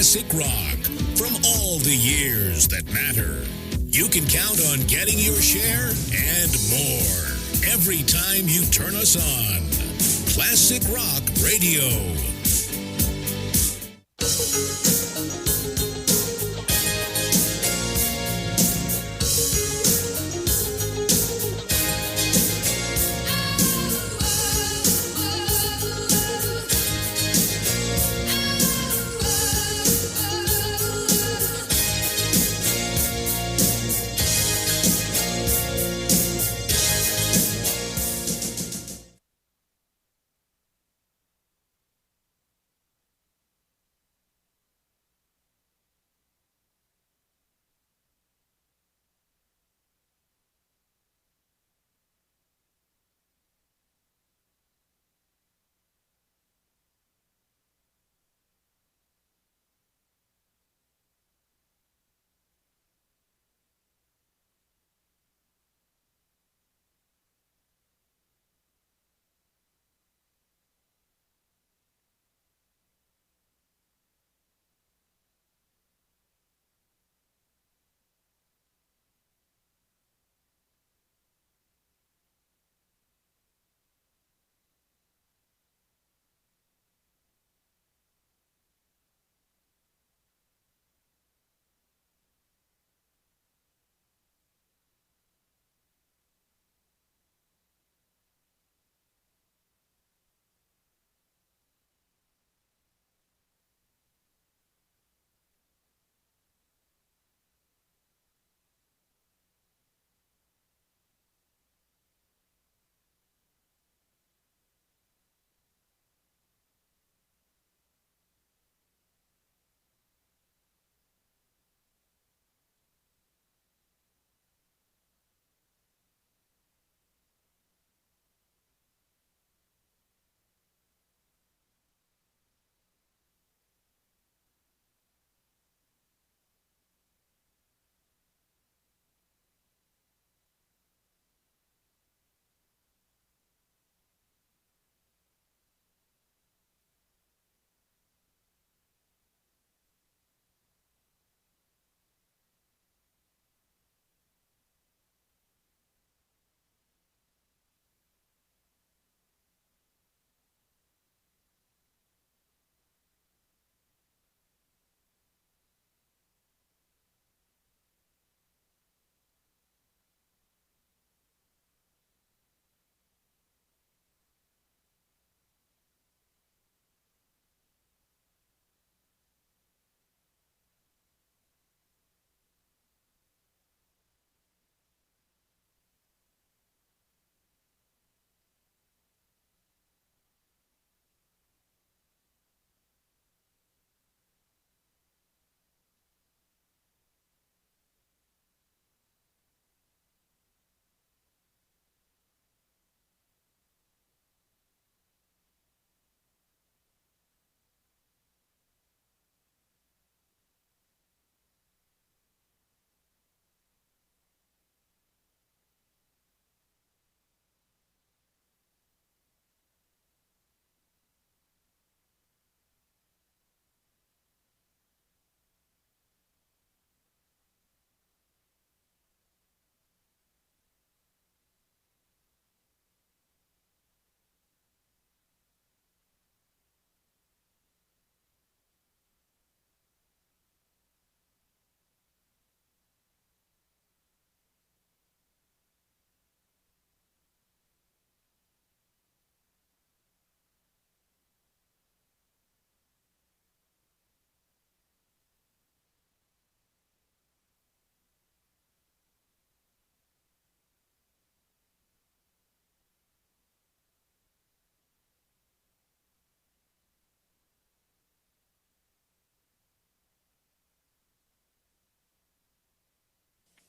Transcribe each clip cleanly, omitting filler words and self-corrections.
classic rock from all the years that matter. You can count on getting your share and more every time you turn us on. Classic Rock Radio.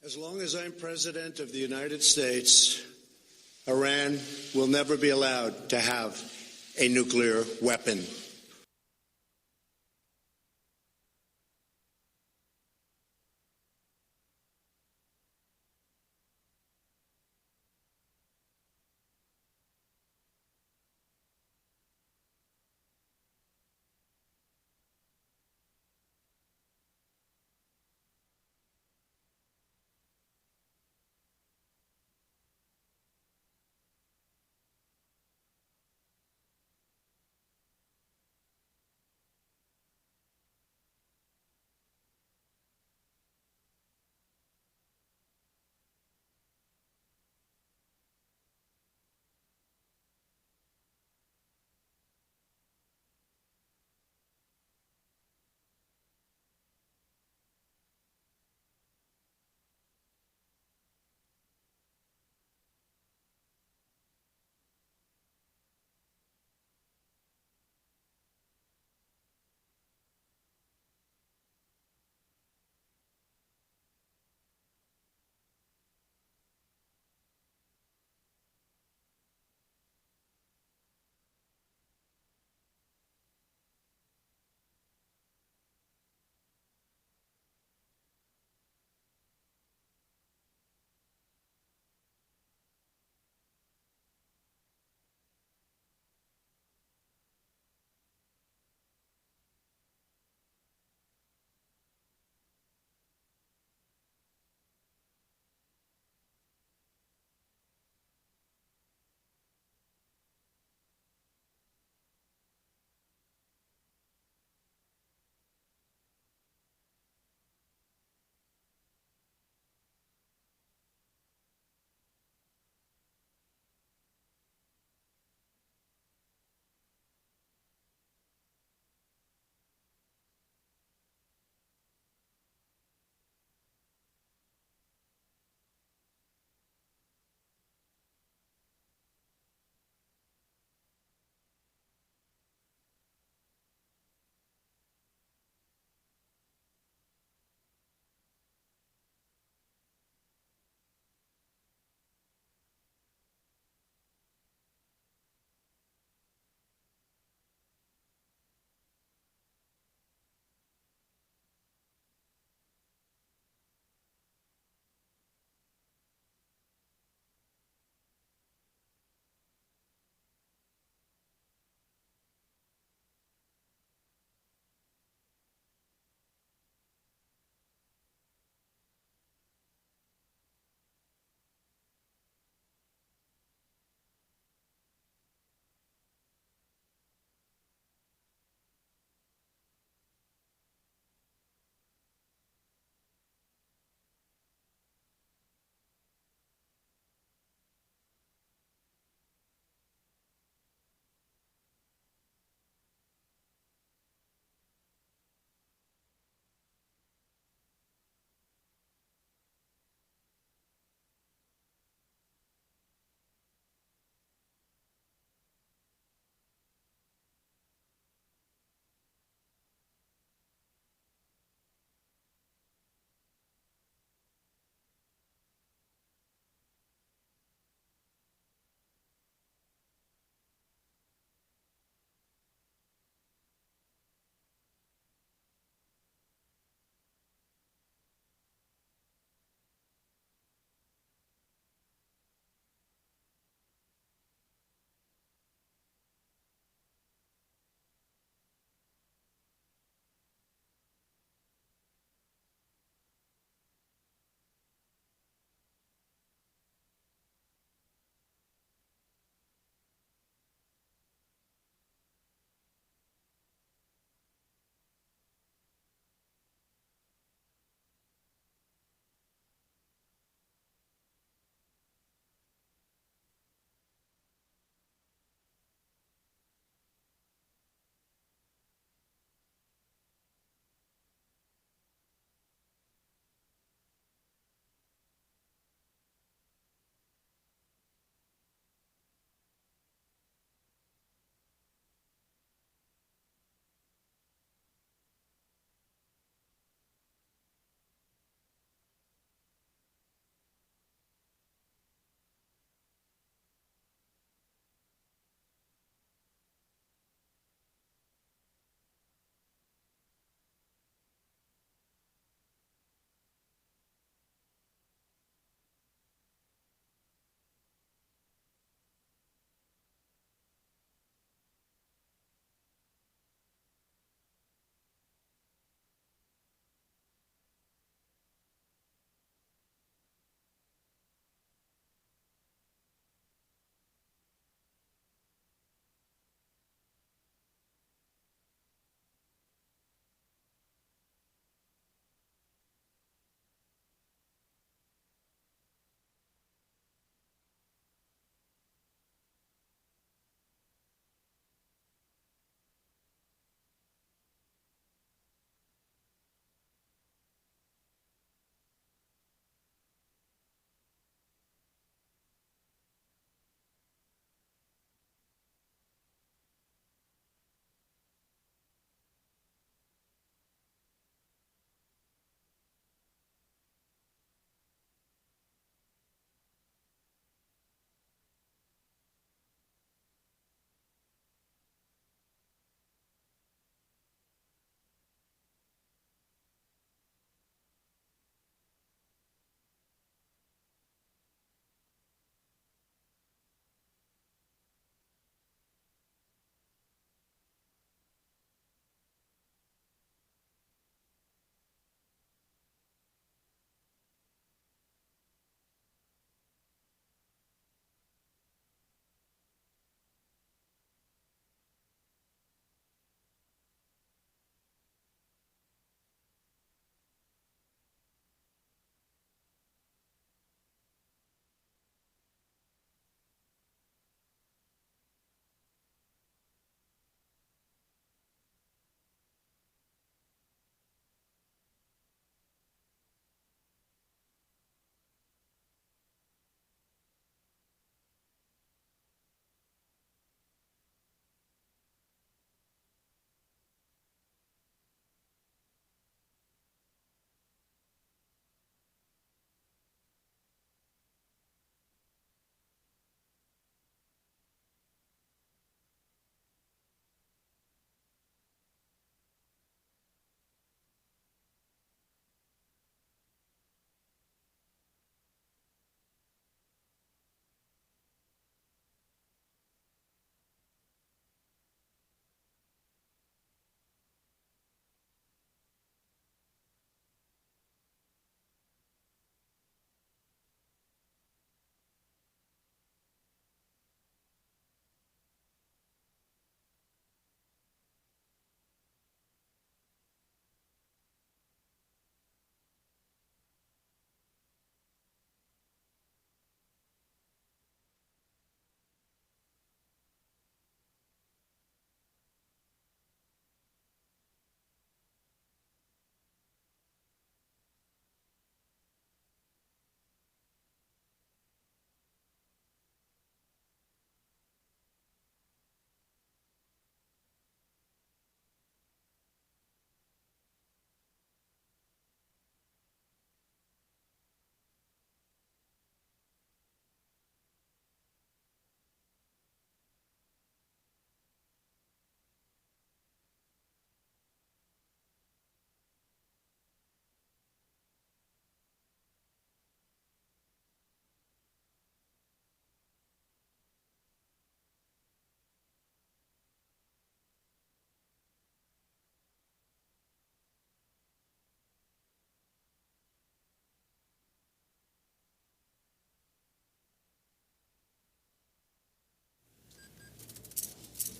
As long as I'm President of the United States, Iran will never be allowed to have a nuclear weapon.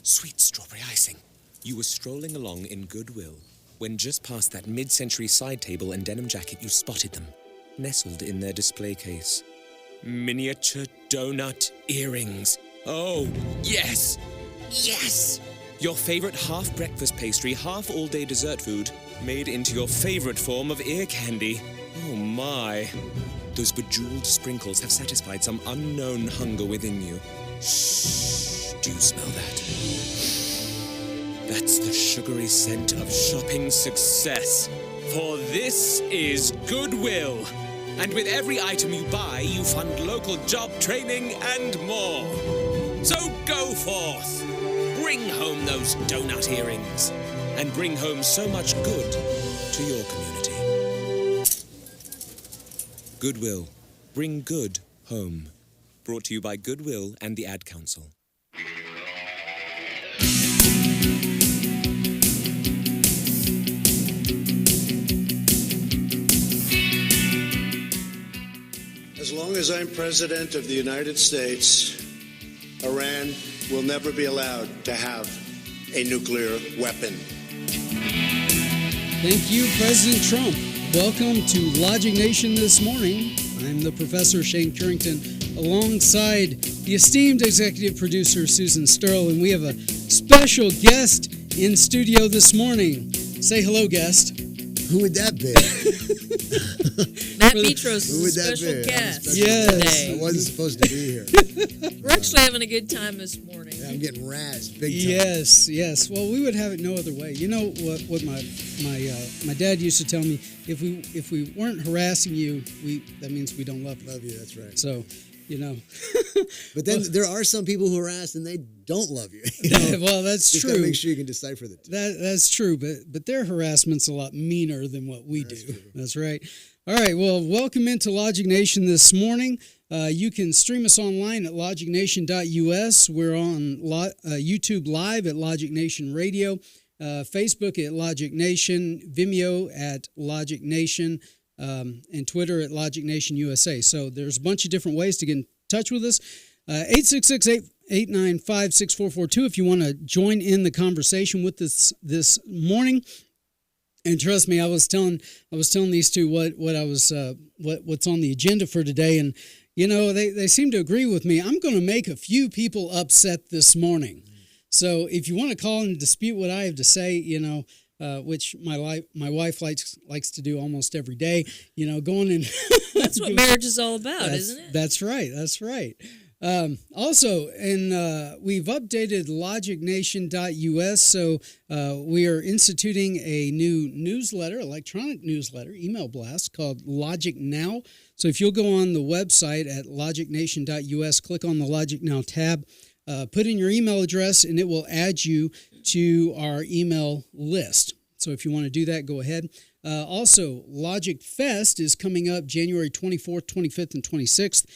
Sweet strawberry icing. You were strolling along in goodwill when just past that mid-century side table and denim jacket you spotted them, nestled in their display case. Miniature donut earrings. Oh, yes! Yes! Your favorite half-breakfast pastry, half-all-day dessert food, made into your favorite form of ear candy. Oh my. Those bejeweled sprinkles have satisfied some unknown hunger within you. Shh, do you smell that? That's the sugary scent of shopping success. For this is Goodwill. And with every item you buy, you fund local job training and more. So go forth. Bring home those donut earrings. And bring home so much good to your community. Goodwill. Bring good home. Brought to you by Goodwill and the Ad Council. As long as I'm president of the United States, Iran will never be allowed to have a nuclear weapon. Thank you, President Trump. Welcome to Logic Nation this morning. I'm the Professor Shane Currington, alongside the esteemed executive producer Susan Sterl, and we have a special guest in studio this morning. Say hello, guest. Who would that be? Matt Petros is a special guest today. I wasn't supposed to be here. We're actually having a good time this morning. Yeah, I'm getting razzed big time. Yes. Well, we would have it no other way. You know what my dad used to tell me: if we weren't harassing you, that means we don't love you. Love you, that's right. So, you know. But then there are some people who harass and they don't love you. Well, that's just true. Gotta make sure you can decipher the two. That's true, but their harassment's a lot meaner than what we do. True. That's right. All right, well, welcome into Logic Nation this morning. You can stream us online at logicnation.us. We're on YouTube Live at Logic Nation Radio, Facebook at Logic Nation, Vimeo at Logic Nation, and Twitter at Logic Nation USA. So there's a bunch of different ways to get in touch with us. 866-895-6442 if you want to join in the conversation with us this morning. And trust me, I was telling these two what's on the agenda for today, and you know they seem to agree with me. I'm going to make a few people upset this morning. So if you want to call and dispute what I have to say, you know, which my wife likes to do almost every day, you know, going and that's what marriage is all about, isn't it? That's right. Also, we've updated logicnation.us, so we are instituting a new newsletter, electronic newsletter, email blast called Logic Now. So if you'll go on the website at logicnation.us, click on the Logic Now tab, put in your email address, and it will add you to our email list. So if you want to do that, go ahead. Also, Logic Fest is coming up January 24th, 25th, and 26th.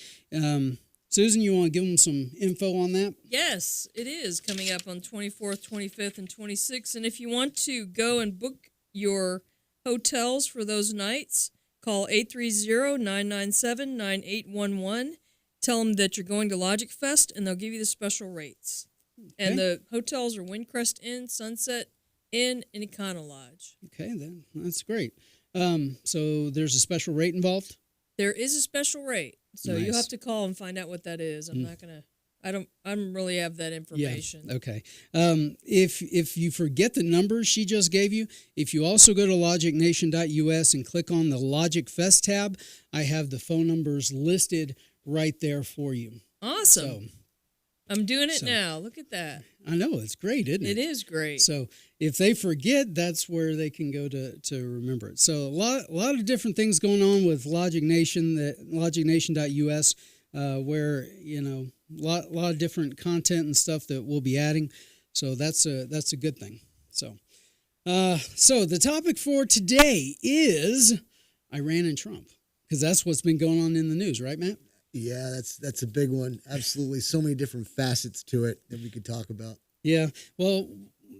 Susan, you want to give them some info on that? Yes, it is coming up on 24th, 25th, and 26th. And if you want to go and book your hotels for those nights, call 830-997-9811. Tell them that you're going to Logic Fest, and they'll give you the special rates. Okay. And the hotels are Windcrest Inn, Sunset Inn, and Econo Lodge. Okay, then that's great. So there's a special rate involved? There is a special rate. So Nice. You'll have to call and find out what that is. I don't really have that information. Yeah, okay. If you forget the numbers she just gave you, if you also go to logicnation.us and click on the Logic Fest tab, I have the phone numbers listed right there for you. Awesome. So, I'm doing it now. Look at that. I know, it's great, isn't it? It is great. So if they forget, that's where they can go to remember it. So a lot of different things going on with Logic Nation, logicnation.us, where, you know, a lot of different content and stuff that we'll be adding. So that's a good thing. So the topic for today is Iran and Trump, because that's what's been going on in the news, right, Matt? Yeah, that's a big one. Absolutely. So many different facets to it that we could talk about. Yeah. Well,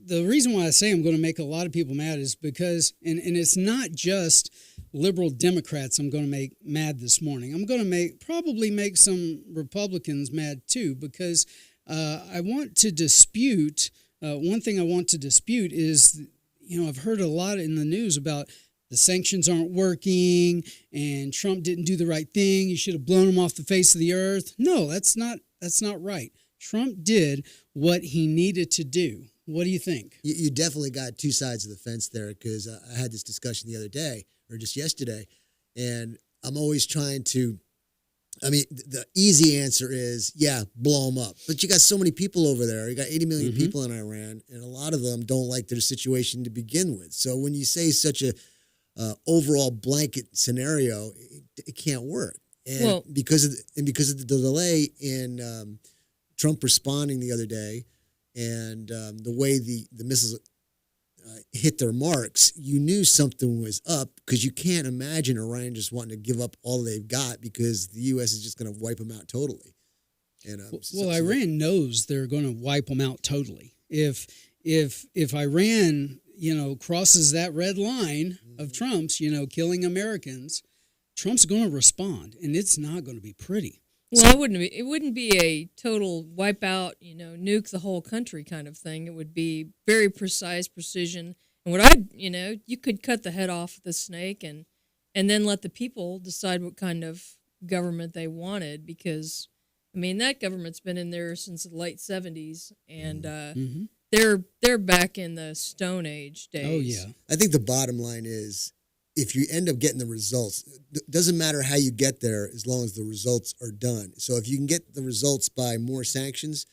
the reason why I say I'm going to make a lot of people mad is because, and it's not just liberal Democrats I'm going to make mad this morning. I'm going to probably make some Republicans mad too, because I want to dispute one thing I want to dispute is, I've heard a lot in the news about the sanctions aren't working and Trump didn't do the right thing. You should have blown him off the face of the earth. No, that's not right. Trump did what he needed to do. What do you think? You definitely got two sides of the fence there, because I had this discussion the other day, or just yesterday, and I'm always trying to, the easy answer is, blow them up. But you got so many people over there. You got 80 million people in Iran, and a lot of them don't like their situation to begin with. So when you say such a overall blanket scenario, it can't work. And because of the delay in Trump responding the other day, and the way the missiles hit their marks, you knew something was up, because you can't imagine Iran just wanting to give up all they've got because the U.S. is just going to wipe them out totally. And Iran knows they're going to wipe them out totally. If Iran, crosses that red line of Trump's, killing Americans, Trump's going to respond, and it's not going to be pretty. Well, it wouldn't be a total wipe out, nuke the whole country kind of thing. It would be very precise, precision. And you could cut the head off the snake and then let the people decide what kind of government they wanted, because, that government's been in there since the late 70s, and they're back in the Stone Age days. Oh, yeah. I think the bottom line is, if you end up getting the results, it doesn't matter how you get there as long as the results are done. So if you can get the results by more sanctions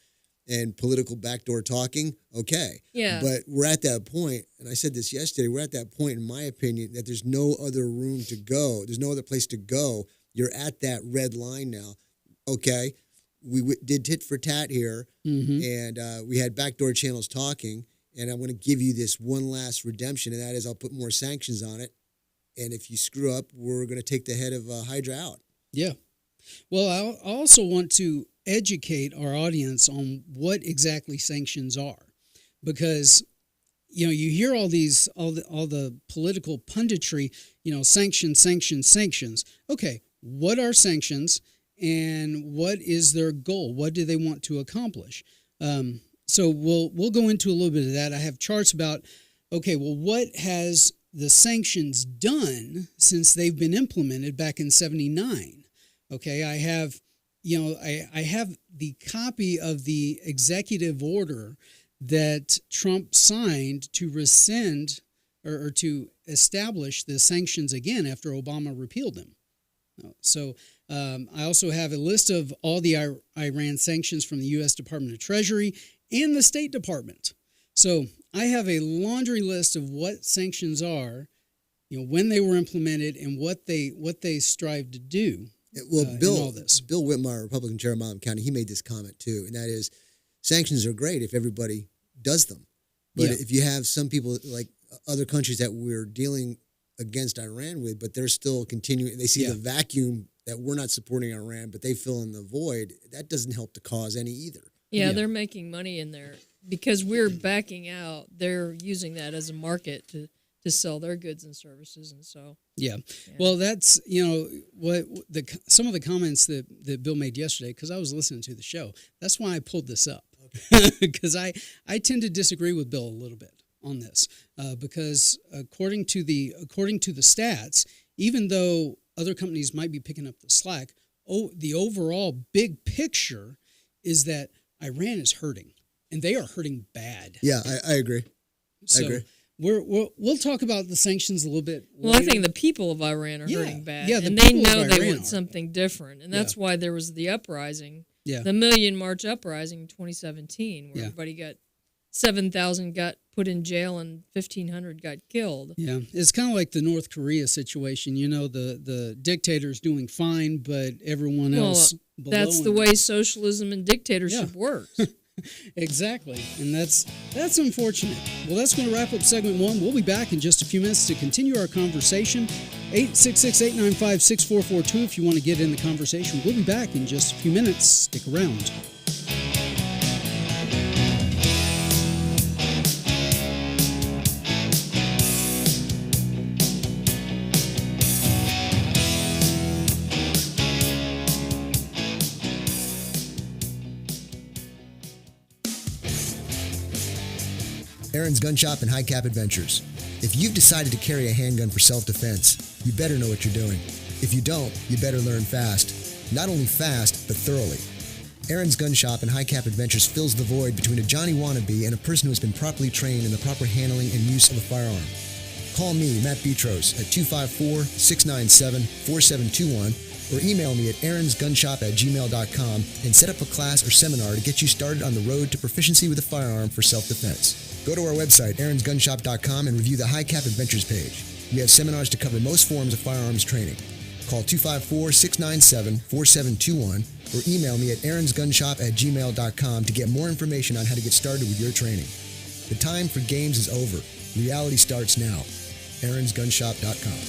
and political backdoor talking, okay. Yeah. But we're at that point, and I said this yesterday, we're at that point, in my opinion, that there's no other room to go. There's no other place to go. You're at that red line now. Okay, we did tit for tat here, and we had backdoor channels talking, and I'm going to give you this one last redemption, and that is I'll put more sanctions on it. And if you screw up, we're going to take the head of Hydra out. Yeah. Well, I also want to educate our audience on what exactly sanctions are, because you hear all the political punditry. Sanctions. Okay, what are sanctions, and what is their goal? What do they want to accomplish? So we'll go into a little bit of that. I have charts about, what has the sanctions done since they've been implemented back in '79. Okay, I have the copy of the executive order that Trump signed to rescind or to establish the sanctions again after Obama repealed them. So I also have a list of all the Iran sanctions from the U.S. Department of Treasury and the State Department. So I have a laundry list of what sanctions are, when they were implemented and what they strive to do. Well, in all this. Bill Whitmire, Republican chair of Milam County, he made this comment too, and that is, sanctions are great if everybody does them, but if you have some people like other countries that we're dealing against Iran with, but they're still continuing, they see the vacuum that we're not supporting Iran, but they fill in the void, that doesn't help the cause any either. Yeah, they're making money in there. Because we're backing out, they're using that as a market to sell their goods and services, and so. Yeah. Well, that's what some of the comments that Bill made yesterday, because I was listening to the show. That's why I pulled this up, because I tend to disagree with Bill a little bit on this, because according to the stats, even though other companies might be picking up the slack, the overall big picture is that Iran is hurting. And they are hurting bad. Yeah, I agree. So I agree. We'll talk about the sanctions a little bit later. Well, I think the people of Iran are hurting bad. Yeah, and they know they want something different. And that's why there was the uprising, the Million March uprising in 2017, where everybody got 7,000 got put in jail and 1,500 got killed. Yeah, it's kind of like the North Korea situation. The dictator's doing fine, but everyone else below that's the way socialism and dictatorship works. Exactly, and that's unfortunate. Well, that's going to wrap up segment 1. We'll be back in just a few minutes to continue our conversation. 866-895-6442 if you want to get in the conversation. We'll be back in just a few minutes. Stick around. Aaron's Gun Shop and High Cap Adventures. If you've decided to carry a handgun for self-defense, you better know what you're doing. If you don't, you better learn fast. Not only fast, but thoroughly. Aaron's Gun Shop and High Cap Adventures fills the void between a Johnny wannabe and a person who has been properly trained in the proper handling and use of a firearm. Call me, Matt Petros, at 254-697-4721 or email me at aaronsgunshop@gmail.com and set up a class or seminar to get you started on the road to proficiency with a firearm for self-defense. Go to our website, aaronsgunshop.com, and review the High Cap Adventures page. We have seminars to cover most forms of firearms training. Call 254-697-4721 or email me at aaronsgunshop@gmail.com to get more information on how to get started with your training. The time for games is over. Reality starts now. aaronsgunshop.com.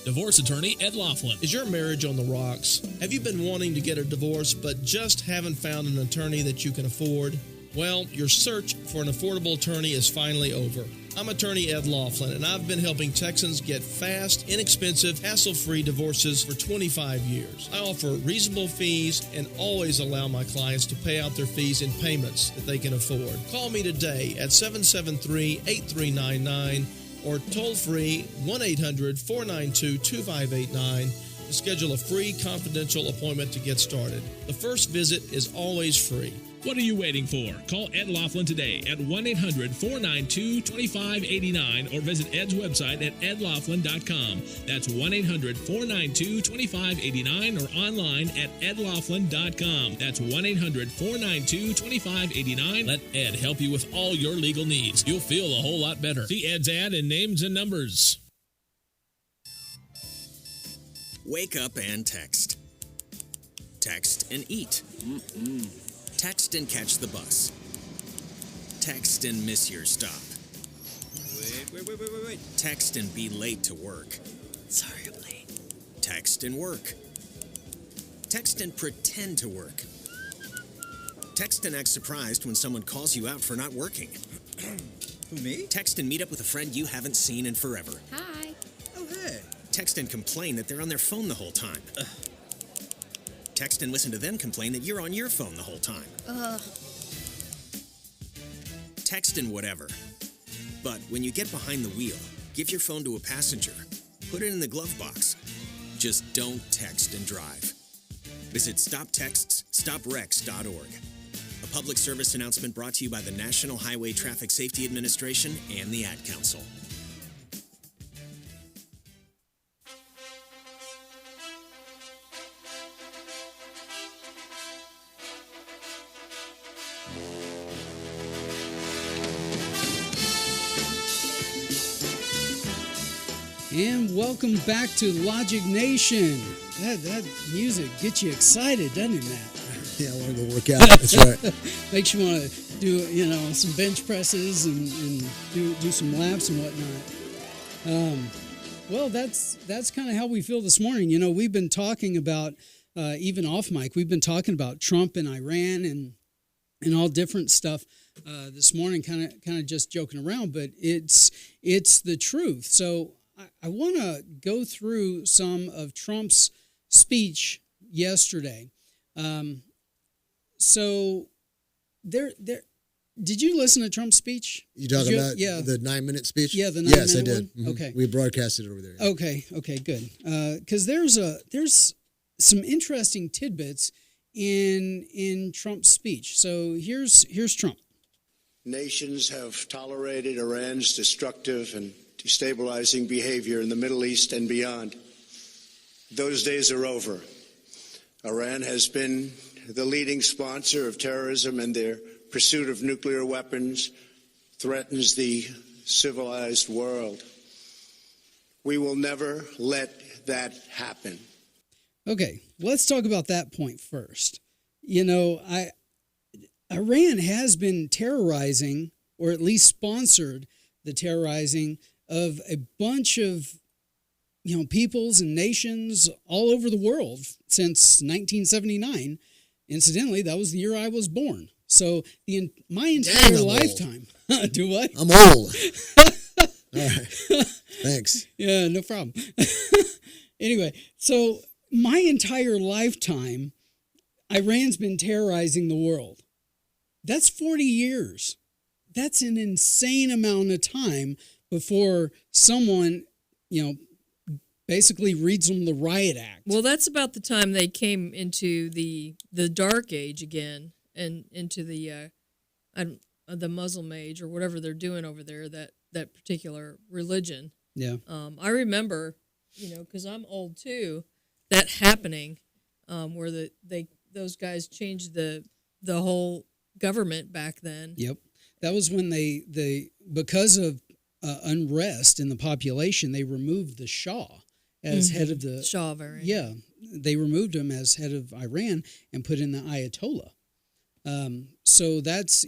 Divorce attorney Ed Laughlin. Is your marriage on the rocks? Have you been wanting to get a divorce but just haven't found an attorney that you can afford? Well, your search for an affordable attorney is finally over. I'm attorney Ed Laughlin, and I've been helping Texans get fast, inexpensive, hassle-free divorces for 25 years. I offer reasonable fees and always allow my clients to pay out their fees in payments that they can afford. Call me today at 773-8399 or toll-free 1-800-492-2589 to schedule a free confidential appointment to get started. The first visit is always free. What are you waiting for? Call Ed Laughlin today at 1-800-492-2589 or visit Ed's website at edlaughlin.com. That's 1-800-492-2589 or online at edlaughlin.com. That's 1-800-492-2589. Let Ed help you with all your legal needs. You'll feel a whole lot better. See Ed's ad in names and numbers. Wake up and text. Text and eat. Text and catch the bus. Text and miss your stop. Wait. Text and be late to work. Sorry, I'm late. Text and work. Text and pretend to work. Text and act surprised when someone calls you out for not working. Who, me? Text and meet up with a friend you haven't seen in forever. Hi. Oh, hey. Text and complain that they're on their phone the whole time. Text and listen to them complain that you're on your phone the whole time. Text and whatever. But when you get behind the wheel, give your phone to a passenger. Put it in the glove box. Just don't text and drive. Visit StopTextsStopWrecks.org. A public service announcement brought to you by the National Highway Traffic Safety Administration and the Ad Council. And welcome back to Logic Nation. That music gets you excited, doesn't it, Matt? Yeah, I want to go work out. That's right. Makes you want to do, some bench presses and do some laps and whatnot. Well, that's kind of how we feel this morning. We've been talking about, even off mic, we've been talking about Trump and Iran and all different stuff this morning, kind of just joking around, but it's the truth. So I want to go through some of Trump's speech yesterday. So did you listen to Trump's speech? You talking about the 9-minute speech? Yeah, the 9-minute Yes, I did. one? Okay. We broadcasted it over there. Okay, good. Because there's some interesting tidbits in Trump's speech. So here's Trump. Nations have tolerated Iran's destructive and destabilizing behavior in the Middle East and beyond. Those days are over. Iran has been the leading sponsor of terrorism, and their pursuit of nuclear weapons threatens the civilized world. We will never let that happen. Okay, let's talk about that point first. Iran has been terrorizing, or at least sponsored the terrorizing of a bunch of peoples and nations all over the world since 1979. Incidentally, that was the year I was born. So my entire lifetime. Do what? I'm old. All right. Thanks. Yeah, no problem. Anyway, so my entire lifetime, Iran's been terrorizing the world. That's 40 years. That's an insane amount of time before someone, basically reads them the Riot Act. Well, that's about the time they came into the Dark Age again, and into the Muslim age, or whatever they're doing over there, that particular religion. Yeah. I remember, because I'm old too, that happening, where those guys changed the whole government back then. Yep. That was when they because of unrest in the population, they removed the Shah as head of the Shah of Iran. Yeah, they removed him as head of Iran and put in the Ayatollah. So that's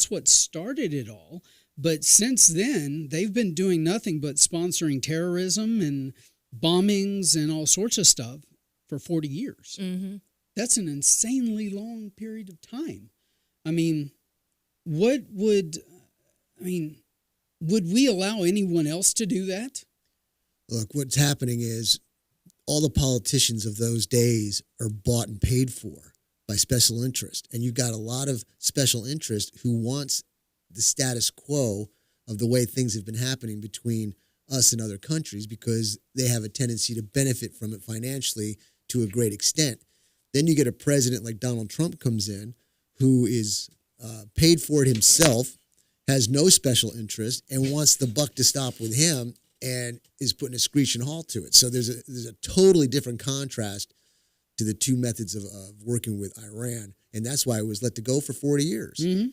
what started it all. But since then, they've been doing nothing but sponsoring terrorism and bombings and all sorts of stuff for 40 years. Mm-hmm. That's an insanely long period of time. I mean, would we allow anyone else to do that? Look, what's happening is all the politicians of those days are bought and paid for by special interest. And you've got a lot of special interest who wants the status quo of the way things have been happening between us and other countries, because they have a tendency to benefit from it financially to a great extent. Then you get a president like Donald Trump comes in, who is paid for it himself, has no special interest, and wants the buck to stop with him, and is putting a screeching halt to it. So there's a totally different contrast to the two methods of working with Iran, and that's why it was let to go for 40 years. Mm-hmm.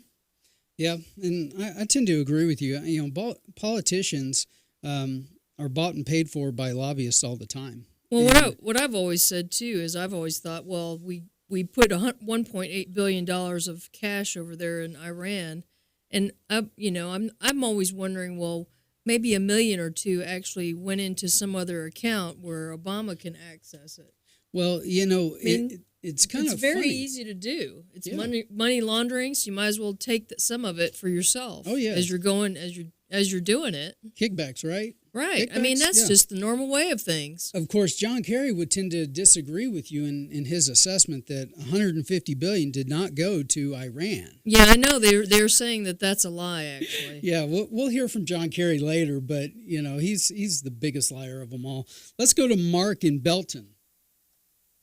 Yeah, and I tend to agree with you. Politicians are bought and paid for by lobbyists all the time. Well, what I've always said too is I've always thought, well, we put $1.8 billion of cash over there in Iran, and I'm always wondering, well, maybe $1 million or $2 million actually went into some other account where Obama can access it. Well, it's very funny. easy to do. It's money laundering, so you might as well take some of it for yourself. Oh yeah, as you're doing it. Kickbacks, right? Right. Kickbacks? That's just the normal way of things. Of course, John Kerry would tend to disagree with you in his assessment that $150 billion did not go to Iran. Yeah, I know they're saying that's a lie. Actually. Yeah, we'll hear from John Kerry later, but he's the biggest liar of them all. Let's go to Mark in Belton.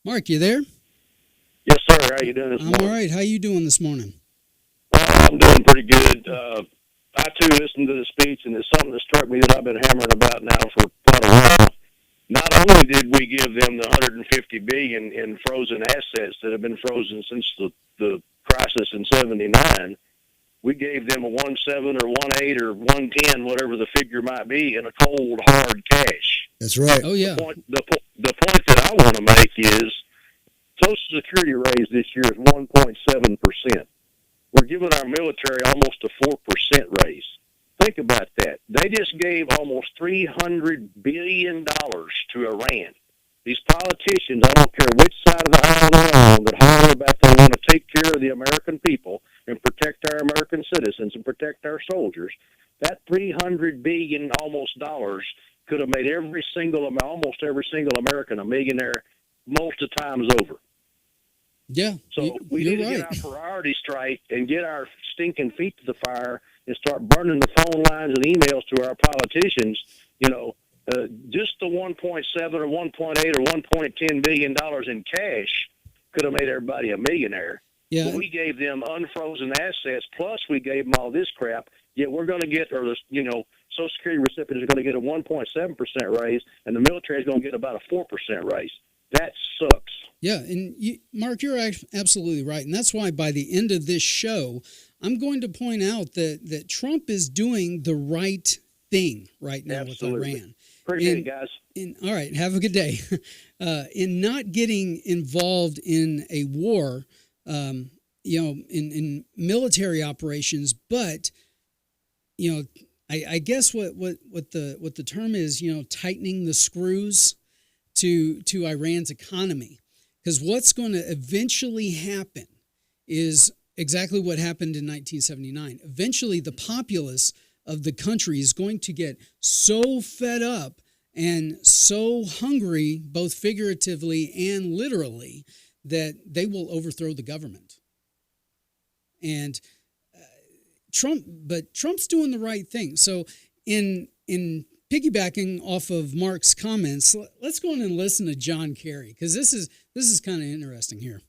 Mark, you there? Yes, sir. How you doing this morning? I'm all right. How you doing this morning? I'm doing pretty good. I, too, listened to the speech, and it's something that struck me that I've been hammering about now for quite a while. Not only did we give them the $150 billion in frozen assets that have been frozen since the crisis in '79, we gave them a 1.7 or 1.8 or 1.10, whatever the figure might be, in a cold, hard cash. That's right. Oh, yeah. The point that I want to make is Social Security raise this year is 1.7%. We're giving our military almost a 4% raise. Think about that. They just gave almost $300 billion to Iran. These politicians, I don't care which side of the aisle they're on, that holler about they want to take care of the American people and protect our American citizens and protect our soldiers, that $300 billion almost dollars could have made almost every single American a millionaire most of the times over. Yeah, so we need to get our priorities straight and get our stinking feet to the fire and start burning the phone lines and emails to our politicians. Just the 1.7 or 1.8 or 1.10 billion dollars in cash could have made everybody a millionaire. Yeah. But we gave them unfrozen assets, plus we gave them all this crap. Yet we're going to get, Social Security recipients are going to get a 1.7% raise, and the military is going to get about a 4% raise. That sucks. Yeah, and Mark, you're absolutely right. And that's why by the end of this show, I'm going to point out that Trump is doing the right thing right now with Iran. Appreciate it, guys. All right, have a good day. In not getting involved in a war, in military operations, but, I guess what the term is, tightening the screws to Iran's economy. Because what's going to eventually happen is exactly what happened in 1979. Eventually, the populace of the country is going to get so fed up and so hungry, both figuratively and literally, that they will overthrow the government. And Trump's doing the right thing. So in piggybacking off of Mark's comments, let's go in and listen to John Kerry, because this is kind of interesting here.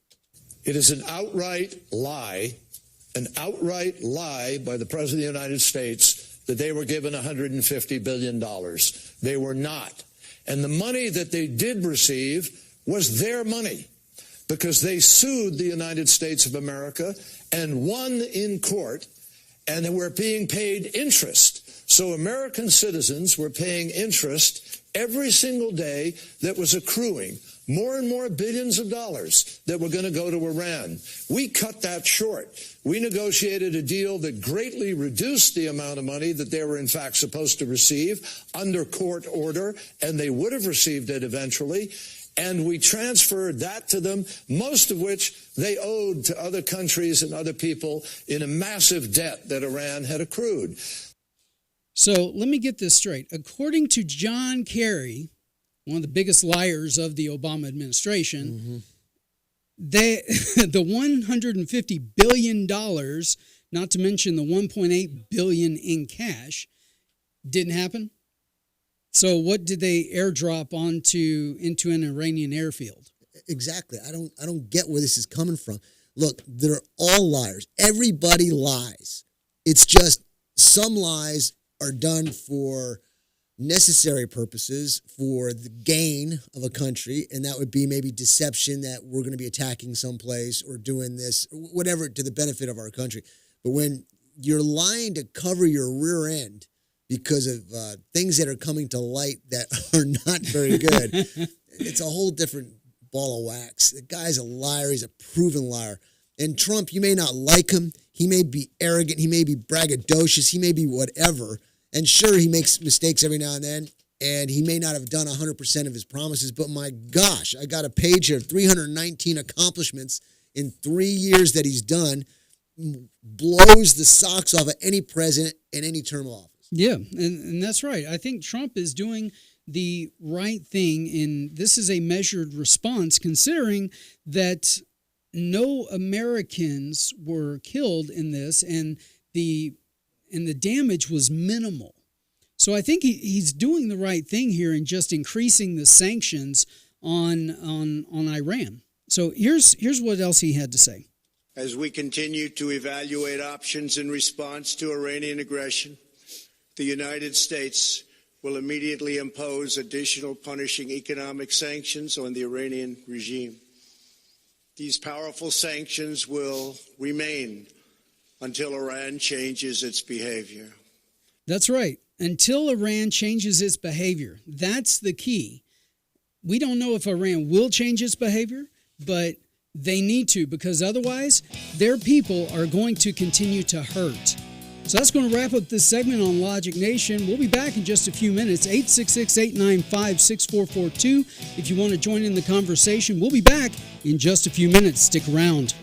It is an outright lie by the President of the United States that they were given $150 billion. They were not. And the money that they did receive was their money, because they sued the United States of America and won in court, and they were being paid interest. So American citizens were paying interest every single day that was accruing, more and more billions of dollars that were going to go to Iran. We cut that short. We negotiated a deal that greatly reduced the amount of money that they were in fact supposed to receive under court order, and they would have received it eventually. And we transferred that to them, most of which they owed to other countries and other people in a massive debt that Iran had accrued. So let me get this straight. According to John Kerry, one of the biggest liars of the Obama administration, the $150 billion, not to mention the $1.8 billion in cash, didn't happen. So what did they airdrop into an Iranian airfield? Exactly. I don't get where this is coming from. Look, they're all liars. Everybody lies. It's just some lies are done for necessary purposes, for the gain of a country, and that would be maybe deception that we're going to be attacking someplace or doing this, or whatever, to the benefit of our country. But when you're lying to cover your rear end because of things that are coming to light that are not very good, it's a whole different ball of wax. The guy's a liar. He's a proven liar. And Trump, you may not like him. He may be arrogant. He may be braggadocious. He may be whatever. And sure, he makes mistakes every now and then, and he may not have done 100% of his promises, but my gosh, I got a page here, 319 accomplishments in 3 years that he's done, blows the socks off of any president in any term of office. Yeah, and that's right. I think Trump is doing the right thing, and this is a measured response, considering that no Americans were killed in this, and the damage was minimal. So I think he's doing the right thing here in just increasing the sanctions on Iran. So here's what else he had to say. As we continue to evaluate options in response to Iranian aggression, the United States will immediately impose additional punishing economic sanctions on the Iranian regime. These powerful sanctions will remain until Iran changes its behavior. That's right. Until Iran changes its behavior. That's the key. We don't know if Iran will change its behavior, but they need to, because otherwise their people are going to continue to hurt. So that's going to wrap up this segment on Logic Nation. We'll be back in just a few minutes. 866-895-6442 if you want to join in the conversation. We'll be back in just a few minutes. Stick around.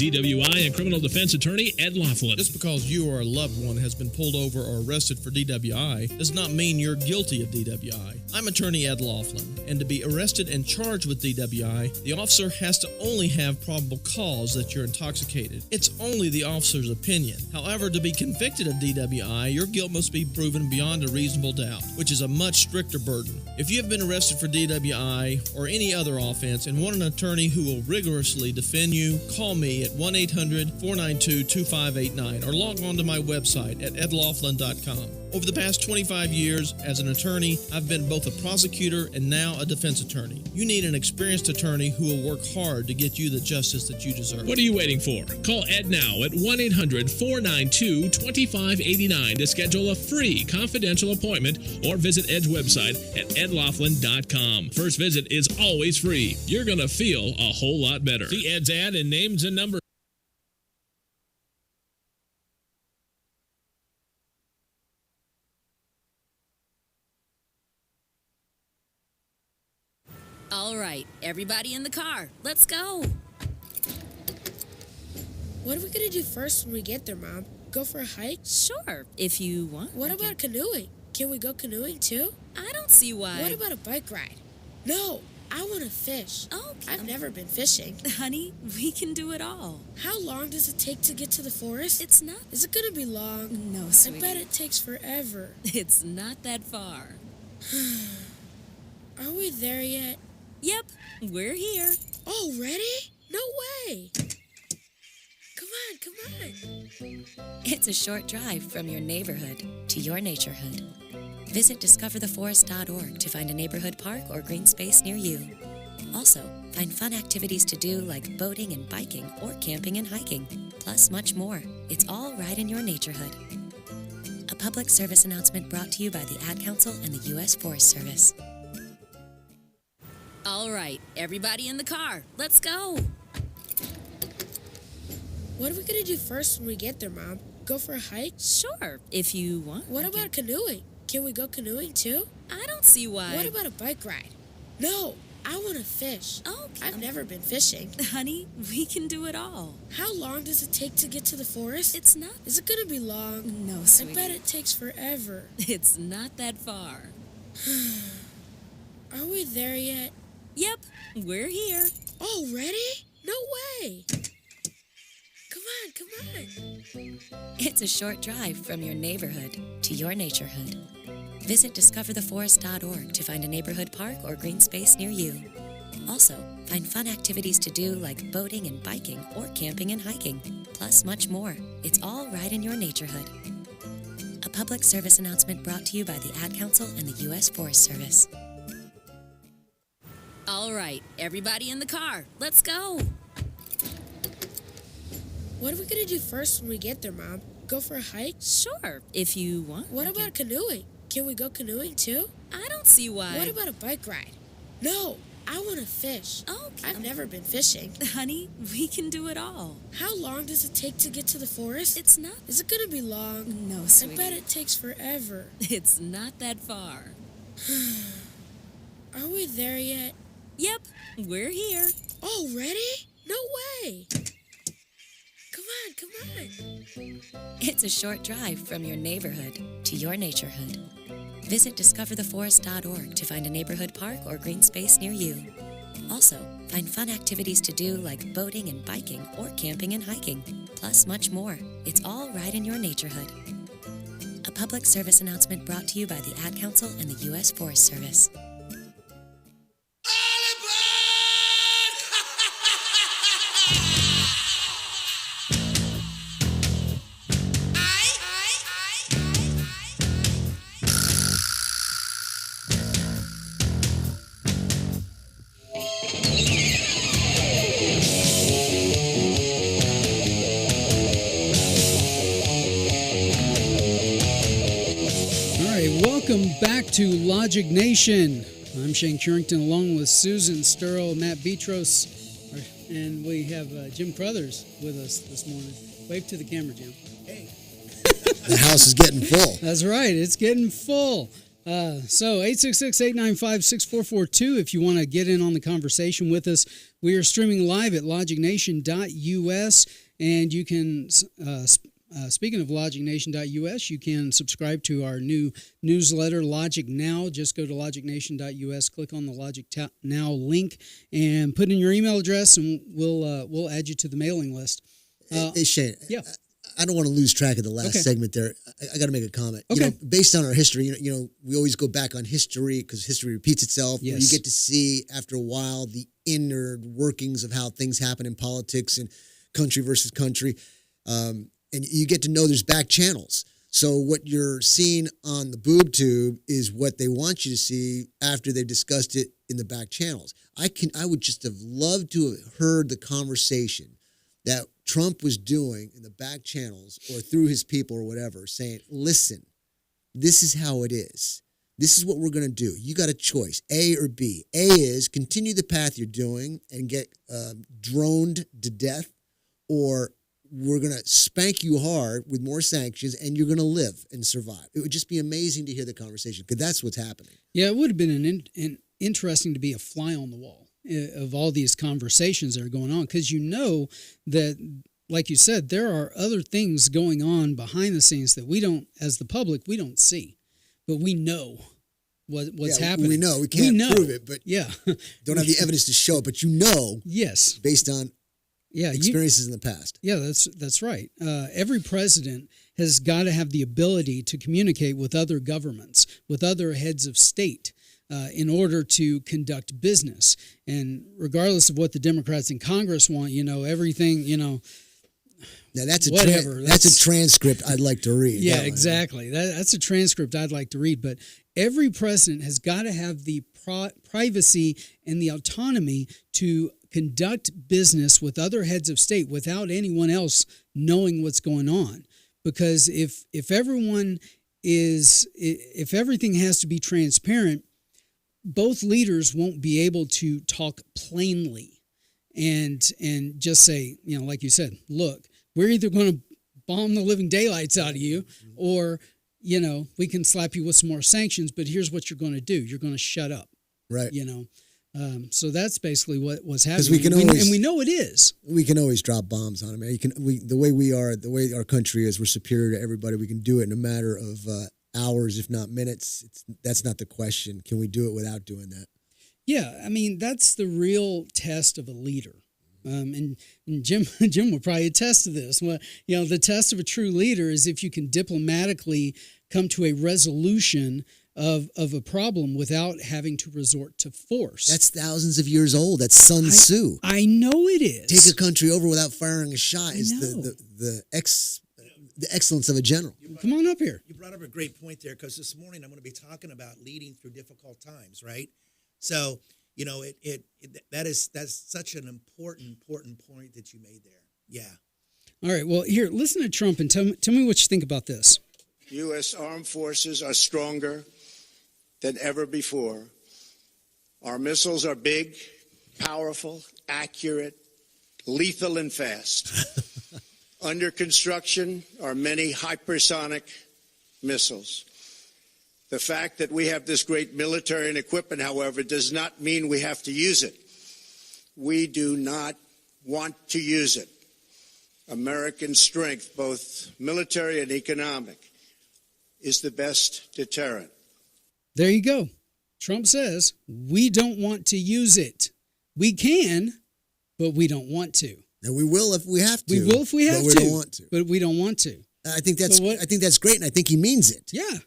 DWI and criminal defense attorney Ed Laughlin. Just because you or a loved one has been pulled over or arrested for DWI does not mean you're guilty of DWI. I'm attorney Ed Laughlin, and to be arrested and charged with DWI, the officer has to only have probable cause that you're intoxicated. It's only the officer's opinion. However, to be convicted of DWI, your guilt must be proven beyond a reasonable doubt, which is a much stricter burden. If you have been arrested for DWI or any other offense and want an attorney who will rigorously defend you, call me at 1-800-492-2589 or log on to my website at edlaughlin.com. Over the past 25 years as an attorney, I've been both a prosecutor and now a defense attorney. You need an experienced attorney who will work hard to get you the justice that you deserve. What are you waiting for? Call Ed now at 1-800-492-2589 to schedule a free confidential appointment or visit Ed's website at edlaughlin.com. First visit is always free. You're going to feel a whole lot better. See Ed's ad and names and numbers. All right, everybody in the car, let's go. What are we going to do first when we get there, Mom? Go for a hike? Sure, if you want. What about canoeing? Can we go canoeing too? I don't see why. What about a bike ride? No, I want to fish. Oh, I've never been fishing. Honey, we can do it all. How long does it take to get to the forest? It's not. Is it going to be long? No, sweetie. I bet it takes forever. It's not that far. Are we there yet? Yep, we're here. Already? No way. Come on. It's a short drive from your neighborhood to your naturehood. Visit discovertheforest.org to find a neighborhood park or green space near you. Also, find fun activities to do like boating and biking or camping and hiking, plus much more. It's all right in your naturehood. A public service announcement brought to you by the Ad Council and the U.S. Forest Service. All right, everybody in the car, let's go. What are we going to do first when we get there, Mom? Go for a hike? Sure, if you want. What about canoeing? Can we go canoeing too? I don't see why. What about a bike ride? No, I want to fish. Oh, I've never been fishing. Honey, we can do it all. How long does it take to get to the forest? It's not. Is it going to be long? No, sweetie. I bet it takes forever. It's not that far. Are we there yet? Yep, we're here. Already? No way. Come on. It's a short drive from your neighborhood to your naturehood. Visit discovertheforest.org to find a neighborhood park or green space near you. Also, find fun activities to do like boating and biking or camping and hiking, plus much more. It's all right in your naturehood. A public service announcement brought to you by the Ad Council and the U.S. Forest Service. All right, everybody in the car, let's go. What are we going to do first when we get there, Mom? Go for a hike? Sure, if you want. What about canoeing? Can we go canoeing too? I don't see why. What about a bike ride? No, I want to fish. Oh, I've never been fishing. Honey, we can do it all. How long does it take to get to the forest? It's not. Is it going to be long? No, sweetie. I bet it takes forever. It's not that far. Are we there yet? Yep, we're here. Already? No way. Come on. It's a short drive from your neighborhood to your naturehood. Visit discovertheforest.org to find a neighborhood park or green space near you. Also, find fun activities to do like boating and biking or camping and hiking, plus much more. It's all right in your naturehood. A public service announcement brought to you by the Ad Council and the U.S. Forest Service. Welcome back to Logic Nation. I'm Shane Curington along with Susan Sturl, Matt Betros, and we have Jim Crothers with us this morning. Wave to the camera, Jim. Hey. The house is getting full. That's right. It's getting full. So 866-895-6442 if you want to get in on the conversation with us. We are streaming live at logicnation.us, and you can speaking of logicnation.us, you can subscribe to our new newsletter, Logic Now. Just go to logicnation.us, click on the Logic Now link, and put in your email address, and we'll add you to the mailing list. Hey, Shane. Yeah. I don't want to lose track of the last segment there. I got to make a comment. Okay. You know, based on our history, you know, we always go back on history because history repeats itself. Yes. You get to see after a while the inner workings of how things happen in politics and country versus country. And you get to know there's back channels. So what you're seeing on the boob tube is what they want you to see after they've discussed it in the back channels. I would just have loved to have heard the conversation that Trump was doing in the back channels or through his people or whatever, saying, listen, this is how it is. This is what we're going to do. You got a choice, A or B. A is continue the path you're doing and get droned to death, or we're going to spank you hard with more sanctions and you're going to live and survive. It would just be amazing to hear the conversation because that's what's happening. Yeah, it would have been an interesting to be a fly on the wall of all these conversations that are going on, because you know that, like you said, there are other things going on behind the scenes that we don't, as the public, we don't see, but we know what's happening. We know. We can't prove it, but don't have the evidence to show it, but yes, based on experiences in the past. Yeah, that's right. Every president has got to have the ability to communicate with other governments, with other heads of state, in order to conduct business. And regardless of what the Democrats in Congress want, everything, Now that's whatever. That's a transcript I'd like to read. Yeah, exactly. That's a transcript I'd like to read. But every president has got to have the privacy and the autonomy to conduct business with other heads of state without anyone else knowing what's going on. Because if everything has to be transparent, both leaders won't be able to talk plainly and just say, like you said, look, we're either going to bomb the living daylights out of you, or, we can slap you with some more sanctions, but here's what you're going to do. You're going to shut up. Right. So that's basically what's happening. And we know it is. We can always drop bombs on them. The way our country is, we're superior to everybody. We can do it in a matter of hours, if not minutes. That's not the question. Can we do it without doing that? Yeah, that's the real test of a leader. And Jim will probably attest to this. Well, the test of a true leader is if you can diplomatically come to a resolution of a problem without having to resort to force. That's thousands of years old. That's Sun Tzu. I know it is. Take a country over without firing a shot is the excellence of a general. Come on up here. You brought up a great point there, because this morning I'm going to be talking about leading through difficult times, right? So, that's such an important point that you made there. Yeah. All right. Well, here, listen to Trump and tell me what you think about this. U.S. armed forces are stronger than ever before. Our missiles are big, powerful, accurate, lethal, and fast. Under construction are many hypersonic missiles. The fact that we have this great military and equipment, however, does not mean we have to use it. We do not want to use it. American strength, both military and economic, is the best deterrent. There you go. Trump says we don't want to use it. We can, but we don't want to. And we will if we have to. We will if we have to. But we don't want to. But we don't want to. I think that's great, and I think he means it. Yeah,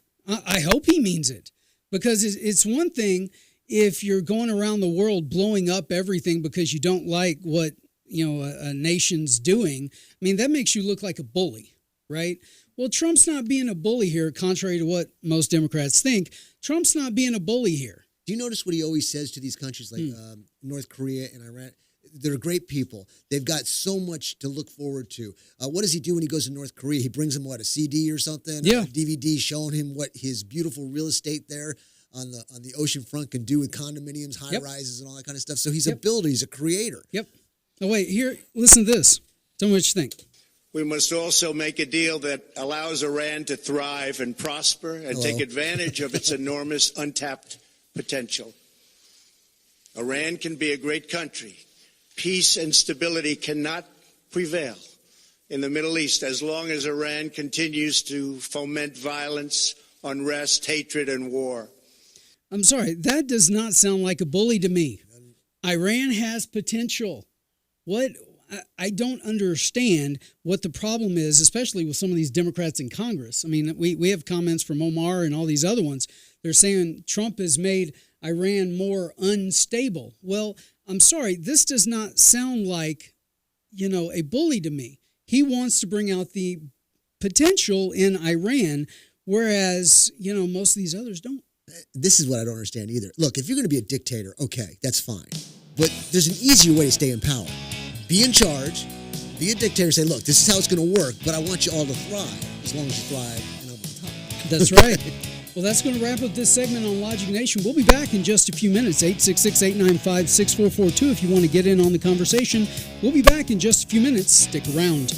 I hope he means it, because it's one thing if you're going around the world blowing up everything because you don't like what a nation's doing. That makes you look like a bully, right? Well, Trump's not being a bully here, contrary to what most Democrats think. Trump's not being a bully here. Do you notice what he always says to these countries like North Korea and Iran? They're great people. They've got so much to look forward to. What does he do when he goes to North Korea? He brings them, a CD or something? Yeah. A DVD showing him what his beautiful real estate there on the ocean front can do with condominiums, high-rises, and all that kind of stuff. So he's a builder. He's a creator. Yep. Oh, wait. Here, listen to this. Tell me what you think. We must also make a deal that allows Iran to thrive and prosper and take advantage of its enormous untapped potential. Iran can be a great country. Peace and stability cannot prevail in the Middle East as long as Iran continues to foment violence, unrest, hatred, and war. I'm sorry, that does not sound like a bully to me. Iran has potential. I don't understand what the problem is, especially with some of these Democrats in Congress. We have comments from Omar and all these other ones. They're saying Trump has made Iran more unstable. Well, I'm sorry, this does not sound like, a bully to me. He wants to bring out the potential in Iran, whereas, most of these others don't. This is what I don't understand either. Look, if you're going to be a dictator, okay, that's fine. But there's an easier way to stay in power. Be in charge, be a dictator, say, look, this is how it's going to work, but I want you all to thrive, as long as you thrive and I'm on top. That's right. Well, that's going to wrap up this segment on Logic Nation. We'll be back in just a few minutes, 866-895-6442 if you want to get in on the conversation. We'll be back in just a few minutes. Stick around.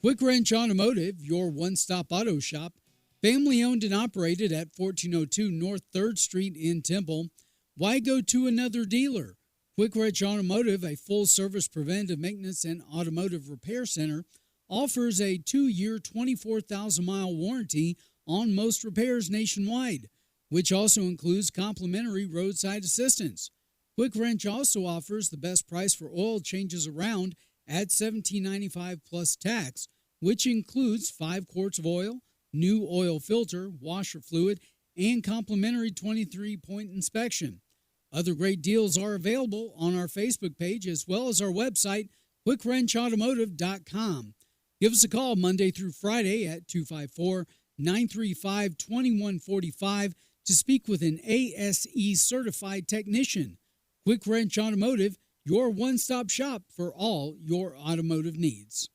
Quick Wrench Automotive, your one-stop auto shop, family owned and operated at 1402 North 3rd Street in Temple. Why go to another dealer? Quick Wrench Automotive, a full-service preventive maintenance and automotive repair center, offers a 2-year, 24,000-mile warranty on most repairs nationwide, which also includes complimentary roadside assistance. Quick Wrench also offers the best price for oil changes around at $17.95 plus tax, which includes 5 quarts of oil, new oil filter, washer fluid, and complimentary 23-point inspection. Other great deals are available on our Facebook page as well as our website, quickwrenchautomotive.com. Give us a call Monday through Friday at 254-935-2145 to speak with an ASE certified technician. Quick Wrench Automotive, your one-stop shop for all your automotive needs.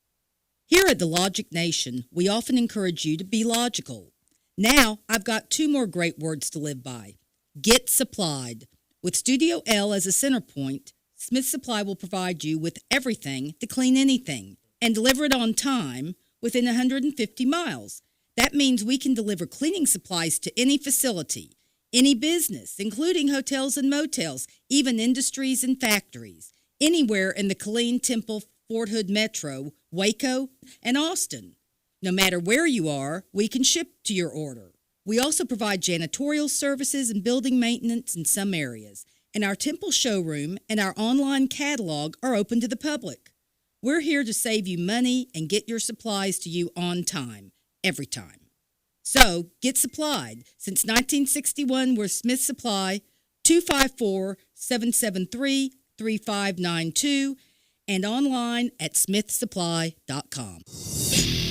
Here at the Logic Nation, we often encourage you to be logical. Now, I've got 2 more great words to live by. Get supplied. With Studio L as a center point, Smith Supply will provide you with everything to clean anything and deliver it on time within 150 miles. That means we can deliver cleaning supplies to any facility, any business, including hotels and motels, even industries and factories, anywhere in the Killeen, Temple, Fort Hood Metro, Waco, and Austin. No matter where you are, we can ship to your order. We also provide janitorial services and building maintenance in some areas, and our Temple showroom and our online catalog are open to the public. We're here to save you money and get your supplies to you on time, every time. So, get supplied. Since 1961, we're Smith Supply, 254-773-3592, and online at smithsupply.com.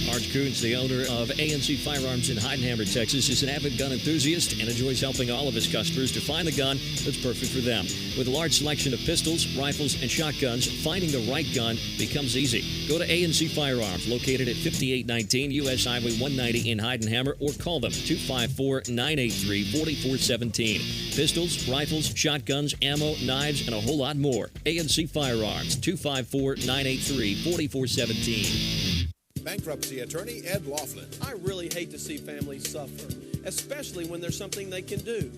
Art Coons, the owner of ANC Firearms in Heidenhammer, Texas, is an avid gun enthusiast and enjoys helping all of his customers to find the gun that's perfect for them. With a large selection of pistols, rifles, and shotguns, finding the right gun becomes easy. Go to ANC Firearms, located at 5819 U.S. Highway 190 in Heidenhammer, or call them 254-983-4417. Pistols, rifles, shotguns, ammo, knives, and a whole lot more. ANC Firearms, 254-983-4417. Bankruptcy attorney Ed Laughlin. I really hate to see families suffer, especially when there's something they can do.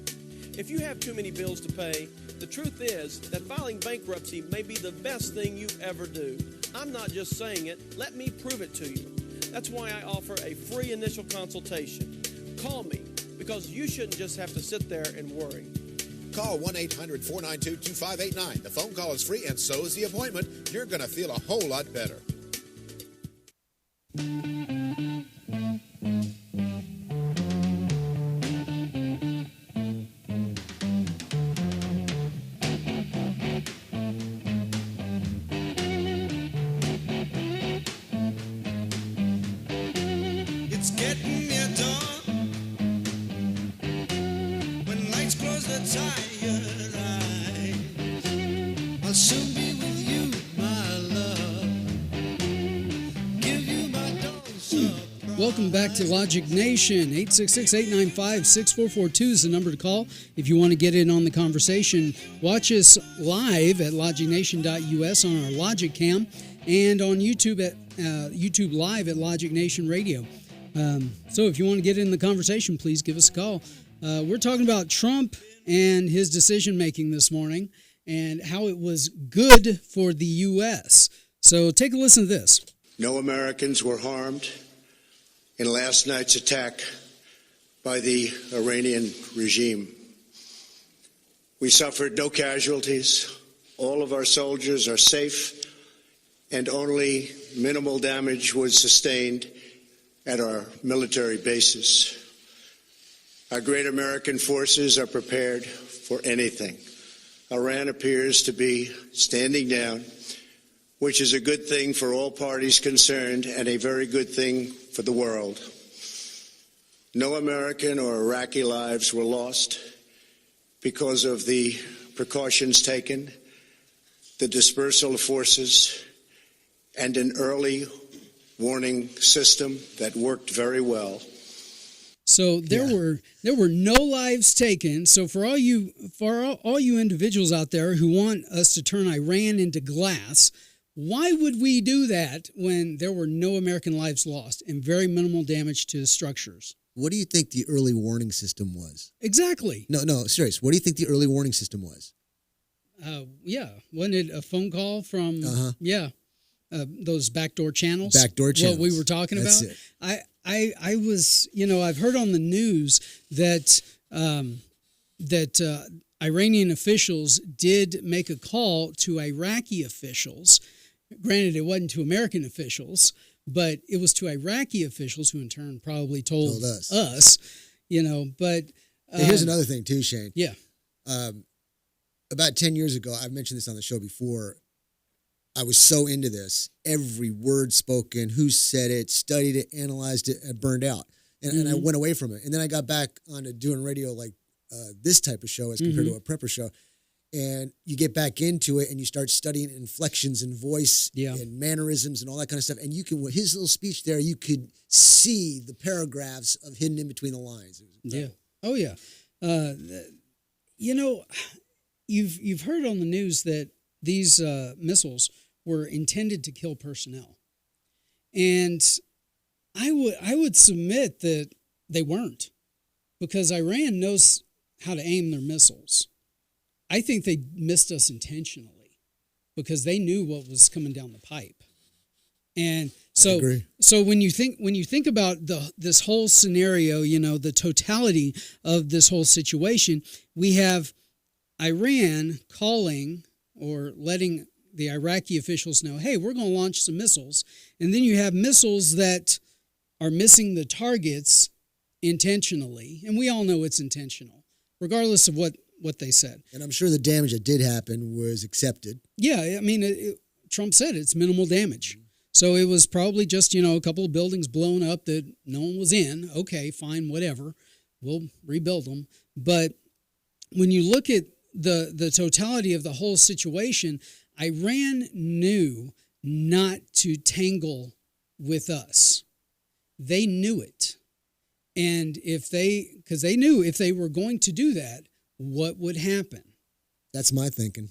If you have too many bills to pay, the truth is that filing bankruptcy may be the best thing you ever do. I'm not just saying it, let me prove it to you. That's why I offer a free initial consultation. Call me, because you shouldn't just have to sit there and worry. Call 1-800-492-2589. The phone call is free and so is the appointment. You're going to feel a whole lot better. It's getting near dawn when lights close the tired eyes. I'll soon be with you, my love. Give you my dose of Welcome back to Logic Nation. 866-895-6442 is the number to call if you want to get in on the conversation. Watch us live at logicnation.us on our Logic Cam and on YouTube at YouTube Live at Logic Nation Radio. So if you want to get in the conversation, please give us a call. We're talking about Trump and his decision-making this morning and how it was good for the U.S. So take a listen to this. No Americans were harmed in last night's attack by the Iranian regime. We suffered no casualties. All of our soldiers are safe, and only minimal damage was sustained at our military bases. Our great American forces are prepared for anything. Iran appears to be standing down, which is a good thing for all parties concerned and a very good thing for the world. No American or Iraqi lives were lost because of the precautions taken, the dispersal of forces, and an early warning system that worked very well. So there were no lives taken. So for all you individuals out there who want us to turn Iran into glass, Why would we do that when there were no American lives lost and very minimal damage to the structures? What do you think the early warning system was? Exactly. No, serious. What do you think the early warning system was? Yeah. Wasn't it a phone call from, those backdoor channels? Backdoor channels. What we were talking That's about? it. I was, I've heard on the news that Iranian officials did make a call to Iraqi officials. Granted, it wasn't to American officials, but it was to Iraqi officials who in turn probably told us, but... Hey, here's another thing too, Shane. Yeah. About 10 years ago, I've mentioned this on the show before, I was so into this. Every word spoken, who said it, studied it, analyzed it, and burned out. And I went away from it. And then I got back onto doing radio like this type of show as compared to a prepper show. And you get back into it and you start studying inflections and voice and mannerisms and all that kind of stuff. And you can, with his little speech there, you could see the paragraphs of hidden in between the lines. Yeah. Oh, yeah. You've heard on the news that these missiles were intended to kill personnel. And I would submit that they weren't, because Iran knows how to aim their missiles. I think they missed us intentionally because they knew what was coming down the pipe. And so when you think about this whole scenario, the totality of this whole situation, we have Iran calling or letting the Iraqi officials know, hey, we're going to launch some missiles. And then you have missiles that are missing the targets intentionally. And we all know it's intentional, regardless of what they said. And I'm sure the damage that did happen was accepted. Yeah, I mean, Trump said it's minimal damage. So it was probably just, a couple of buildings blown up that no one was in. Okay, fine, whatever. We'll rebuild them. But when you look at the totality of the whole situation, Iran knew not to tangle with us. They knew it. And because they knew if they were going to do that, what would happen? That's my thinking.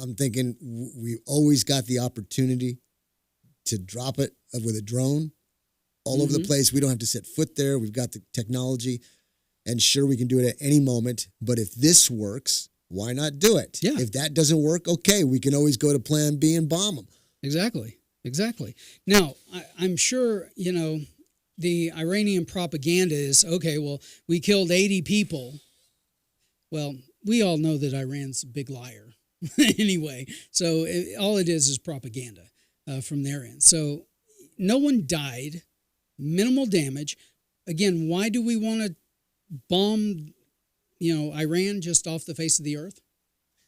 I'm thinking we always got the opportunity to drop it with a drone all over the place. We don't have to set foot there. We've got the technology. And sure, we can do it at any moment. But if this works, why not do it? Yeah. If that doesn't work, okay, we can always go to plan B and bomb them. Exactly. Now, I'm sure, the Iranian propaganda is, okay, well, we killed 80 people. Well, we all know that Iran's a big liar anyway. So all it is propaganda from their end. So no one died, minimal damage. Again, why do we want to bomb, Iran just off the face of the earth?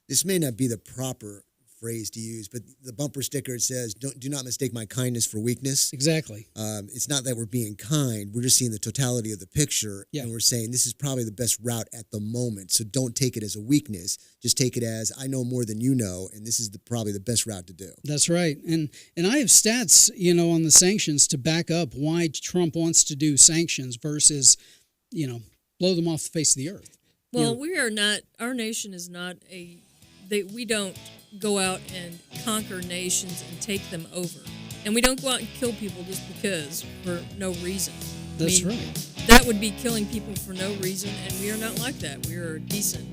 This may not be the proper phrase to use, but the bumper sticker says, do not mistake my kindness for weakness. Exactly. It's not that we're being kind. We're just seeing the totality of the picture. Yeah. And we're saying this is probably the best route at the moment. So don't take it as a weakness. Just take it as, I know more than you know, and this is probably the best route to do. That's right. And I have stats, on the sanctions to back up why Trump wants to do sanctions versus, blow them off the face of the earth. Well, we are not, our nation is not we don't go out and conquer nations and take them over. And we don't go out and kill people just because, for no reason. That's right. That would be killing people for no reason, and we are not like that. We are a decent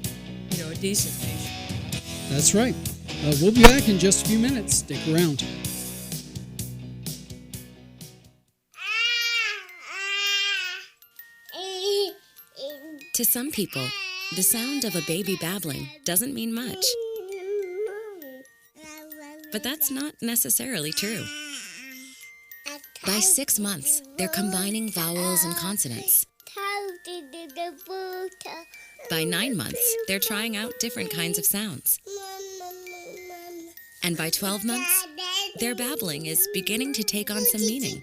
nation. That's right. We'll be back in just a few minutes. Stick around. To some people, the sound of a baby babbling doesn't mean much. But that's not necessarily true. By 6 months, they're combining vowels and consonants. By 9 months, they're trying out different kinds of sounds. And by 12 months, their babbling is beginning to take on some meaning.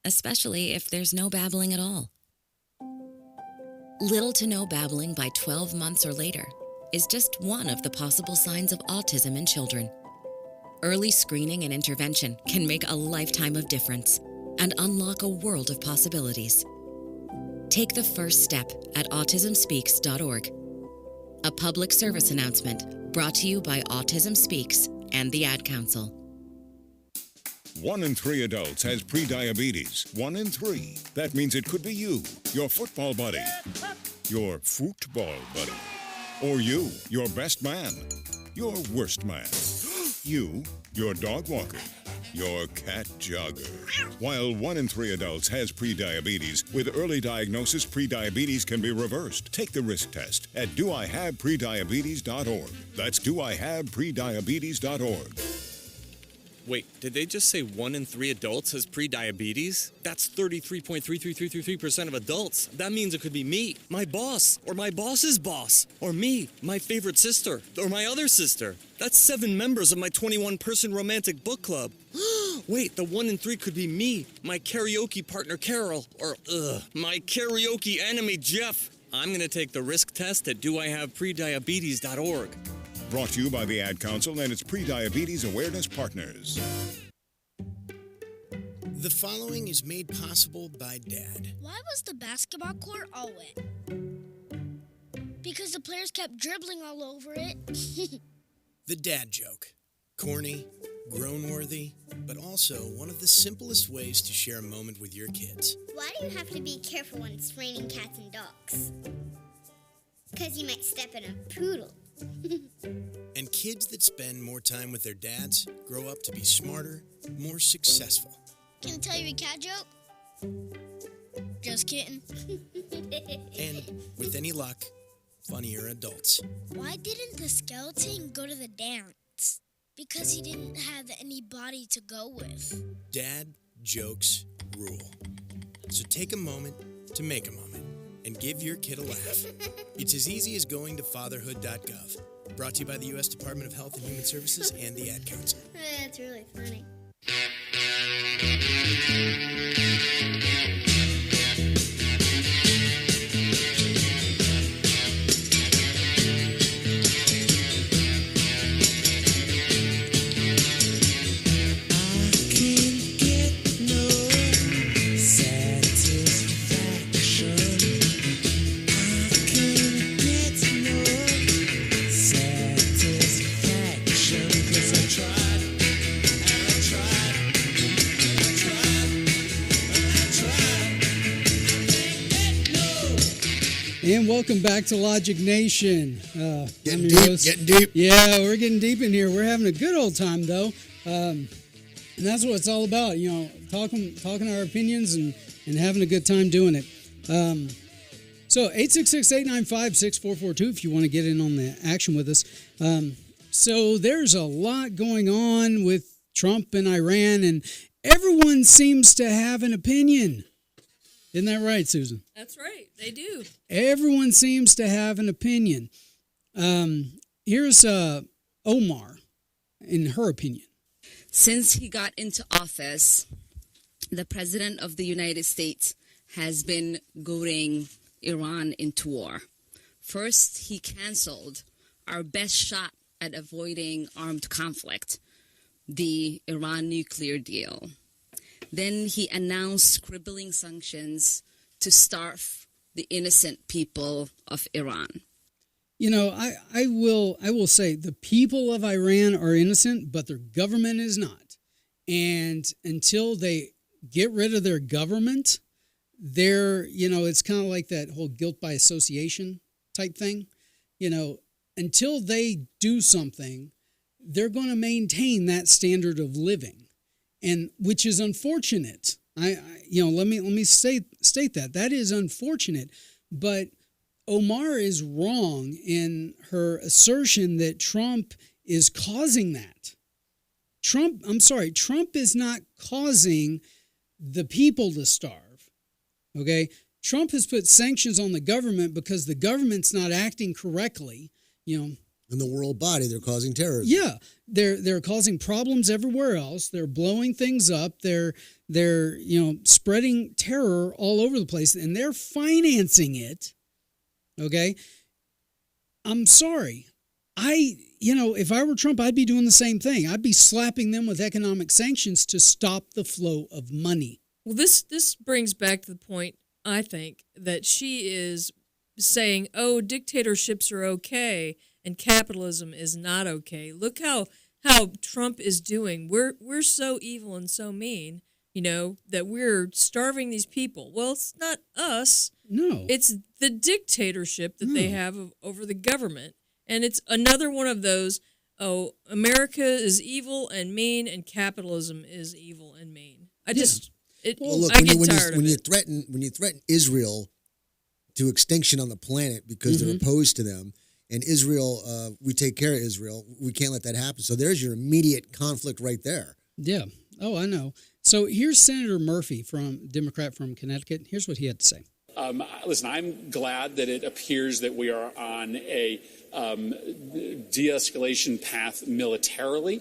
Especially if there's no babbling at all. Little to no babbling by 12 months or later is just one of the possible signs of autism in children. Early screening and intervention can make a lifetime of difference and unlock a world of possibilities. Take the first step at autismspeaks.org. A public service announcement brought to you by Autism Speaks and the Ad Council. 1 in 3 adults has prediabetes. 1 in 3. That means it could be you, your football buddy, your football buddy, or you, your best man, your worst man, you, your dog walker, your cat jogger. While 1 in 3 adults has prediabetes, with early diagnosis, prediabetes can be reversed. Take the risk test at doihaveprediabetes.org. That's doihaveprediabetes.org. Wait, did they just say 1 in 3 adults has prediabetes? That's 33.33333% of adults. That means it could be me, my boss, or my boss's boss, or me, my favorite sister, or my other sister. That's 7 members of my 21-person romantic book club. Wait, the 1 in 3 could be me, my karaoke partner Carol, or my karaoke enemy Jeff. I'm going to take the risk test at doihaveprediabetes.org. Brought to you by the Ad Council and its Prediabetes Awareness Partners. The following is made possible by Dad. Why was the basketball court all wet? Because the players kept dribbling all over it. The dad joke. Corny, grown-worthy, but also one of the simplest ways to share a moment with your kids. Why do you have to be careful when it's raining cats and dogs? Because you might step in a poodle. And kids that spend more time with their dads grow up to be smarter, more successful. Can I tell you a cat joke? Just kidding. And, with any luck, funnier adults. Why didn't the skeleton go to the dance? Because he didn't have anybody to go with. Dad jokes rule. So take a moment to make a moment and give your kid a laugh. It's as easy as going to fatherhood.gov. Brought to you by the U.S. Department of Health and Human Services and the Ad Council. That's really funny. And welcome back to Logic Nation. Getting deep. Yeah, we're getting deep in here. We're having a good old time, though. And that's what it's all about, you know, talking our opinions and having a good time doing it. So 866-895-6442 if you want to get in on the action with us. So there's a lot going on with Trump and Iran, and everyone seems to have an opinion. Isn't that right, Susan? That's right. They do. Everyone seems to have an opinion. Here's Omar in her opinion. Since he got into office, the President of the United States has been goading Iran into war. First, he canceled our best shot at avoiding armed conflict, the Iran nuclear deal. Then he announced crippling sanctions to starve the innocent people of Iran. You know, I will say the people of Iran are innocent, but their government is not. And until they get rid of their government, it's kind of like that whole guilt by association type thing. You know, until they do something, they're going to maintain that standard of living, and which is unfortunate. Let me state that is unfortunate, but Omar is wrong in her assertion that Trump is causing that. Trump is not causing the people to starve. Okay? Trump has put sanctions on the government because the government's not acting correctly, you know. In the world body, they're causing terrorism. Yeah, they're causing problems everywhere else. They're blowing things up. They're spreading terror all over the place, and they're financing it. Okay, I'm sorry. If I were Trump, I'd be doing the same thing. I'd be slapping them with economic sanctions to stop the flow of money. Well, this brings back to the point, I think, that she is saying, "Oh, dictatorships are okay and capitalism is not okay." Look how Trump is doing. We're so evil and so mean, that we're starving these people. Well, it's not us. No. It's the dictatorship that they have over the government. And it's another one of those, oh, America is evil and mean and capitalism is evil and mean. I get tired of it. When you threaten Israel to extinction on the planet because they're opposed to them, and Israel, we take care of Israel, we can't let that happen. So there's your immediate conflict right there. Yeah. Oh, I know. So here's Senator Murphy, Democrat from Connecticut. Here's what he had to say. Listen, I'm glad that it appears that we are on a de-escalation path militarily.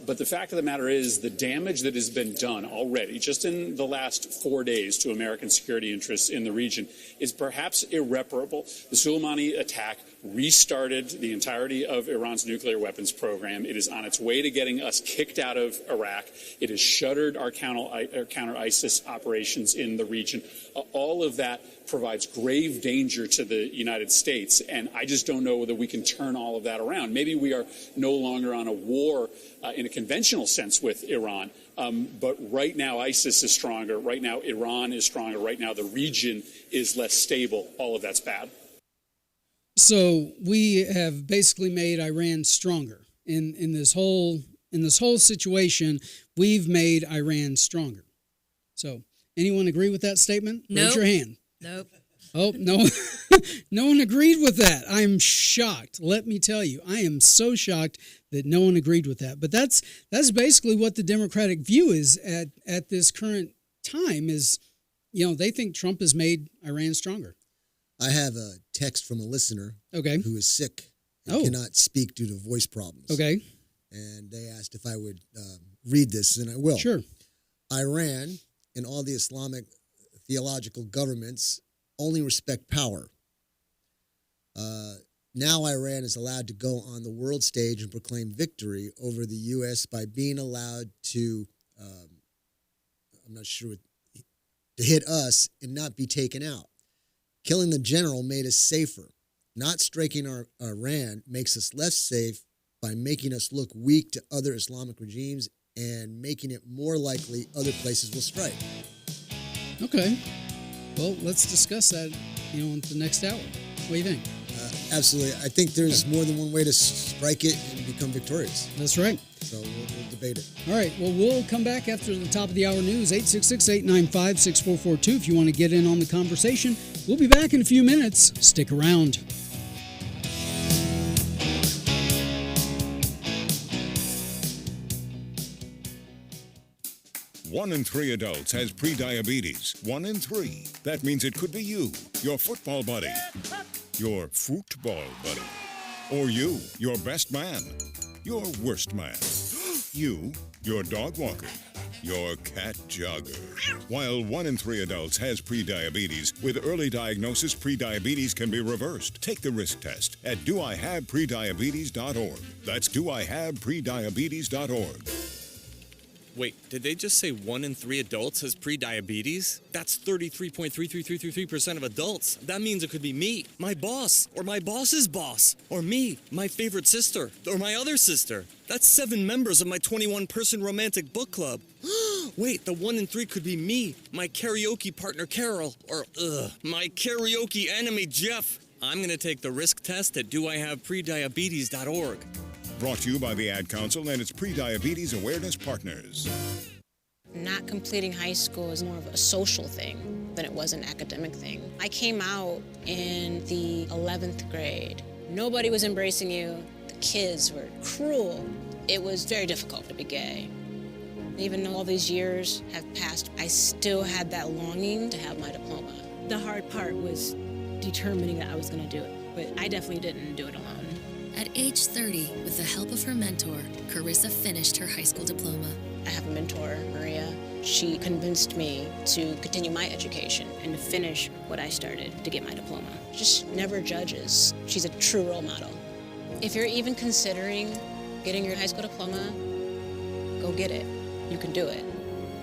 But the fact of the matter is the damage that has been done already, just in the last 4 days to American security interests in the region, is perhaps irreparable. The Soleimani attack restarted the entirety of Iran's nuclear weapons program. It is on its way to getting us kicked out of Iraq. It has shuttered our counter-ISIS operations in the region. All of that provides grave danger to the United States, and I just don't know whether we can turn all of that around. Maybe we are no longer on a war in a conventional sense with Iran, but right now ISIS is stronger. Right now Iran is stronger. Right now the region is less stable. All of that's bad. So we have basically made Iran stronger in this whole situation. We've made Iran stronger. So anyone agree with that statement? Nope. Raise your hand. Nope. Oh, no. No one agreed with that. I'm shocked. Let me tell you, I am so shocked that no one agreed with that. But that's basically what the Democratic view is at this current time is, they think Trump has made Iran stronger. I have a text from a listener who is sick and cannot speak due to voice problems. Okay. And they asked if I would read this, and I will. Sure. Iran and all the Islamic theological governments only respect power. Now Iran is allowed to go on the world stage and proclaim victory over the U.S. by being allowed to, I'm not sure, to hit us and not be taken out. Killing the general made us safer. Not striking Iran makes us less safe by making us look weak to other Islamic regimes and making it more likely other places will strike. Okay. Well, let's discuss that, in the next hour. What do you think? Absolutely. I think there's more than one way to strike it and become victorious. That's right. So we'll debate it. All right. Well, we'll come back after the top of the hour news, 866-895-6442, if you want to get in on the conversation. We'll be back in a few minutes. Stick around. One in 3 adults has prediabetes. 1 in 3. That means it could be you, your football buddy, your football buddy, or you, your best man, your worst man, you, your dog walker, your cat jogger. While 1 in 3 adults has prediabetes, with early diagnosis, prediabetes can be reversed. Take the risk test at doihaveprediabetes.org. That's doihaveprediabetes.org. Wait, did they just say 1 in 3 adults has prediabetes? That's 33.33333% of adults. That means it could be me, my boss, or my boss's boss, or me, my favorite sister, or my other sister. That's 7 members of my 21-person romantic book club. Wait, the 1 in 3 could be me, my karaoke partner Carol, or my karaoke enemy Jeff. I'm going to take the risk test at doihaveprediabetes.org. Brought to you by the Ad Council and its Prediabetes Awareness Partners. Not completing high school is more of a social thing than it was an academic thing. I came out in the 11th grade. Nobody was embracing you. The kids were cruel. It was very difficult to be gay. Even though all these years have passed, I still had that longing to have my diploma. The hard part was determining that I was going to do it, but I definitely didn't do it alone. At age 30, with the help of her mentor, Carissa finished her high school diploma. I have a mentor, Maria. She convinced me to continue my education and to finish what I started to get my diploma. Just never judges. She's a true role model. If you're even considering getting your high school diploma, go get it. You can do it.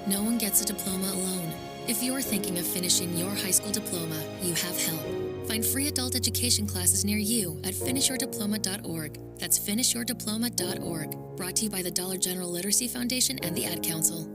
No one gets a diploma alone. If you're thinking of finishing your high school diploma, you have help. Find free adult education classes near you at finishyourdiploma.org. That's finishyourdiploma.org. Brought to you by the Dollar General Literacy Foundation and the Ad Council.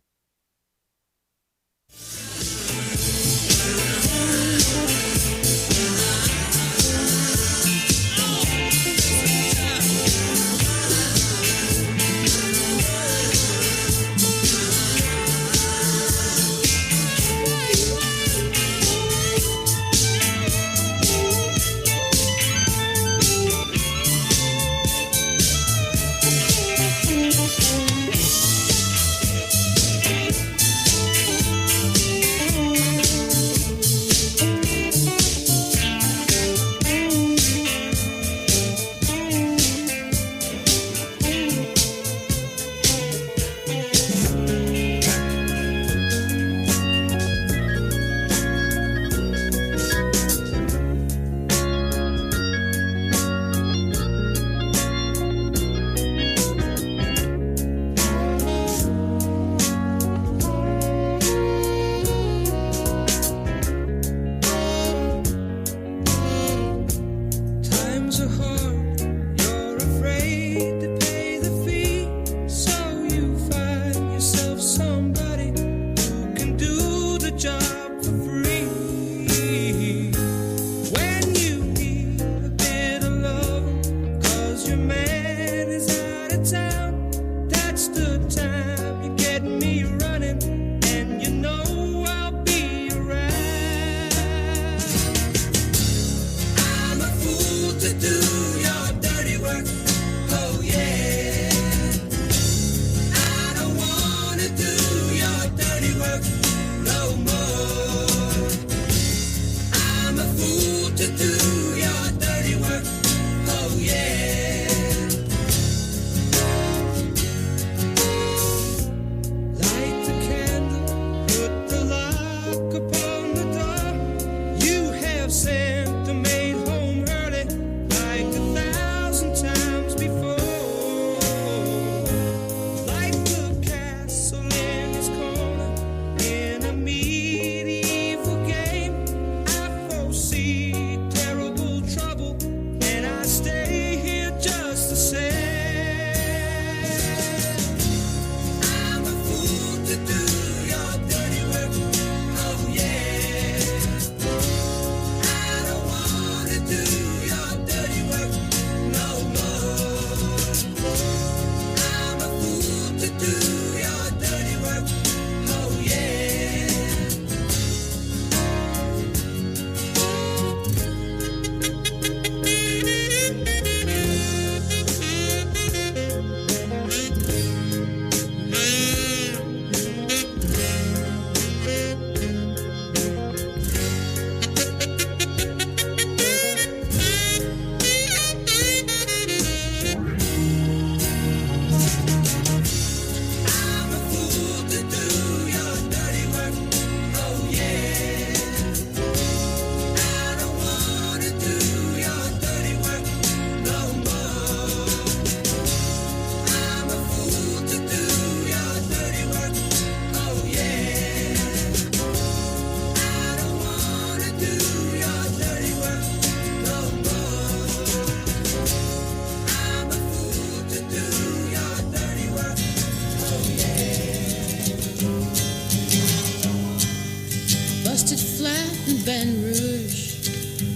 Baton Rouge,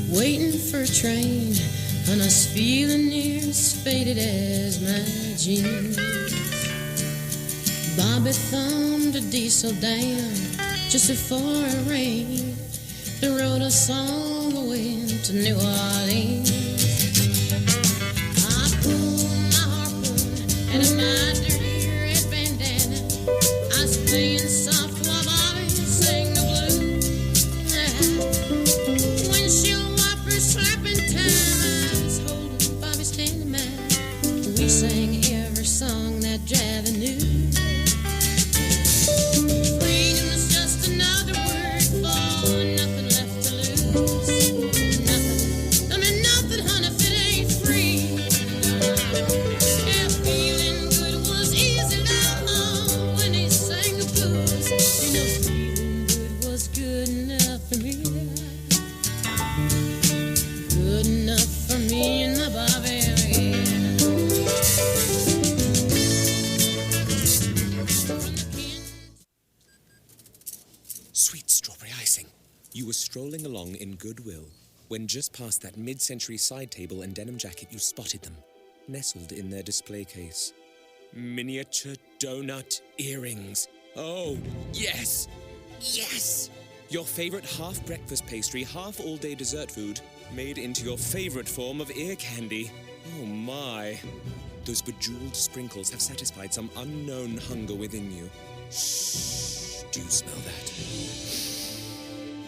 waiting for a train, and I was feeling near as faded as my jeans. Bobby thumbed a diesel down just before it rained and rode us all the way to New Orleans. I pulled my harpoon and my dirty red bandana. I was playing soft while Bobby sang the blues. Windshield wipers slapping time, I was holding Bobby's hand in mine. We sang every song that Javi knew. Freedom is just another word for nothing left to lose. Nothing, don't mean nothing, honey, if it ain't free. Yeah, feeling good was easy love when he sang the blues. You know, feeling good was good enough for me. me and the Barbarian. Sweet strawberry icing. You were strolling along in goodwill when just past that mid-century side table and denim jacket you spotted them, nestled in their display case. Miniature donut earrings. Oh, yes! Yes! Your favorite half-breakfast pastry, half-all-day dessert food, made into your favorite form of ear candy. Oh, my. Those bejeweled sprinkles have satisfied some unknown hunger within you. Shh, do you smell that?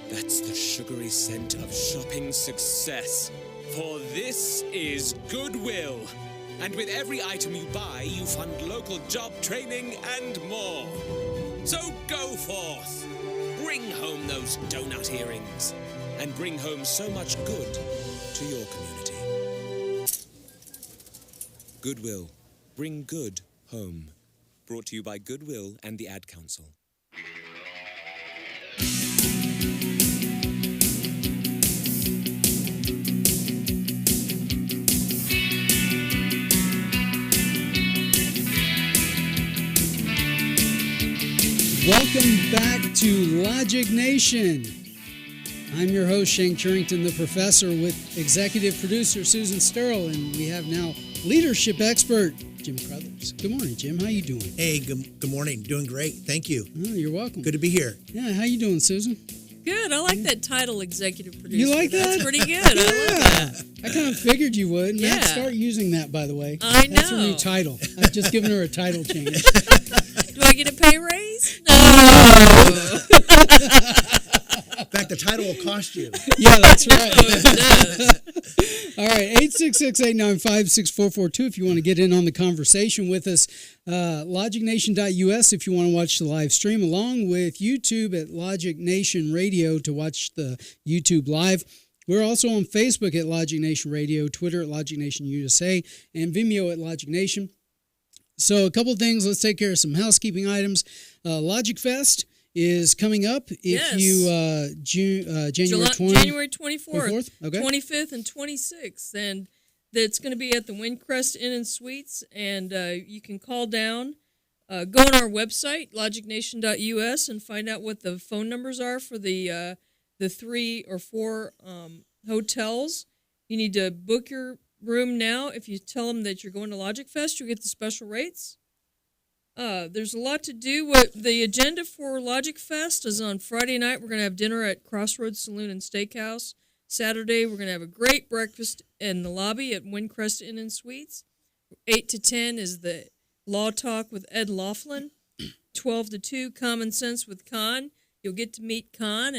That's the sugary scent of shopping success. For this is Goodwill. And with every item you buy, you fund local job training and more. So go forth. Bring home those donut earrings. And bring home so much good to your community. Goodwill. Bring good home. Brought to you by Goodwill and the Ad Council. Welcome back to Logic Nation. I'm your host, Shane Turrington, the professor, with executive producer Susan Sterl, and we have now leadership expert Jim Crothers. Good morning, Jim. How you doing? Hey, good morning. Doing great. Thank you. Oh, you're welcome. Good to be here. Yeah, how you doing, Susan? Good. I like that title, executive producer. You like that? That's pretty good. I like that. I kind of figured you would. Yeah. Matt, start using that, by the way. I That's her know. new title. I've just given her a title change. Do I get a pay raise? No. In fact, the title will cost you. Yeah, that's right. All right, 866-895-6442 if you want to get in on the conversation with us. LogicNation.us if you want to watch the live stream, along with YouTube at Logic Nation Radio to watch the YouTube live. We're also on Facebook at Logic Nation Radio, Twitter at Logic Nation USA, and Vimeo at Logic Nation. So a couple of things. Let's take care of some housekeeping items. Logic Fest is coming up. If you January 24th, okay. 25th, and 26th, and it's going to be at the Windcrest Inn and Suites. And you can call down, go on our website logicnation.us and find out what the phone numbers are for the 3 or 4 hotels. You need to book your room now. If you tell them that you're going to Logic Fest, you'll get the special rates. There's a lot to do. The agenda for Logic Fest is on Friday night. We're going to have dinner at Crossroads Saloon and Steakhouse. Saturday, we're going to have a great breakfast in the lobby at Windcrest Inn and Suites. 8 to 10 is the Law Talk with Ed Laughlin. 12 to 2, Common Sense with Con. You'll get to meet Con.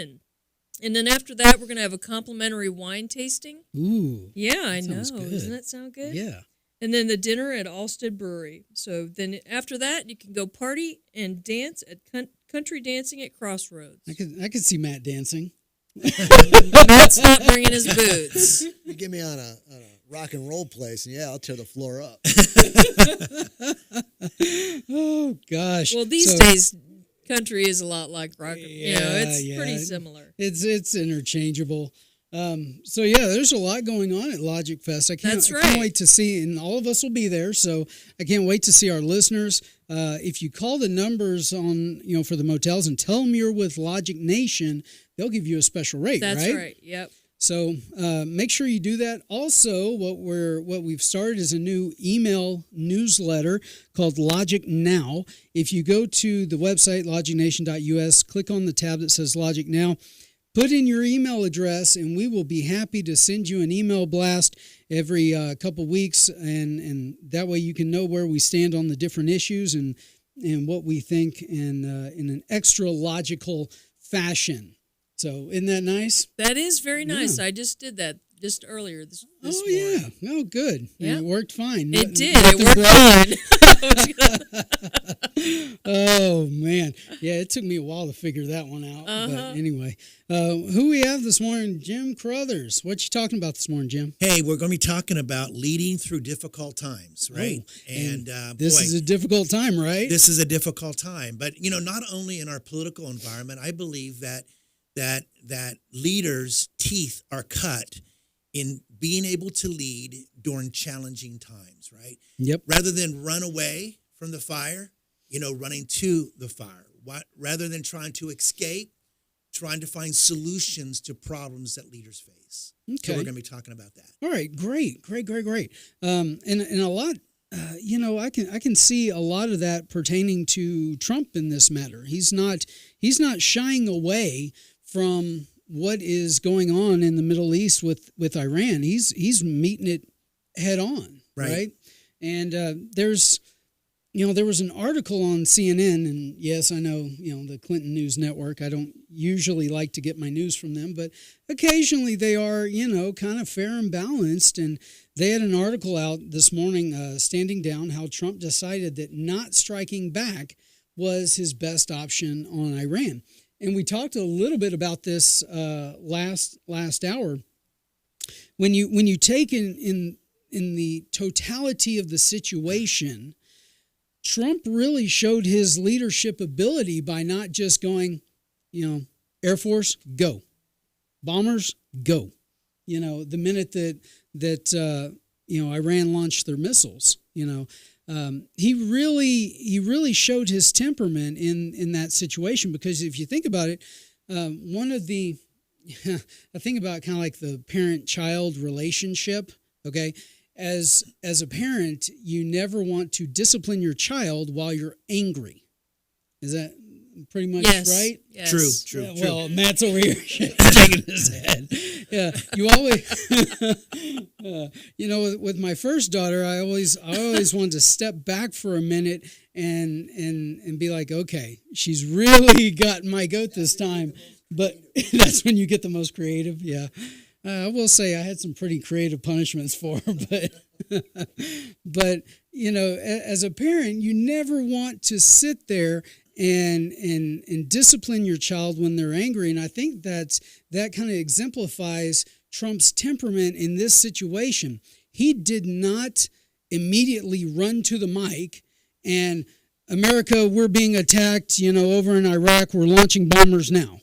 And then after that, we're going to have a complimentary wine tasting. Ooh. Yeah, I know. Good. Doesn't that sound good? Yeah. And then the dinner at Allstead Brewery. So then after that, you can go party and dance at country dancing at Crossroads. I could see Matt dancing. Matt's not bringing his boots. You get me on a rock and roll place, and yeah, I'll tear the floor up. Oh, gosh. Well, these days, country is a lot like rock. It's pretty similar. It's interchangeable. So yeah, there's a lot going on at Logic Fest. I can't wait to see, and all of us will be there. So I can't wait to see our listeners. If you call the numbers on, for the motels and tell them you're with Logic Nation, they'll give you a special rate. That's right. Yep. So make sure you do that. Also, what we've started is a new email newsletter called Logic Now. If you go to the website logicnation.us, click on the tab that says Logic Now. Put in your email address, and we will be happy to send you an email blast every couple weeks, and that way you can know where we stand on the different issues and what we think in an extra logical fashion. So isn't that nice? That is very nice. Yeah. I just did that just earlier this Oh, morning. yeah. Oh, good. Yeah. And it worked fine. It did. It worked fine. Oh, man. Yeah, it took me a while to figure that one out. But anyway, who we have this morning? Jim Crothers. What you talking about this morning, Jim? Hey, we're going to be talking about leading through difficult times, right? Oh, this is a difficult time, right? This is a difficult time. But, not only in our political environment, I believe that leaders' teeth are cut in being able to lead during challenging times, right? Yep. Rather than run away from the fire, running to the fire. Rather than trying to escape, trying to find solutions to problems that leaders face. Okay. So we're going to be talking about that. All right, great. And a lot, I can see a lot of that pertaining to Trump in this matter. He's not shying away from what is going on in the Middle East with Iran. He's meeting it head on, right? And there was an article on CNN, and yes, I know, the Clinton News Network. I don't usually like to get my news from them, but occasionally they are, kind of fair and balanced. And they had an article out this morning standing down how Trump decided that not striking back was his best option on Iran. And we talked a little bit about this last hour. When you take in the totality of the situation, Trump really showed his leadership ability by not just going, Air Force, go. Bombers, go. The minute that Iran launched their missiles, he really showed his temperament in that situation, because if you think about it, I think about kind of like the parent-child relationship, okay? As a parent, you never want to discipline your child while you're angry. Is that pretty much right? Yes. True. Well, Matt's over here shaking his head. Yeah, you always, with my first daughter, I always wanted to step back for a minute and be like, okay, she's really got my goat this time. But that's when you get the most creative. Yeah. I will say I had some pretty creative punishments for her, but as a parent, you never want to sit there and discipline your child when they're angry. And I think that kind of exemplifies Trump's temperament in this situation. He did not immediately run to the mic and, America, we're being attacked, over in Iraq, we're launching bombers now.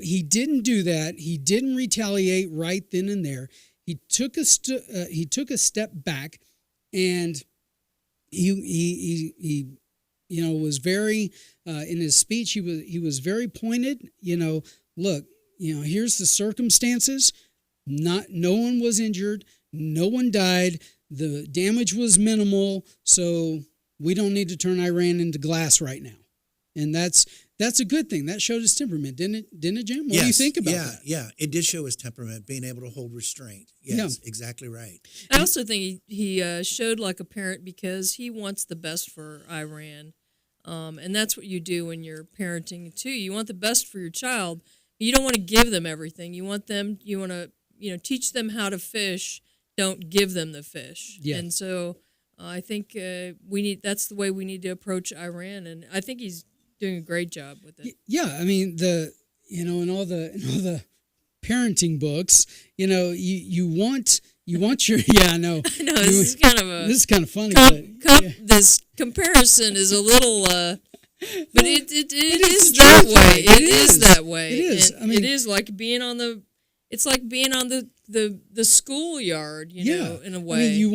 He didn't do that. He didn't retaliate right then and there. He took a step back, and he was very in his speech. He was very pointed. Look, here's the circumstances. No one was injured. No one died. The damage was minimal. So we don't need to turn Iran into glass right now. And that's a good thing. That showed his temperament, didn't it, Jim? What do you think about that? Yeah, it did show his temperament, being able to hold restraint. Yes, exactly right. I also think he showed like a parent, because he wants the best for Iran. And that's what you do when you're parenting, too. You want the best for your child. You don't want to give them everything. You want to teach them how to fish. Don't give them the fish. Yeah. And so I think that's the way we need to approach Iran. And I think he's doing a great job with it. Yeah, I mean in all the parenting books, you want your I know this is kind of funny. This comparison is a little, but it is that way. It is that way. It is. It is like being on the. It's like being on the schoolyard, in a way. You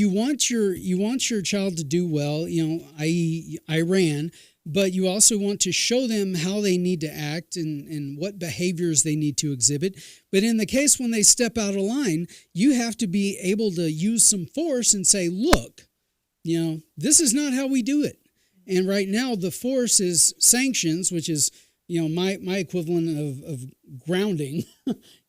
want your child to do well, i.e. Iran. But you also want to show them how they need to act and what behaviors they need to exhibit. But in the case when they step out of line, you have to be able to use some force and say, look, this is not how we do it. And right now the force is sanctions, which is, my equivalent of grounding.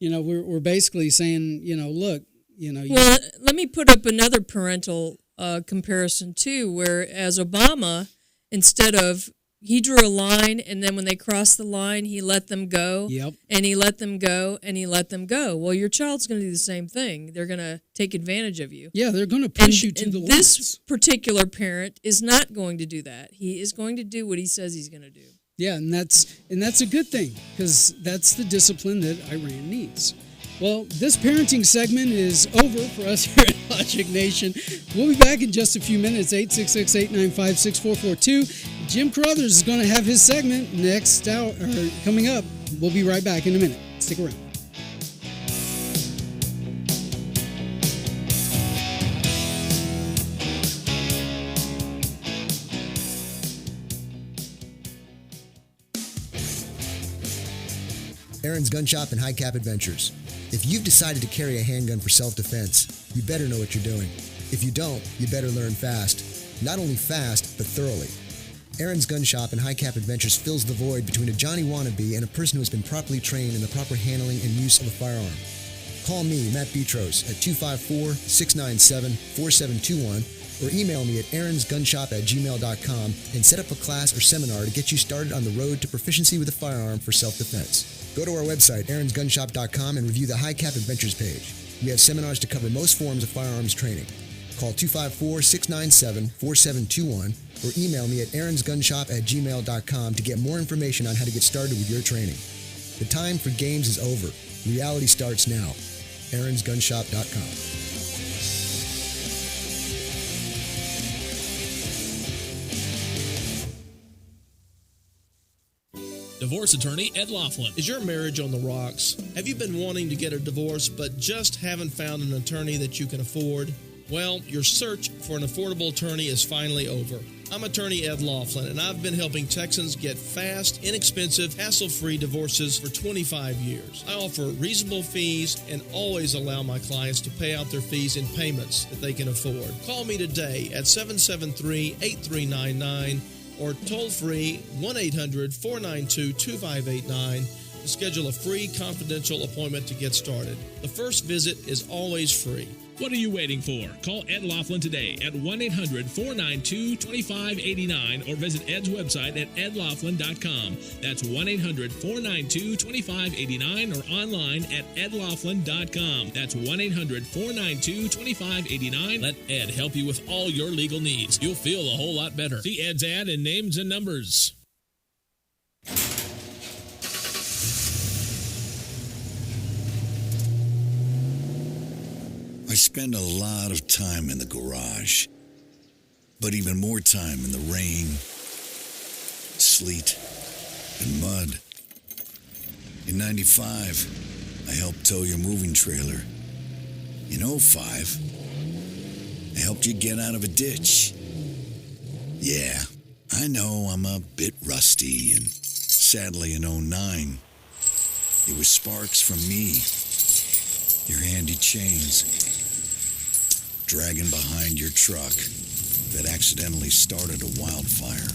We're basically saying, look, Well, let me put up another parental comparison too, where as Obama, instead of, he drew a line, and then when they crossed the line, he let them go. Yep. And he let them go, and he let them go. Well, your child's going to do the same thing. They're going to take advantage of you. Yeah, they're going to push you to the limits. This particular parent is not going to do that. He is going to do what he says he's going to do. Yeah, and that's a good thing, because that's the discipline that Iran needs. Well, this parenting segment is over for us here at Logic Nation. We'll be back in just a few minutes, 866-895-6442. Jim Carruthers is going to have his segment next hour, or coming up. We'll be right back in a minute. Stick around. Aaron's Gun Shop and High Cap Adventures. If you've decided to carry a handgun for self-defense, you better know what you're doing. If you don't, you better learn fast. Not only fast, but thoroughly. Aaron's Gun Shop and High Cap Adventures fills the void between a Johnny wannabe and a person who has been properly trained in the proper handling and use of a firearm. Call me, Matt Petros, at 254-697-4721 or email me at aaronsgunshop@gmail.com and set up a class or seminar to get you started on the road to proficiency with a firearm for self-defense. Go to our website, aaronsgunshop.com, and review the High Cap Adventures page. We have seminars to cover most forms of firearms training. Call 254-697-4721 or email me at aaronsgunshop@gmail.com to get more information on how to get started with your training. The time for games is over. Reality starts now. aaronsgunshop.com. Divorce attorney Ed Laughlin. Is your marriage on the rocks? Have you been wanting to get a divorce but just haven't found an attorney that you can afford? Well, your search for an affordable attorney is finally over. I'm attorney Ed Laughlin, and I've been helping Texans get fast, inexpensive, hassle-free divorces for 25 years. I offer reasonable fees and always allow my clients to pay out their fees in payments that they can afford. Call me today at 773-8399 or toll-free 1-800-492-2589 to schedule a free confidential appointment to get started. The first visit is always free. What are you waiting for? Call Ed Laughlin today at 1-800-492-2589 or visit Ed's website at edlaughlin.com. That's 1-800-492-2589 or online at edlaughlin.com. That's 1-800-492-2589. Let Ed help you with all your legal needs. You'll feel a whole lot better. See Ed's ad in Names and Numbers. I spend a lot of time in the garage, but even more time in the rain, sleet, and mud. In 95, I helped tow your moving trailer. In 05, I helped you get out of a ditch. Yeah, I know I'm a bit rusty, and sadly in 09, it was sparks from me, your handy chains, dragging behind your truck that accidentally started a wildfire.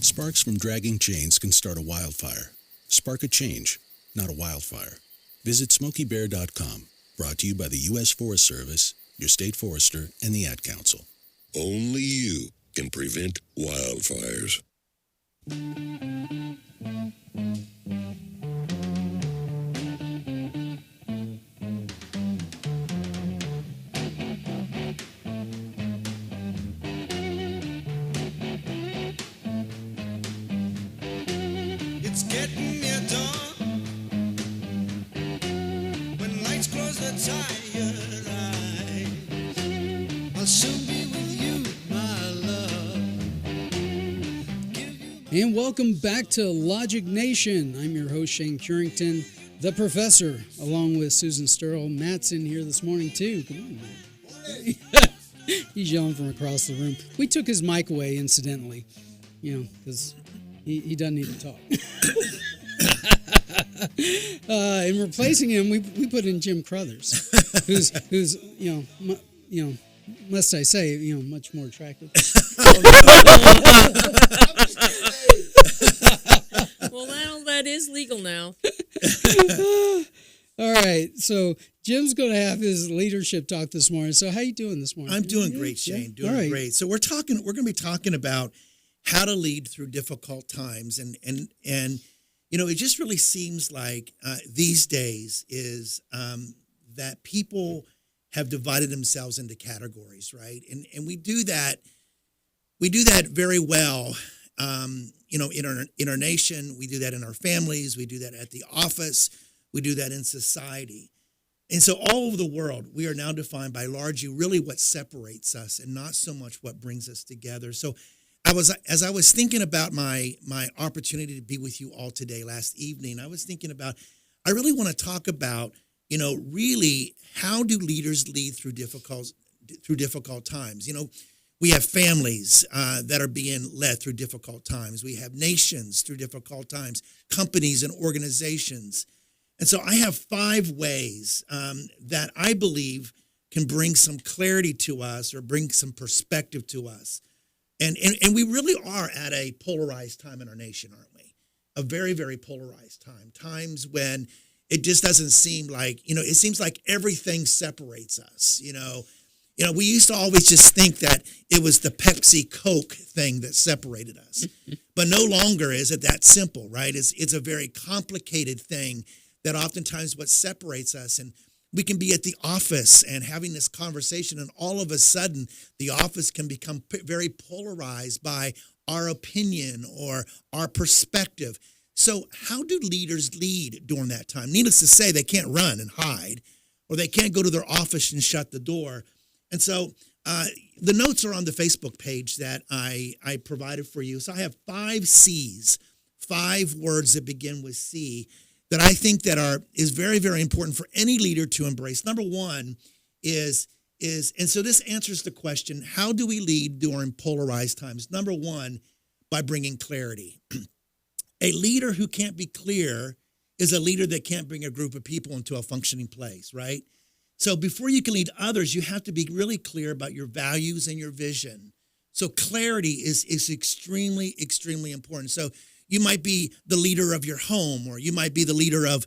Sparks from dragging chains can start a wildfire. Spark a change, not a wildfire. Visit SmokeyBear.com. Brought to you by the U.S. Forest Service, your state forester, and the Ad Council. Only you can prevent wildfires. It's getting near dawn. When lights close the tired eyes, I'll soon be with you, my love. And welcome back to Logic Nation. I'm your host, Shane Curington, the professor, along with Susan Sterl. Matt's in here this morning, too. Come on, Matt. He's yelling from across the room. We took his mic away, incidentally, because he doesn't need to talk. And replacing him, we put in Jim Crothers, who's must I say, much more attractive. Well, that is legal now. All right, so Jim's going to have his leadership talk this morning. So how you doing this morning? I'm doing great, Shane. All right. Great. So we're going to be talking about how to lead through difficult times, and it just really seems like these days is that people have divided themselves into categories, right? And we do that very well. In our nation, we do that in our families, we do that at the office, we do that in society. And so all over the world, we are now defined by largely really what separates us and not so much what brings us together. So as I was thinking about my opportunity to be with you all today last evening, I was thinking about, I really want to talk about, really how do leaders lead through difficult times? We have families that are being led through difficult times. We have nations through difficult times, companies and organizations. And so I have 5 ways that I believe can bring some clarity to us or bring some perspective to us. And we really are at a polarized time in our nation, aren't we? A very, very polarized time. Times when it just doesn't seem like, it seems like everything separates us, we used to always just think that it was the Pepsi Coke thing that separated us. But no longer is it that simple, right? It's a very complicated thing that oftentimes what separates us. And we can be at the office and having this conversation, and all of a sudden the office can become very polarized by our opinion or our perspective. So how do leaders lead during that time? Needless to say, they can't run and hide, or they can't go to their office and shut the door. And so the notes are on the Facebook page that I provided for you. So I have 5 C's, 5 words that begin with C that I think that is very, very important for any leader to embrace. Number 1 is, and so this answers the question, how do we lead during polarized times? Number 1, by bringing clarity. A leader who can't be clear is a leader that can't bring a group of people into a functioning place, right? So before you can lead others, you have to be really clear about your values and your vision. So clarity is extremely, extremely important. So you might be the leader of your home, or you might be the leader of,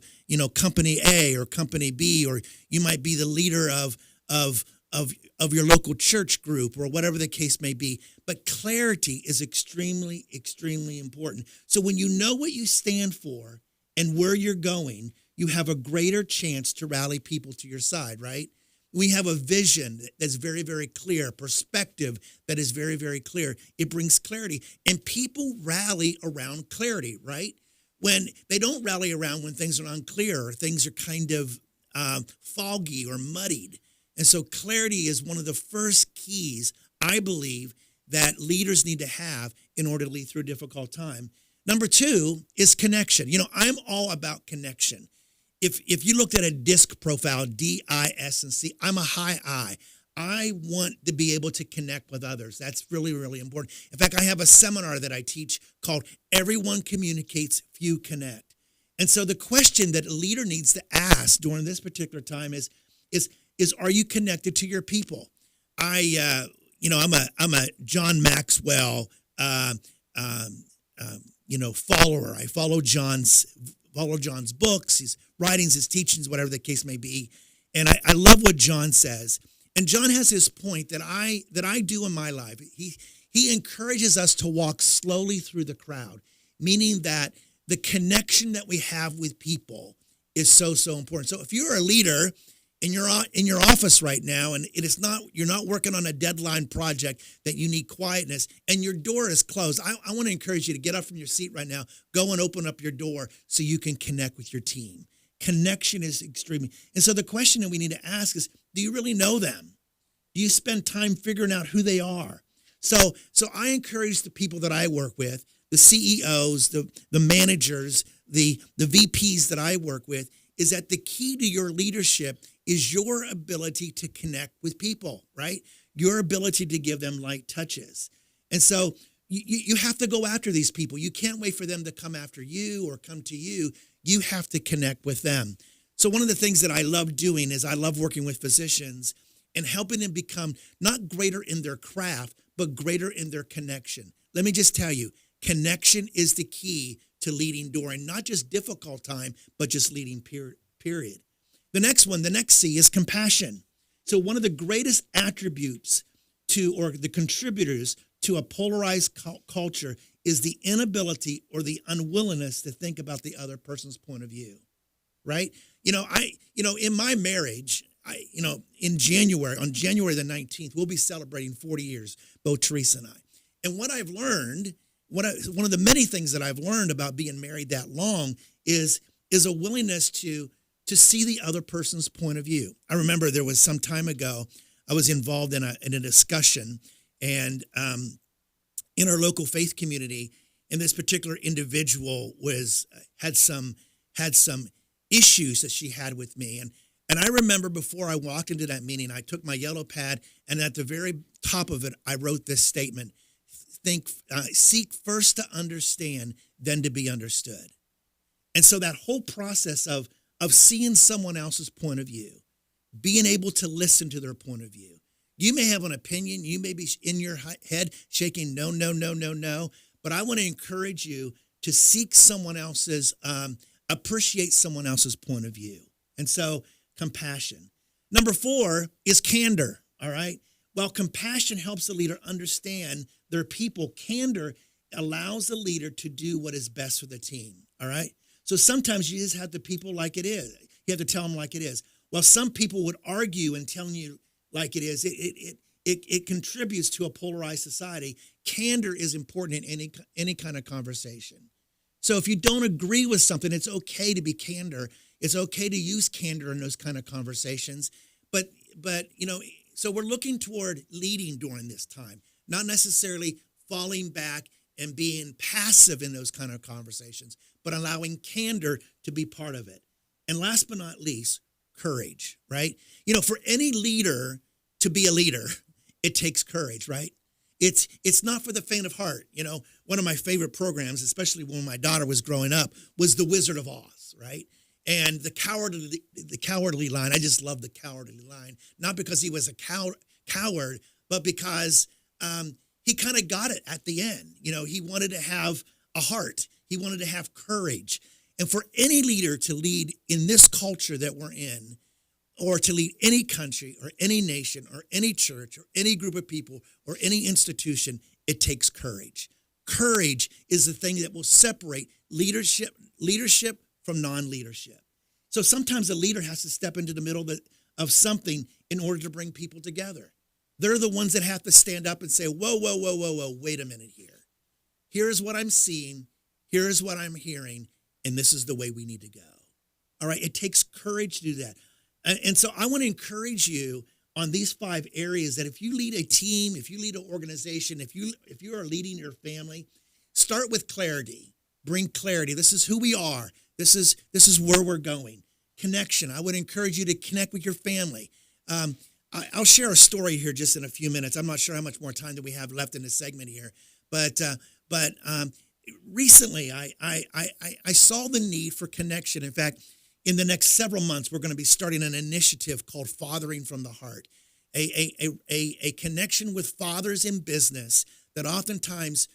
company A or company B, or you might be the leader of your local church group, or whatever the case may be. But clarity is extremely, extremely important. So when you know what you stand for and where you're going, you have a greater chance to rally people to your side, right? We have a vision that's very, very clear, perspective that is very, very clear. It brings clarity, and people rally around clarity, right? When they don't rally around when things are unclear or things are kind of foggy or muddied. And so clarity is one of the first keys, I believe, that leaders need to have in order to lead through a difficult time. Number 2 is connection. I'm all about connection. If you looked at a DISC profile, D-I-S-C, I'm a high I. I want to be able to connect with others. That's really, really important. In fact, I have a seminar that I teach called Everyone Communicates, Few Connect. And so the question that a leader needs to ask during this particular time is are you connected to your people? I'm a John Maxwell, follower. I follow John's books, his writings, his teachings, whatever the case may be. And I love what John says. And John has this point that I do in my life. He encourages us to walk slowly through the crowd, meaning that the connection that we have with people is so, so important. So if you're a leader and you're in your office right now, and you're not working on a deadline project that you need quietness, and your door is closed, I want to encourage you to get up from your seat right now, go and open up your door so you can connect with your team. Connection is extremely, and so the question that we need to ask is, do you really know them? Do you spend time figuring out who they are? So I encourage the people that I work with, the CEOs, the managers, the VPs that I work with, is that the key to your leadership is your ability to connect with people, right? Your ability to give them light touches. And so you have to go after these people. You can't wait for them to come after you or come to you. You have to connect with them. So one of the things that I love doing is I love working with physicians and helping them become not greater in their craft, but greater in their connection. Let me just tell you, connection is the key to leading during not just difficult time, but just leading period. The next C is compassion. So one of the greatest attributes or the contributors to a polarized culture is the inability or the unwillingness to think about the other person's point of view, right? In my marriage, on January the 19th, we'll be celebrating 40 years, both Teresa and I. And what I've learned, one of the many things that I've learned about being married that long is a willingness to see the other person's point of view. I remember there was some time ago, I was involved in a discussion, and in our local faith community, and this particular individual had some issues that she had with me. And And I remember before I walked into that meeting, I took my yellow pad, and at the very top of it, I wrote this statement: seek first to understand, then to be understood. And so that whole process of seeing someone else's point of view, being able to listen to their point of view. You may have an opinion. You may be in your head shaking no, no, no, no, no. But I want to encourage you to seek someone else's, appreciate someone else's point of view. And so compassion. Number 4 is candor, all right? While compassion helps the leader understand their people, candor allows the leader to do what is best for the team, all right? So sometimes you just have the people like it is. You have to tell them like it is. While some people would argue and telling you like it is, it contributes to a polarized society. Candor is important in any kind of conversation. So if you don't agree with something, it's okay to be candor. It's okay to use candor in those kind of conversations. But so we're looking toward leading during this time, not necessarily falling back and being passive in those kind of conversations, but allowing candor to be part of it. And last but not least, courage, right? For any leader to be a leader, it takes courage, right? It's not for the faint of heart. One of my favorite programs, especially when my daughter was growing up, was The Wizard of Oz, right? And the cowardly line. I just love the cowardly line, not because he was a coward, but because he kind of got it at the end. He wanted to have a heart. He wanted to have courage. And for any leader to lead in this culture that we're in, or to lead any country or any nation or any church or any group of people or any institution, it takes courage. Courage is the thing that will separate leadership from non-leadership. So sometimes a leader has to step into the middle of something in order to bring people together. They're the ones that have to stand up and say, whoa, whoa, whoa, whoa, whoa, wait a minute here. Here's what I'm seeing. Here's what I'm hearing. And this is the way we need to go. All right, it takes courage to do that. And so I want to encourage you on these 5 areas that if you lead a team, if you lead an organization, if you are leading your family, start with clarity. Bring clarity. This is who we are. This is where we're going. Connection. I would encourage you to connect with your family. I'll share a story here just in a few minutes. I'm not sure how much more time that we have left in this segment here, but recently I saw the need for connection. In fact, in the next several months, we're going to be starting an initiative called Fathering from the Heart, a connection with fathers in business that oftentimes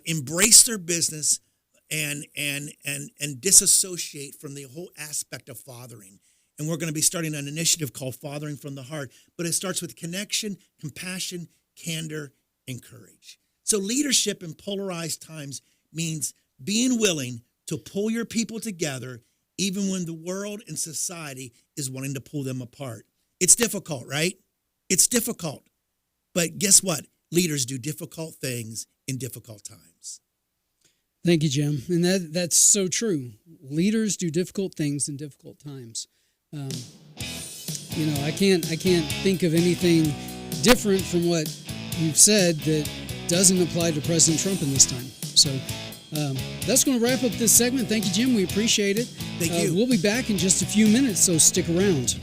embrace their business and disassociate from the whole aspect of fathering. And we're going to be starting an initiative called Fathering from the Heart, but it starts with connection, compassion, candor, and courage. So leadership in polarized times means being willing to pull your people together even when the world and society is wanting to pull them apart. It's difficult, right? It's difficult. But guess what? Leaders do difficult things in difficult times. Thank you, Jim. And that's so true. Leaders do difficult things in difficult times. I can't think of anything different from what you've said that doesn't apply to President Trump in this time. So that's going to wrap up this segment. Thank you, Jim. We appreciate it. Thank you. We'll be back in just a few minutes, so stick around.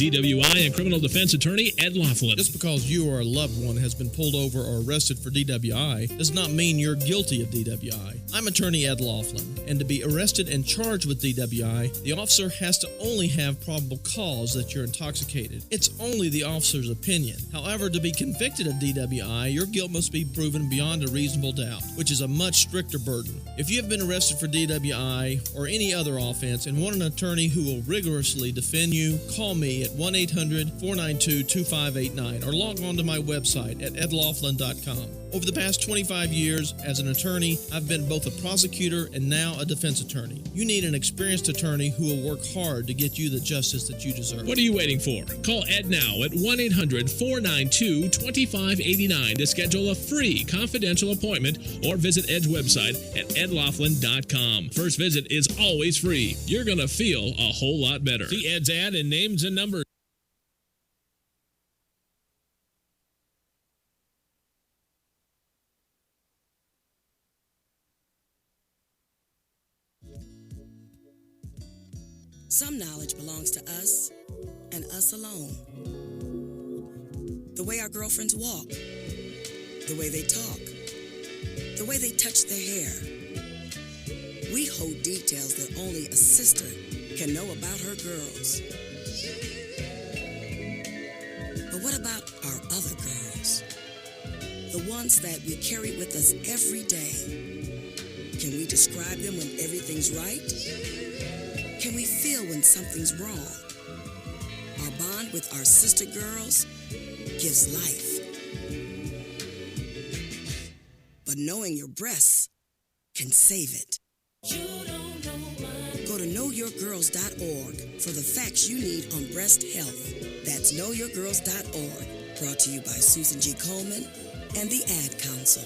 DWI and criminal defense attorney Ed Laughlin. Just because you or a loved one has been pulled over or arrested for DWI does not mean you're guilty of DWI. I'm attorney Ed Laughlin, and to be arrested and charged with DWI, the officer has to only have probable cause that you're intoxicated. It's only the officer's opinion. However, to be convicted of DWI, your guilt must be proven beyond a reasonable doubt, which is a much stricter burden. If you have been arrested for DWI or any other offense and want an attorney who will rigorously defend you, call me at 1-800-492-2589 or log on to my website at edlaughlin.com. Over the past 25 years as an attorney, I've been both a prosecutor and now a defense attorney. You need an experienced attorney who will work hard to get you the justice that you deserve. What are you waiting for? Call Ed now at 1-800-492-2589 to schedule a free confidential appointment or visit Ed's website at edlaughlin.com. First visit is always free. You're going to feel a whole lot better. See Ed's ad and names and numbers. Some knowledge belongs to us and us alone. The way our girlfriends walk, the way they talk, the way they touch their hair. We hold details that only a sister can know about her girls. But what about our other girls? The ones that we carry with us every day. Can we describe them when everything's right? Can we feel when something's wrong? Our bond with our sister girls gives life. But knowing your breasts can save it. Go to knowyourgirls.org for the facts you need on breast health. That's knowyourgirls.org. Brought to you by Susan G. Coleman and the Ad Council.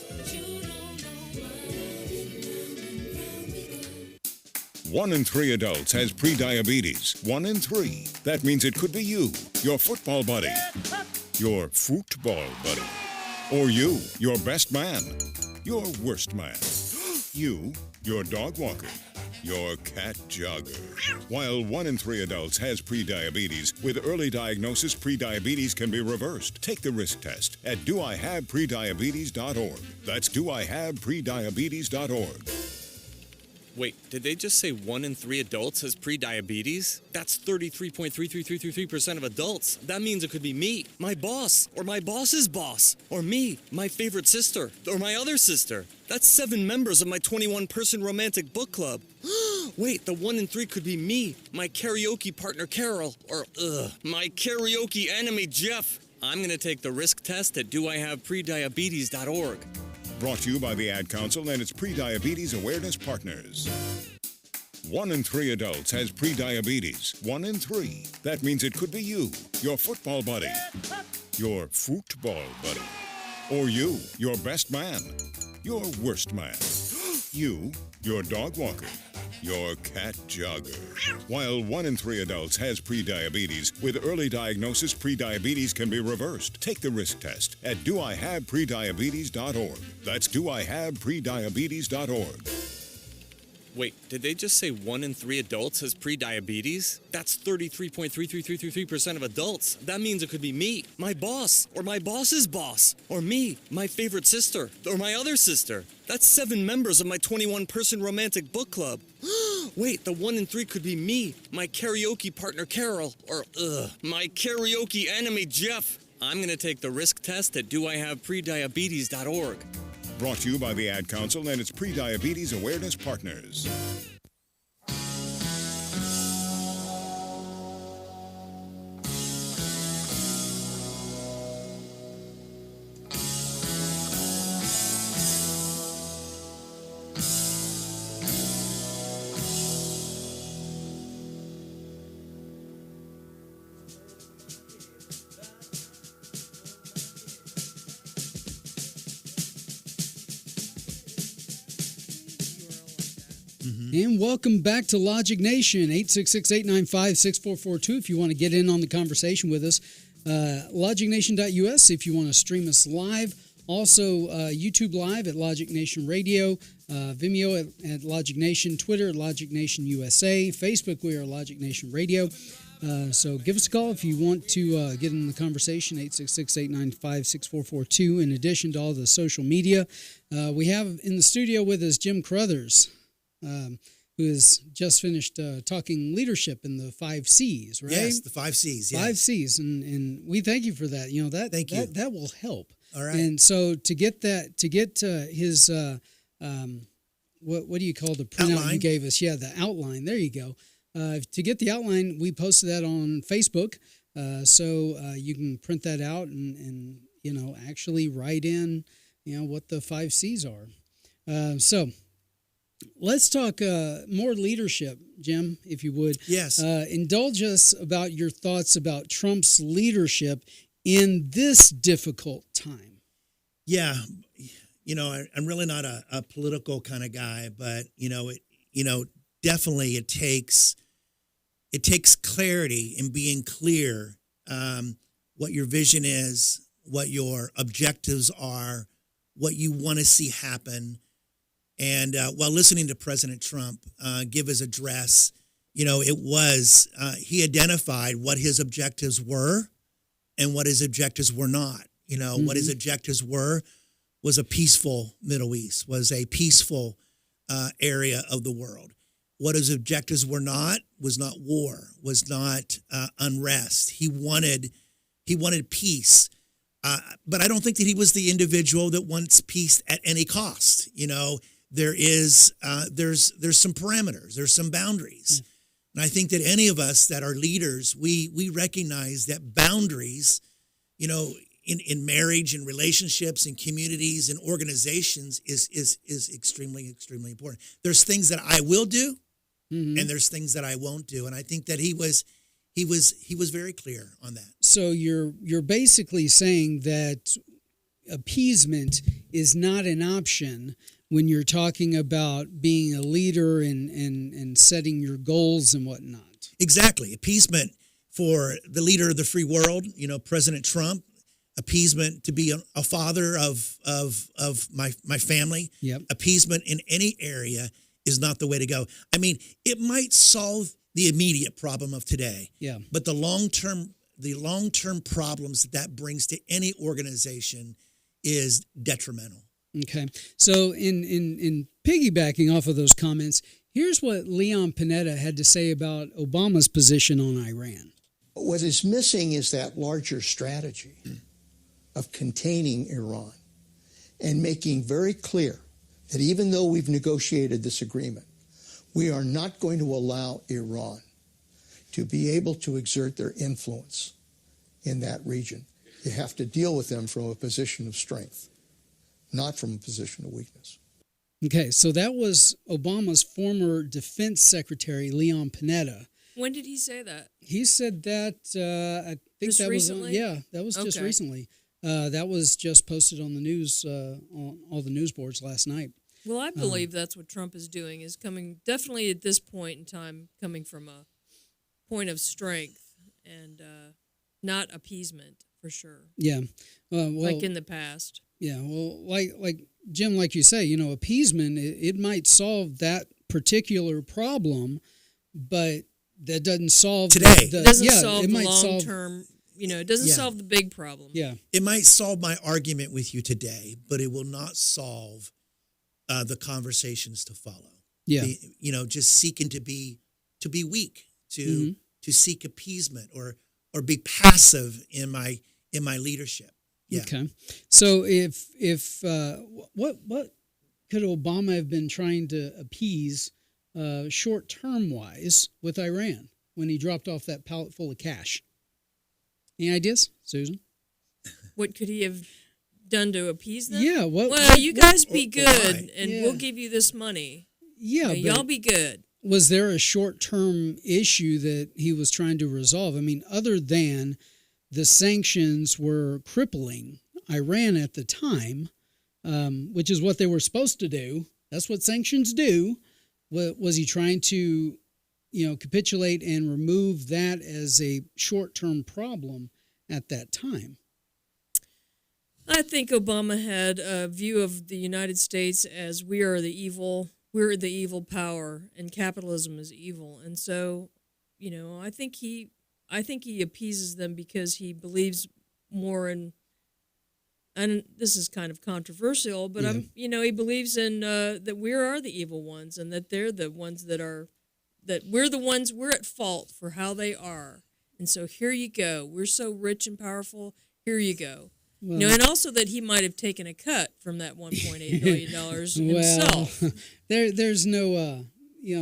1 in 3 adults has prediabetes. 1 in 3. That means it could be you, your football buddy, your football buddy, or you, your best man, your worst man, you, your dog walker, your cat jogger. While 1 in 3 adults has prediabetes, with early diagnosis, prediabetes can be reversed. Take the risk test at doihaveprediabetes.org. That's doihaveprediabetes.org. Wait, did they just say 1 in 3 adults has prediabetes? That's 33.33333% of adults. That means it could be me, my boss, or my boss's boss, or me, my favorite sister, or my other sister. That's 7 members of my 21-person romantic book club. Wait, the 1 in 3 could be me, my karaoke partner Carol, or my karaoke enemy Jeff. I'm gonna take the risk test at doihaveprediabetes.org. Brought to you by the Ad Council and its Prediabetes Awareness Partners. 1 in 3 adults has prediabetes. 1 in 3. That means it could be you, your football buddy, your football buddy, or you, your best man, your worst man, you, your dog walker, your cat jogger. While 1 in 3 adults has prediabetes, with early diagnosis, prediabetes can be reversed. Take the risk test at doihaveprediabetes.org. That's doihaveprediabetes.org. Wait, did they just say 1 in 3 adults has prediabetes? That's 33.33333% of adults. That means it could be me, my boss, or my boss's boss, or me, my favorite sister, or my other sister. That's 7 members of my 21-person romantic book club. Wait, the 1 in 3 could be me, my karaoke partner Carol, or my karaoke enemy Jeff. I'm gonna take the risk test at doihaveprediabetes.org. Brought to you by the Ad Council and its Prediabetes Awareness Partners. And welcome back to Logic Nation, 866-895-6442 if you want to get in on the conversation with us. LogicNation.us if you want to stream us live. Also, YouTube Live at Logic Nation Radio, Vimeo at Logic Nation, Twitter at Logic Nation USA, Facebook we are Logic Nation Radio. So give us a call if you want to get in the conversation, 866-895-6442. In addition to all the social media, we have in the studio with us Jim Carruthers, who has just finished talking leadership in the 5 C's, right? Yes, the 5 C's. Yeah. 5 C's, and we thank you for that. You know that that will help. All right. And so to get his what do you call the printout Outline? you gave us? Yeah, the outline. There you go. To get the outline, we posted that on Facebook, so you can print that out and actually write in what the 5 C's are. So. Let's talk more leadership, Jim, if you would. Yes. Indulge us about your thoughts about Trump's leadership in this difficult time. Yeah. I'm really not a political kind of guy, but, definitely it takes clarity in being clear what your vision is, what your objectives are, what you want to see happen. And while listening to President Trump give his address, it was he identified what his objectives were and what his objectives were not. What his objectives were was a peaceful Middle East, was a peaceful area of the world. What his objectives were not was not war, was not unrest. He wanted peace. But I don't think that he was the individual that wants peace at any cost. There's some parameters, there's some boundaries. And I think that any of us that are leaders, we recognize that boundaries, in marriage and relationships and communities and organizations is extremely, extremely important. There's things that I will do and there's things that I won't do. And I think that he was very clear on that. So you're basically saying that appeasement is not an option when you're talking about being a leader and setting your goals and whatnot. Exactly. Appeasement for the leader of the free world, President Trump. Appeasement to be a father of my family. Yep. Appeasement in any area is not the way to go. I mean, it might solve the immediate problem of today. Yeah. But the long-term problems that brings to any organization is detrimental. Okay. So in piggybacking off of those comments, here's what Leon Panetta had to say about Obama's position on Iran. What is missing is that larger strategy of containing Iran and making very clear that even though we've negotiated this agreement, we are not going to allow Iran to be able to exert their influence in that region. You have to deal with them from a position of strength, not from a position of weakness. Okay, so that was Obama's former defense secretary, Leon Panetta. When did he say that? He said that, I think Just that recently? that was just Okay. recently. That was just posted on the news, on all the news boards last night. Well, I believe that's what Trump is doing, is coming, definitely at this point in time, coming from a point of strength and not appeasement, for sure. Yeah. Well, like in the past. Yeah, well, like Jim, like you say, appeasement, it might solve that particular problem, but that doesn't solve Today. It doesn't solve it the might long-term, it doesn't Yeah. solve the big problem. Yeah. It might solve my argument with you today, but it will not solve the conversations to follow. Yeah. Just seeking to be weak, to seek appeasement or be passive in my leadership. Yeah. Okay. So if what could Obama have been trying to appease short term wise with Iran when he dropped off that pallet full of cash? Any ideas, Susan? What could he have done to appease them? Yeah, you guys be good, why? and we'll give you this money. Yeah, Okay, y'all but be good. was there a short term issue that he was trying to resolve? I mean, other than the sanctions were crippling Iran at the time, which is what they were supposed to do. That's what sanctions do. Was he trying to, capitulate and remove that as a short-term problem at that time? I think Obama had a view of the United States as we're the evil power, and capitalism is evil. And so, I think he appeases them because he believes more in, and this is kind of controversial, but he believes in that we are the evil ones, and that they're the ones we're at fault for how they are. And so here you go. We're so rich and powerful. Here you go. Well, and also that he might have taken a cut from that $1.8 billion himself. Well, there's no,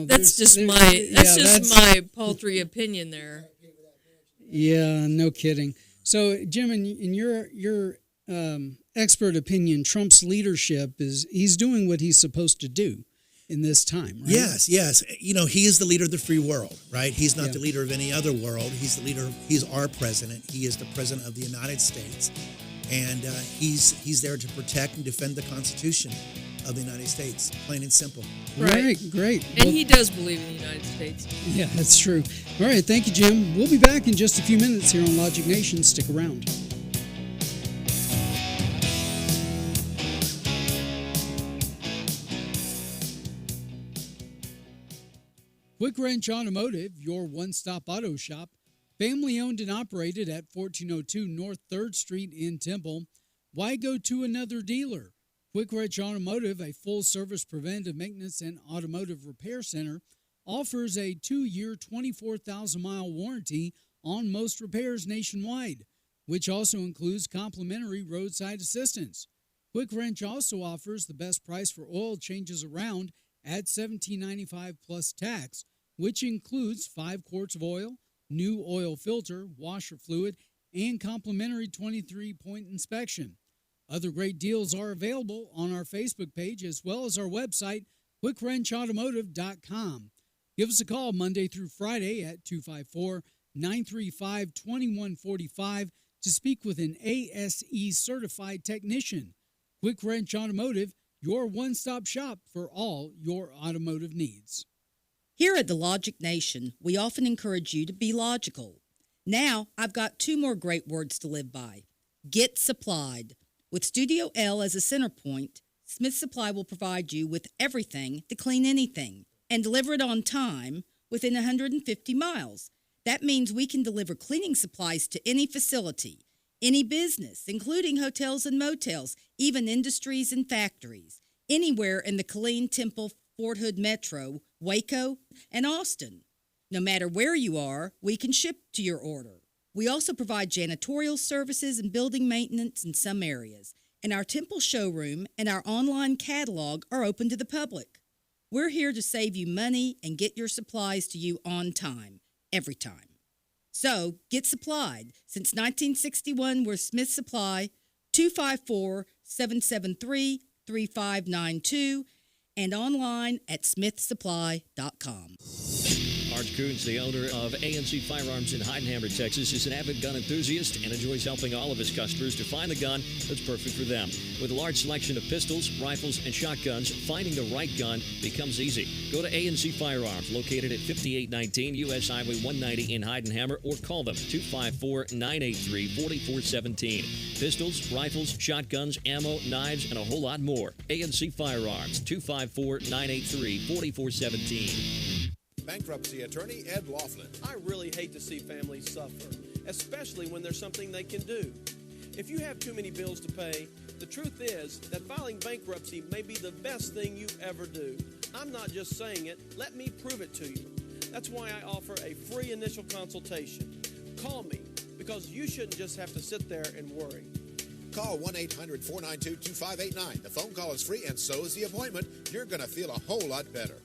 That's just my paltry opinion there. Yeah, no kidding. So, Jim, in your expert opinion, Trump's leadership he's doing what he's supposed to do in this time, right? Yes. He is the leader of the free world, right? He's not the leader of any other world. He's the leader. He's our president. He is the president of the United States. And he's there to protect and defend the Constitution of the United States, plain and simple. Right, great. And he does believe in the United States. Yeah, that's true. All right, thank you, Jim. We'll be back in just a few minutes here on Logic Nation. Stick around. Quick Wrench Automotive, your one-stop auto shop, family owned and operated at 1402 North 3rd Street in Temple. Why go to another dealer? Quick Wrench Automotive, a full-service preventive maintenance and automotive repair center, offers a 2-year, 24,000-mile warranty on most repairs nationwide, which also includes complimentary roadside assistance. Quick Wrench also offers the best price for oil changes around at $17.95 plus tax, which includes 5 quarts of oil, new oil filter, washer fluid, and complimentary 23-point inspection. Other great deals are available on our Facebook page as well as our website, quickwrenchautomotive.com. Give us a call Monday through Friday at 254-935-2145 to speak with an ASE certified technician. Quick Wrench Automotive, your one-stop shop for all your automotive needs. Here at the Logic Nation, we often encourage you to be logical. Now, I've got 2 more great words to live by. Get supplied. With Studio L as a center point, Smith Supply will provide you with everything to clean anything and deliver it on time within 150 miles. That means we can deliver cleaning supplies to any facility, any business, including hotels and motels, even industries and factories, anywhere in the Killeen, Temple, Fort Hood Metro, Waco, and Austin. No matter where you are, we can ship to your order. We also provide janitorial services and building maintenance in some areas, and our Temple showroom and our online catalog are open to the public. We're here to save you money and get your supplies to you on time, every time. So, get supplied. Since 1961, we're Smith Supply, 254-773-3592, and online at smithsupply.com. Art Coons, the owner of ANC Firearms in Heidenhammer, Texas, is an avid gun enthusiast and enjoys helping all of his customers to find the gun that's perfect for them. With a large selection of pistols, rifles, and shotguns, finding the right gun becomes easy. Go to ANC Firearms, located at 5819 U.S. Highway 190 in Heidenhammer, or call them 254-983-4417. Pistols, rifles, shotguns, ammo, knives, and a whole lot more. ANC Firearms, 254-983-4417. Bankruptcy attorney Ed Laughlin. I really hate to see families suffer, especially when there's something they can do. If you have too many bills to pay, the truth is that filing bankruptcy may be the best thing you ever do. I'm not just saying it, let me prove it to you. That's why I offer a free initial consultation. Call me, because you shouldn't just have to sit there and worry. Call 1-800-492-2589. The phone call is free and so is the appointment. You're going to feel a whole lot better.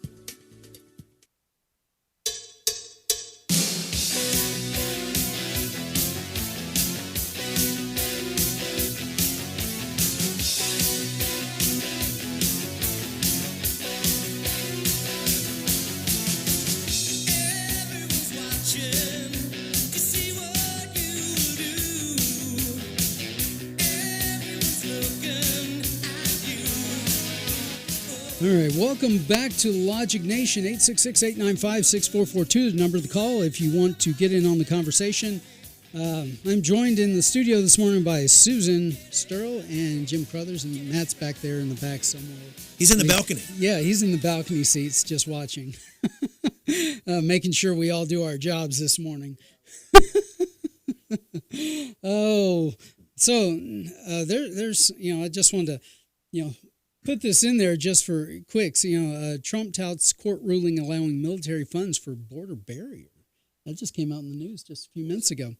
All right, welcome back to Logic Nation. 866-895-6442 is the number to call if you want to get in on the conversation. I'm joined in the studio this morning by Susan Sterl and Jim Crothers, and Matt's back there in the back somewhere. He's in the balcony. Yeah, he's in the balcony seats just watching, making sure we all do our jobs this morning. There's, I just wanted to, put this in there just for quicks. Trump touts court ruling allowing military funds for border barrier. That just came out in the news just a few minutes ago.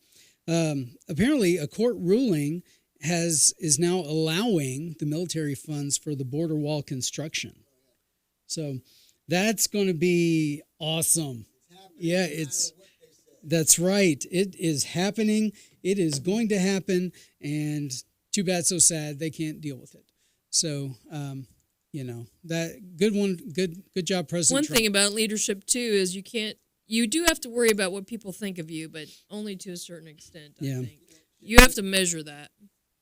Apparently, a court ruling is now allowing the military funds for the border wall construction. So that's going to be awesome. That's right. It is happening. It is going to happen, and too bad, so sad they can't deal with it. So, that good job, President Trump. One thing about leadership too is you do have to worry about what people think of you, but only to a certain extent. I think you have to measure that.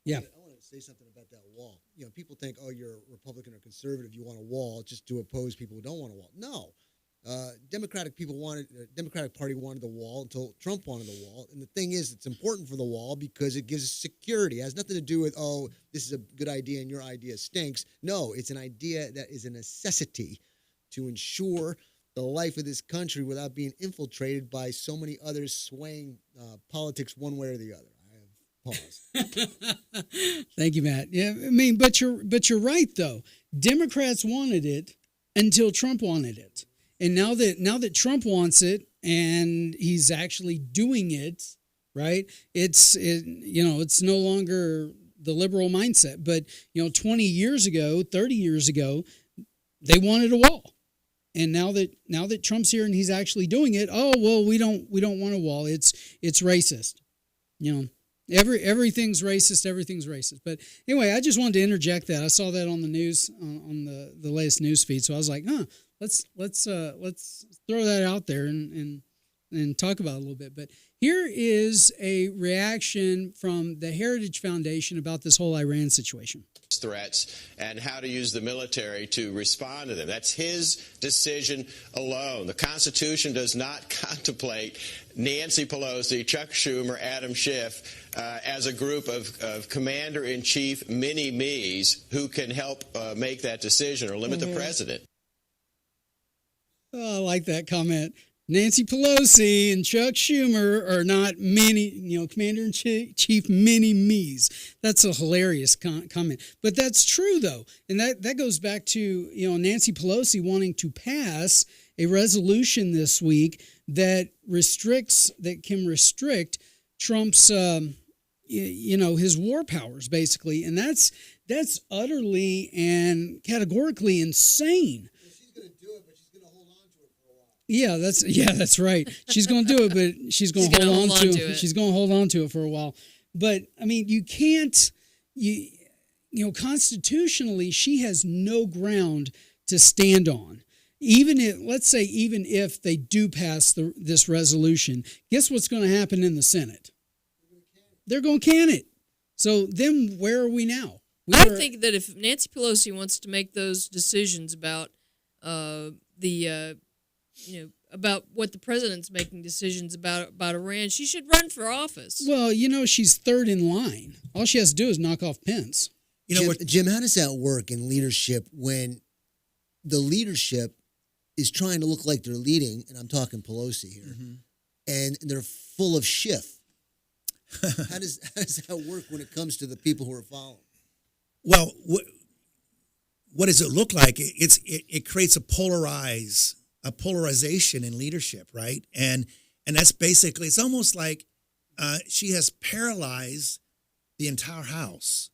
Yeah. I want to say something about that wall. People think, oh, you're a Republican or conservative, you want a wall just to oppose people who don't want a wall. No. Democratic Party wanted the wall until Trump wanted the wall. And the thing is, it's important for the wall because it gives us security. It has nothing to do with, oh, this is a good idea and your idea stinks. No, it's an idea that is a necessity to ensure the life of this country without being infiltrated by so many others swaying politics one way or the other. I have paused. Thank you, Matt. Yeah, I mean, but you're right though. Democrats wanted it until Trump wanted it, and now that Trump wants it and he's actually doing it, right? It's no longer the liberal mindset. But 20 years ago, 30 years ago, they wanted a wall. And now that Trump's here and he's actually doing it, oh well, we don't want a wall. It's racist. Everything's racist. Everything's racist. But anyway, I just wanted to interject that. I saw that on the news on the latest news feed, so I was like, let's throw that out there and talk about it a little bit. But here is a reaction from the Heritage Foundation about this whole Iran situation. Threats and how to use the military to respond to them. That's his decision alone. The Constitution does not contemplate Nancy Pelosi, Chuck Schumer, Adam Schiff as a group of commander-in-chief mini-me's who can help make that decision or limit the president. Oh, I like that comment. Nancy Pelosi and Chuck Schumer are not commander-in-chief mini-me's. That's a hilarious comment. But that's true, though. And that goes back to, Nancy Pelosi wanting to pass a resolution this week that can restrict Trump's, his war powers, basically. And that's utterly and categorically insane. Yeah, that's right. She's going to do it, but she's going to hold on to it. She's going to hold on to it for a while. But I mean, you can't. Constitutionally, she has no ground to stand on. Even if they do pass this resolution, guess what's going to happen in the Senate? They're going to can it. So then, where are we now? I think that if Nancy Pelosi wants to make those decisions about about what the president's making decisions about Iran, she should run for office. Well, she's third in line. All she has to do is knock off Pence. Jim, how does that work in leadership when the leadership is trying to look like they're leading, and I'm talking Pelosi here, and they're full of Schiff? How does that work when it comes to the people who are following? Well, what does it look like? It creates a polarization in leadership, right? And that's basically, it's almost like she has paralyzed the entire House.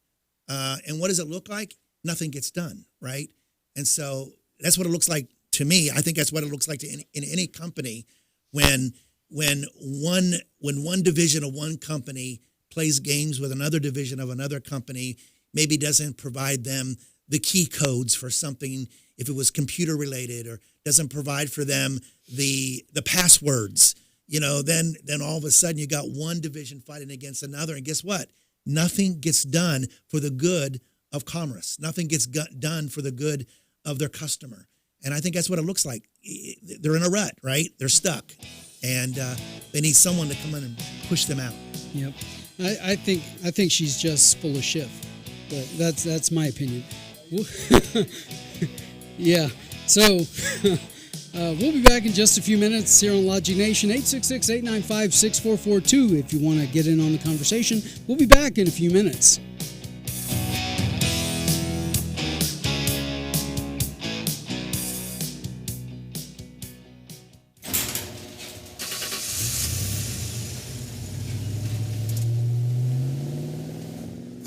And what does it look like? Nothing gets done, right? And so that's what it looks like to me. I think that's what it looks like in any company when one division of one company plays games with another division of another company, maybe doesn't provide them the key codes for something if it was computer related, or doesn't provide for them the passwords, then all of a sudden you got one division fighting against another, and guess what? Nothing gets done for the good of commerce. Nothing gets done for the good of their customer. And I think that's what it looks like. They're in a rut, right? They're stuck, and they need someone to come in and push them out. Yep, I think she's just full of Schiff. But that's my opinion. Yeah. So we'll be back in just a few minutes here on Logic Nation. 866-895-6442 if you want to get in on the conversation. We'll be back in a few minutes.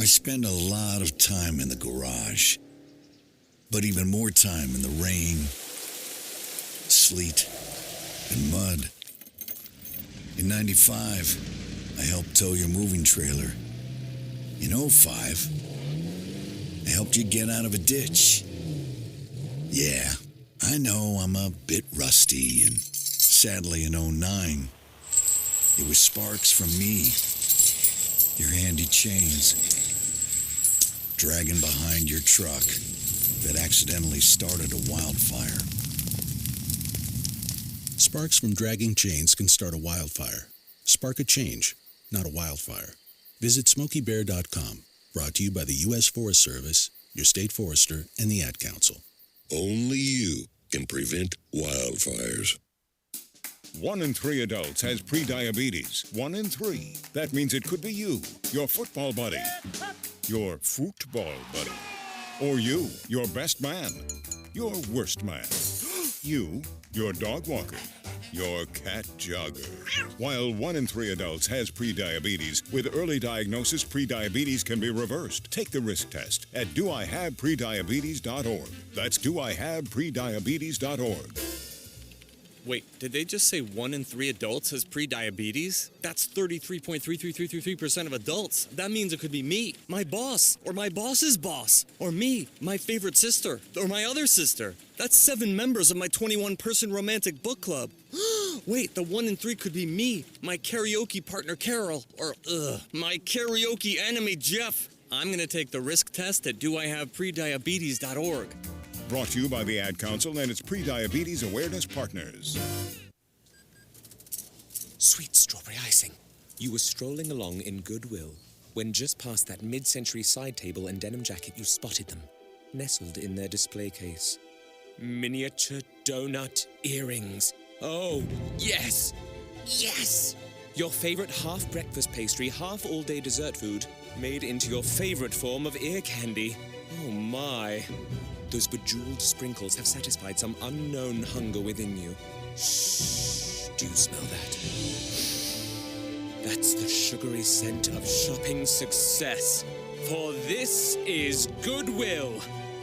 I spend a lot of time in the garage, but even more time in the rain, sleet, and mud. In 95, I helped tow your moving trailer. In 05, I helped you get out of a ditch. Yeah, I know I'm a bit rusty, and sadly in 09, it was sparks from me, your handy chains, dragging behind your truck that accidentally started a wildfire. Sparks from dragging chains can start a wildfire. Spark a change, not a wildfire. Visit SmokeyBear.com. Brought to you by the U.S. Forest Service, your state forester, and the Ad Council. Only you can prevent wildfires. 1 in 3 adults has prediabetes. 1 in 3. That means it could be you, your football buddy, your football buddy, or you, your best man, your worst man, you, your dog walker, your cat jogger. While 1 in 3 adults has prediabetes, with early diagnosis, prediabetes can be reversed. Take the risk test at doihaveprediabetes.org. That's doihaveprediabetes.org. Wait, did they just say 1 in 3 adults has prediabetes? That's 33.33333% of adults. That means it could be me, my boss, or my boss's boss, or me, my favorite sister, or my other sister. That's 7 members of my 21-person romantic book club. Wait, the 1 in 3 could be me, my karaoke partner Carol, or my karaoke enemy Jeff. I'm gonna take the risk test at doihaveprediabetes.org. Brought to you by the Ad Council and its Prediabetes Awareness Partners. Sweet strawberry icing. You were strolling along in goodwill when just past that mid-century side table and denim jacket you spotted them, nestled in their display case. Miniature donut earrings. Oh, yes! Yes! Your favorite half-breakfast pastry, half-all-day dessert food, made into your favorite form of ear candy. Oh, my. Those bejeweled sprinkles have satisfied some unknown hunger within you. Shh, do you smell that? That's the sugary scent of shopping success. For this is Goodwill.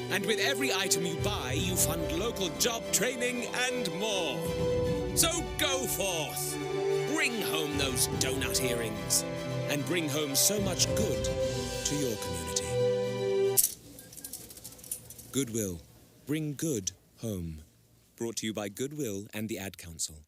And with every item you buy, you fund local job training and more. So go forth. Bring home those donut earrings. And bring home so much good to your community. Goodwill. Bring good home. Brought to you by Goodwill and the Ad Council.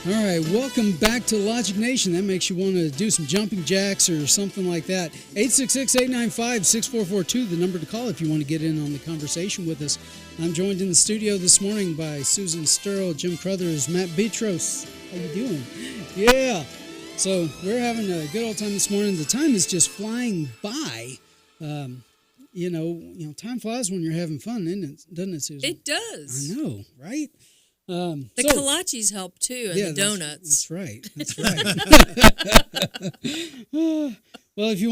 All right, welcome back to Logic Nation. That makes you want to do some jumping jacks or something like that. 866-895-6442, the number to call if you want to get in on the conversation with us. I'm joined in the studio this morning by Susan Sturl, Jim Crothers, Matt Betros. How you doing? Yeah. So we're having a good old time this morning. The time is just flying by. You know, time flies when you're having fun, doesn't it, Susan? It does. I know, right? The kolaches help too, and the donuts. That's right. Well, if you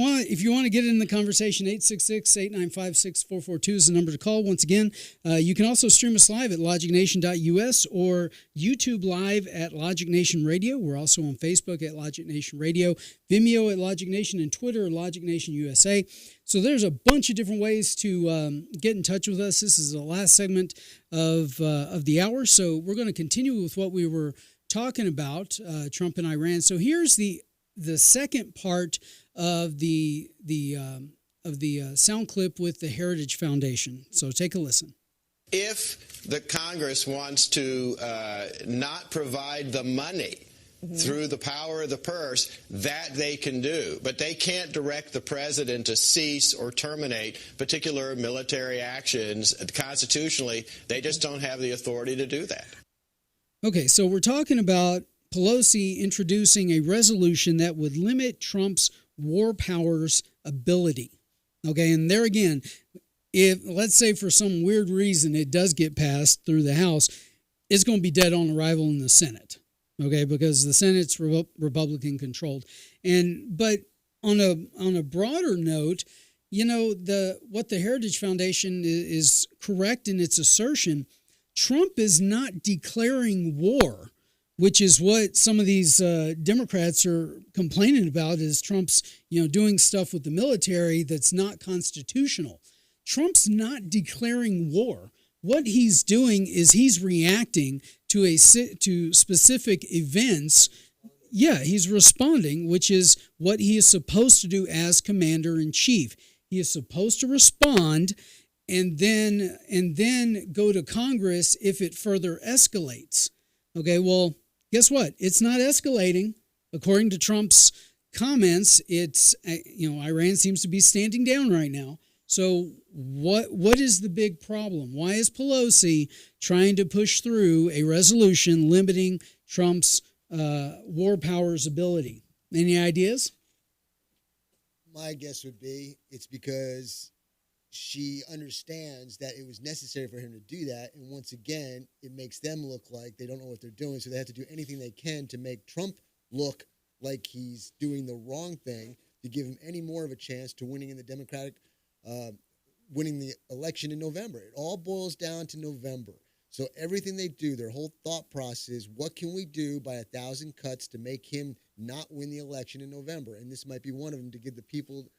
want to get in the conversation, 866-895-6442 is the number to call. Once again, you can also stream us live at logicnation.us or YouTube live at Logic Nation Radio. We're also on Facebook at Logic Nation Radio, Vimeo at Logic Nation, and Twitter at Logic Nation USA. So there's a bunch of different ways to get in touch with us. This is the last segment of the hour, so we're going to continue with what we were talking about, Trump and Iran. So here's the second part of the sound clip with the Heritage Foundation. So take a listen. If the Congress wants to not provide the money through the power of the purse, that they can do. But they can't direct the president to cease or terminate particular military actions. Constitutionally, they just don't have the authority to do that. Okay, so we're talking about Pelosi introducing a resolution that would limit Trump's war powers ability. Okay, and there again, if let's say for some weird reason it does get passed through the House, it's going to be dead on arrival in the Senate. Okay, because the Senate's Republican controlled. But on a broader note, you know, what the Heritage Foundation is correct in its assertion. Trump is not declaring war, which is what some of these Democrats are complaining about, is Trump's, doing stuff with the military that's not constitutional. Trump's not declaring war. What he's doing is he's reacting to specific events. Yeah, he's responding, which is what he is supposed to do as commander-in-chief. He is supposed to respond and then go to Congress if it further escalates. Okay, well, guess what? It's not escalating. According to Trump's comments, it's Iran seems to be standing down right now. So what is the big problem? Why is Pelosi trying to push through a resolution limiting Trump's war powers ability? Any ideas? My guess would be it's because she understands that it was necessary for him to do that. And once again, it makes them look like they don't know what they're doing. So they have to do anything they can to make Trump look like he's doing the wrong thing to give him any more of a chance to winning in the Democratic, winning the election in November. It all boils down to November. So everything they do, their whole thought process is, what can we do by 1,000 cuts to make him not win the election in November? And this might be one of them, to give the people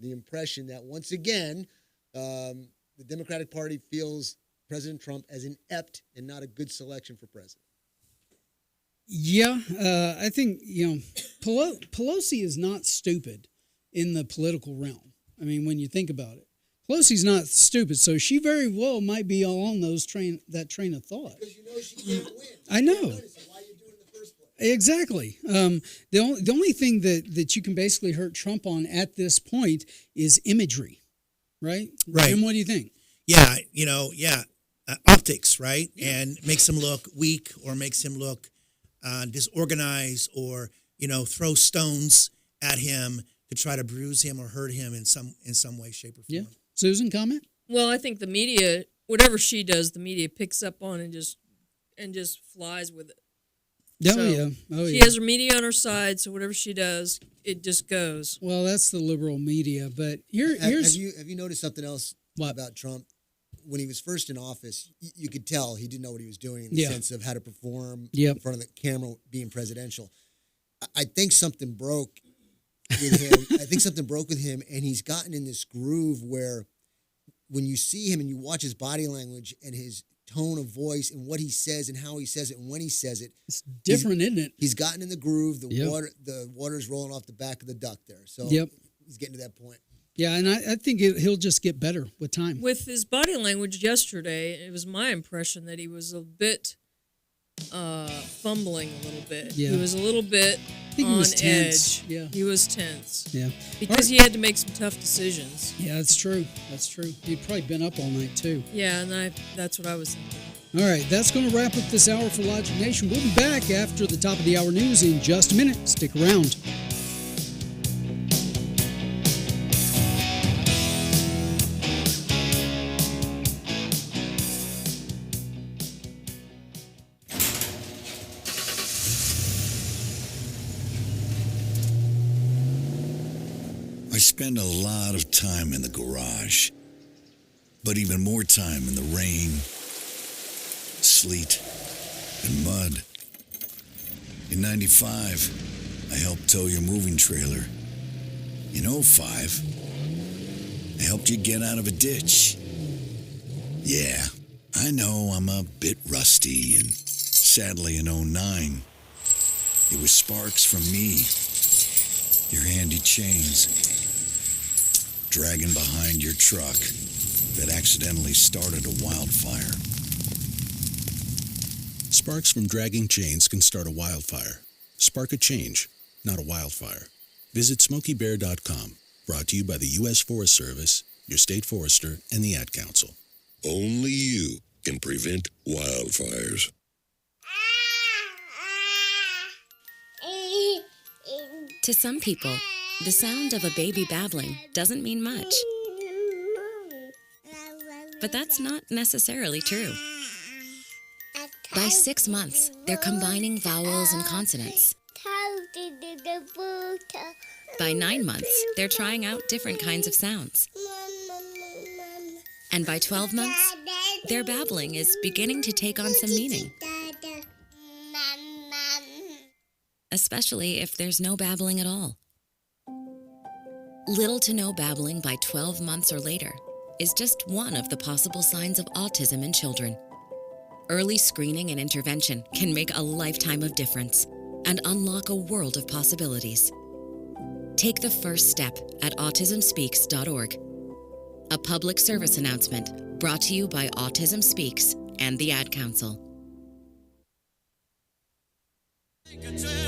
the impression that, once again, the Democratic Party feels President Trump as inept and not a good selection for president. Yeah, I think, Pelosi is not stupid in the political realm. I mean, when you think about it, Pelosi's not stupid, so she very well might be along that train of thought. Because you know she can't win. I know. Exactly. The only thing that you can basically hurt Trump on at this point is imagery, right? Right. And what do you think? Yeah, optics, right? And makes him look weak, or makes him look disorganized, or throw stones at him to try to bruise him or hurt him in some way, shape, or form. Yeah. Susan, comment? Well, I think the media, whatever she does, the media picks up on and just flies with it. She has her media on her side, so whatever she does, it just goes. Well, that's the liberal media, but Have you noticed something else about Trump? When he was first in office, you could tell he didn't know what he was doing in the sense of how to perform in front of the camera, being presidential. I think something broke with him. And he's gotten in this groove where, when you see him and you watch his body language and his tone of voice and what he says and how he says it and when he says it, it's different, isn't it? He's gotten in the groove. The water's rolling off the back of the duck there. So he's getting to that point. Yeah, and I think he'll just get better with time. With his body language yesterday, it was my impression that he was a bit fumbling a little bit. Yeah. He was a little bit on edge. Yeah. He was tense. Yeah. Because he had to make some tough decisions. Yeah, that's true. He'd probably been up all night, too. Yeah, and that's what I was thinking. All right, that's going to wrap up this hour for Logic Nation. We'll be back after the top of the hour news in just a minute. Stick around. I spend a lot of time in the garage, but even more time in the rain, sleet, and mud. In 95, I helped tow your moving trailer. In 05, I helped you get out of a ditch. Yeah, I know I'm a bit rusty, and sadly in 09, it was sparks from me, your handy chains, dragging behind your truck that accidentally started a wildfire. Sparks from dragging chains can start a wildfire. Spark a change, not a wildfire. Visit SmokeyBear.com. Brought to you by the U.S. Forest Service, your state forester, and the Ad Council. Only you can prevent wildfires. To some people, the sound of a baby babbling doesn't mean much. But that's not necessarily true. By 6 months, they're combining vowels and consonants. By 9 months, they're trying out different kinds of sounds. And by 12 months, their babbling is beginning to take on some meaning. Especially if there's no babbling at all. Little to no babbling by 12 months or later is just one of the possible signs of autism in children. Early screening and intervention can make a lifetime of difference and unlock a world of possibilities. Take the first step at autismspeaks.org. A public service announcement brought to you by Autism Speaks and the Ad Council. Hey, hey,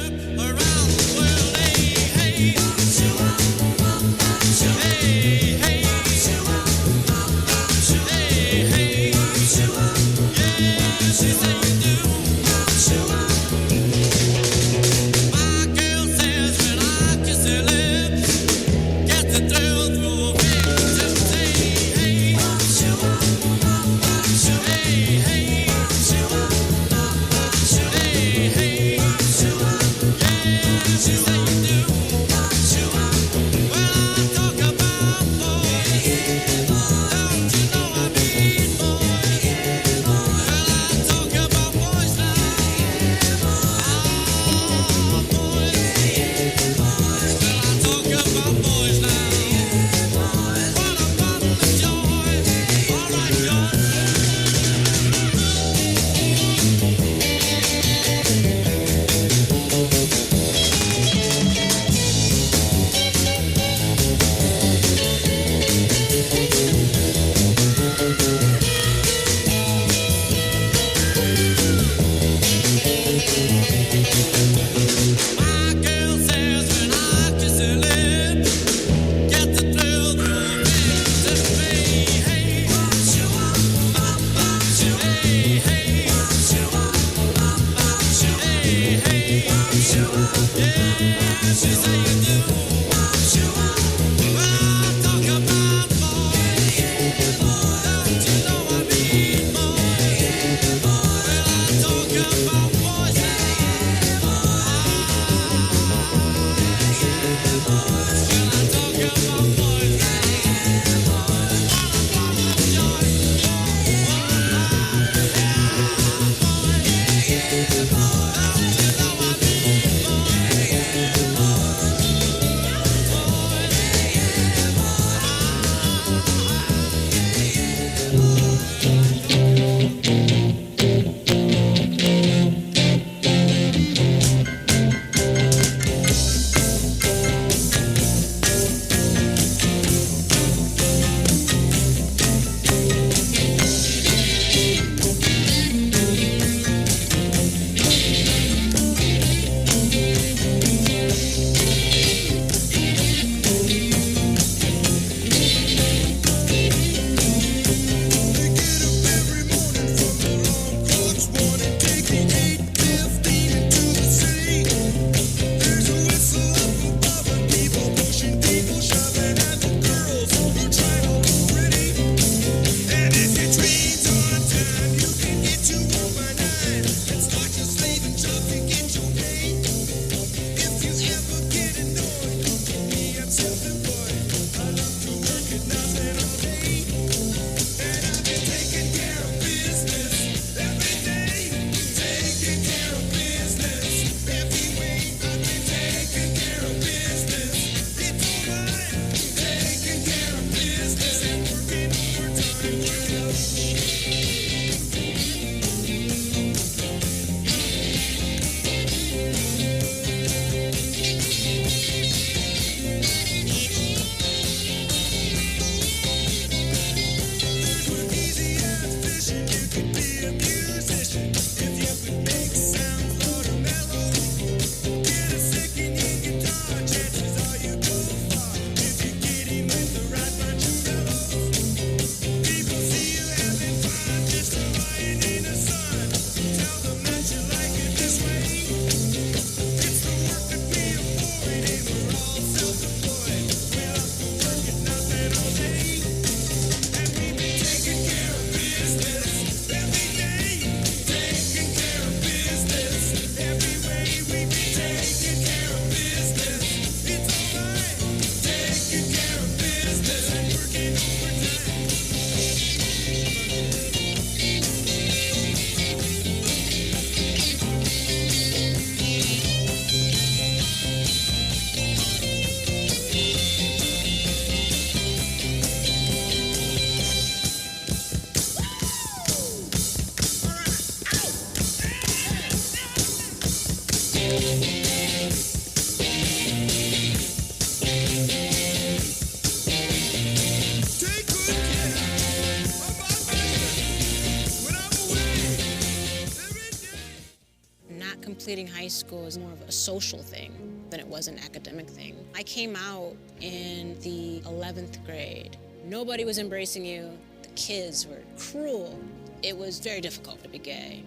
completing high school is more of a social thing than it was an academic thing. I came out in the 11th grade. Nobody was embracing you. The kids were cruel. It was very difficult to be gay.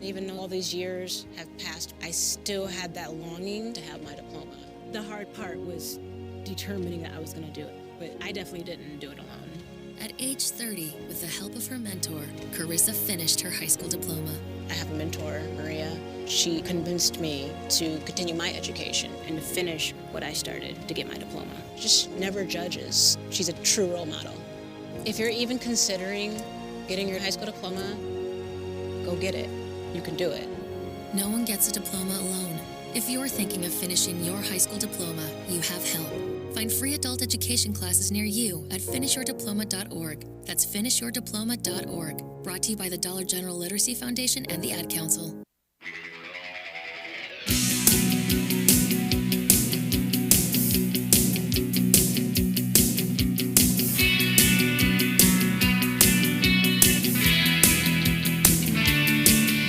Even though all these years have passed, I still had that longing to have my diploma. The hard part was determining that I was going to do it, but I definitely didn't do it alone. At age 30, with the help of her mentor, Carissa finished her high school diploma. I have a mentor, Maria. She convinced me to continue my education and to finish what I started to get my diploma. She just never judges. She's a true role model. If you're even considering getting your high school diploma, go get it. You can do it. No one gets a diploma alone. If you're thinking of finishing your high school diploma, you have help. Find free adult education classes near you at finishyourdiploma.org. That's finishyourdiploma.org. Brought to you by the Dollar General Literacy Foundation and the Ad Council.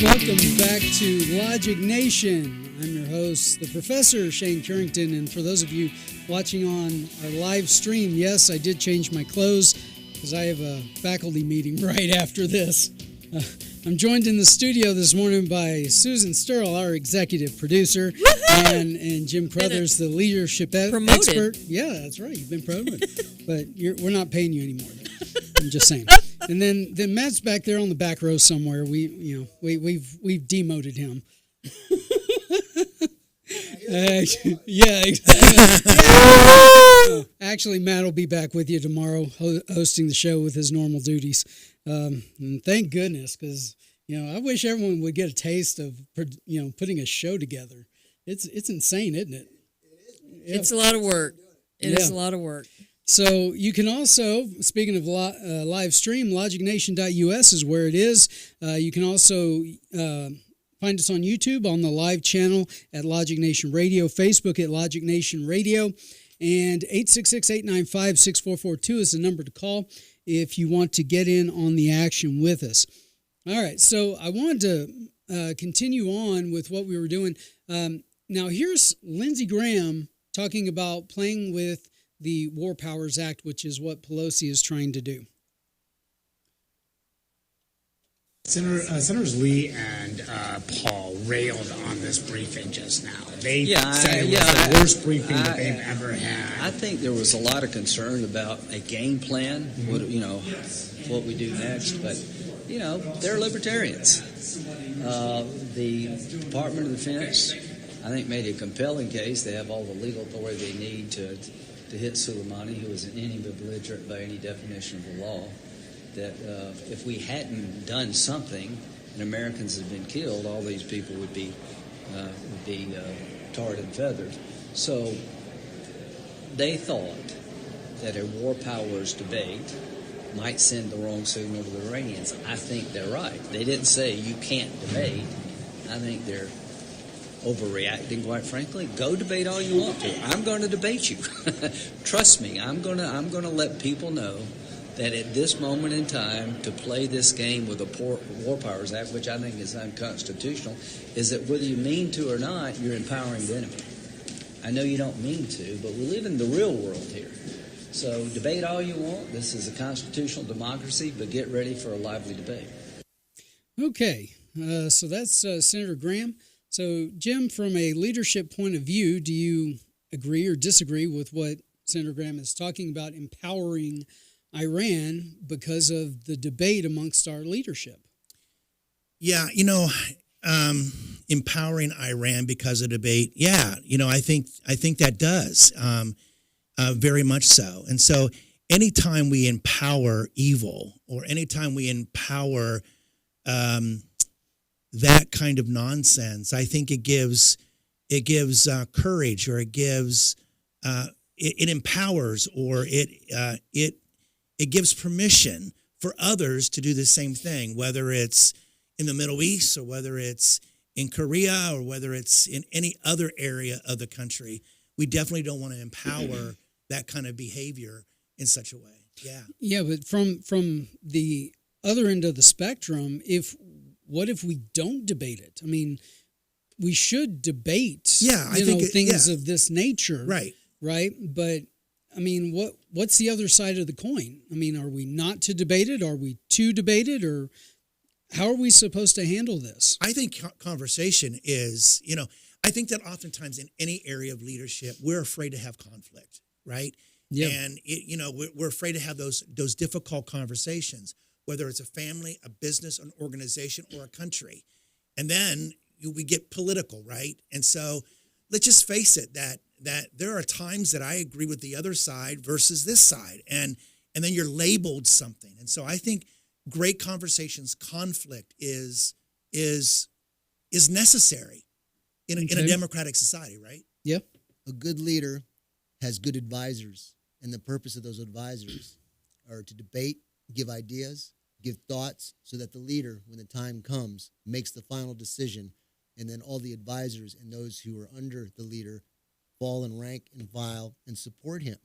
Welcome back to Logic Nation. I'm your host, the Professor Shane Currington, and for those of you watching on our live stream, yes, I did change my clothes because I have a faculty meeting right after this. I'm joined in the studio this morning by Susan Sterl, our executive producer, and Jim Crothers, the leadership expert. Yeah, that's right. You've been promoted, but we're not paying you anymore. I'm just saying. And then Matt's back there on the back row somewhere. We've demoted him. Yeah, exactly. Actually, Matt will be back with you tomorrow, hosting the show with his normal duties. And thank goodness, because I wish everyone would get a taste of putting a show together. It's insane, isn't it? It's a lot of work. It is a lot of work. So you can also, speaking of live stream, logicnation.us is where it is. You can also find us on YouTube on the live channel at Logic Nation Radio, Facebook at Logic Nation Radio, and 866-895-6442 is the number to call if you want to get in on the action with us. All right, so I wanted to continue on with what we were doing. Now here's Lindsey Graham talking about playing with the War Powers Act, which is what Pelosi is trying to do. Senators Lee and Paul railed on this briefing just now. They said it was the worst briefing that they've ever had. I think there was a lot of concern about a game plan, what we do next. But, they're libertarians. The Department of Defense, I think, made a compelling case. They have all the legal authority they need to hit Soleimani, who is an enemy belligerent by any definition of the law. That if we hadn't done something and Americans had been killed, all these people would be tarred and feathered. So they thought that a war powers debate might send the wrong signal to the Iranians. I think they're right. They didn't say you can't debate. I think they're overreacting, quite frankly. Go debate all you want to. I'm going to debate you. Trust me, I'm going to let people know that at this moment in time, to play this game with the War Powers Act, which I think is unconstitutional, is that whether you mean to or not, you're empowering the enemy. I know you don't mean to, but we live in the real world here. So debate all you want. This is a constitutional democracy, but get ready for a lively debate. Okay, so that's Senator Graham. So, Jim, from a leadership point of view, do you agree or disagree with what Senator Graham is talking about empowering Iran because of the debate amongst our leadership? Yeah, empowering Iran because of debate. Yeah, I think that does very much so. And so, anytime we empower evil, or anytime we empower that kind of nonsense, I think it gives courage, or it gives it empowers, or it gives permission for others to do the same thing, whether it's in the Middle East, or whether it's in Korea, or whether it's in any other area of the country. We definitely don't want to empower that kind of behavior in such a way. Yeah. Yeah, but from the other end of the spectrum, what if we don't debate it? I mean, we should debate. Yeah, I you think know, things yeah. of this nature. Right. Right. But I mean, what's the other side of the coin? I mean, are we not to debate it? Are we to debate it? Or how are we supposed to handle this? I think conversation is, I think that oftentimes in any area of leadership, we're afraid to have conflict, right? Yeah. And we're afraid to have those difficult conversations, whether it's a family, a business, an organization, or a country. And then we get political, right? And so let's just face it, that there are times that I agree with the other side versus this side, and then you're labeled something. And so I think great conversations, conflict is necessary in a democratic society, right? Yep. A good leader has good advisors, and the purpose of those advisors are to debate, give ideas, give thoughts, so that the leader, when the time comes, makes the final decision, and then all the advisors and those who are under the leader fall in rank and file and support him.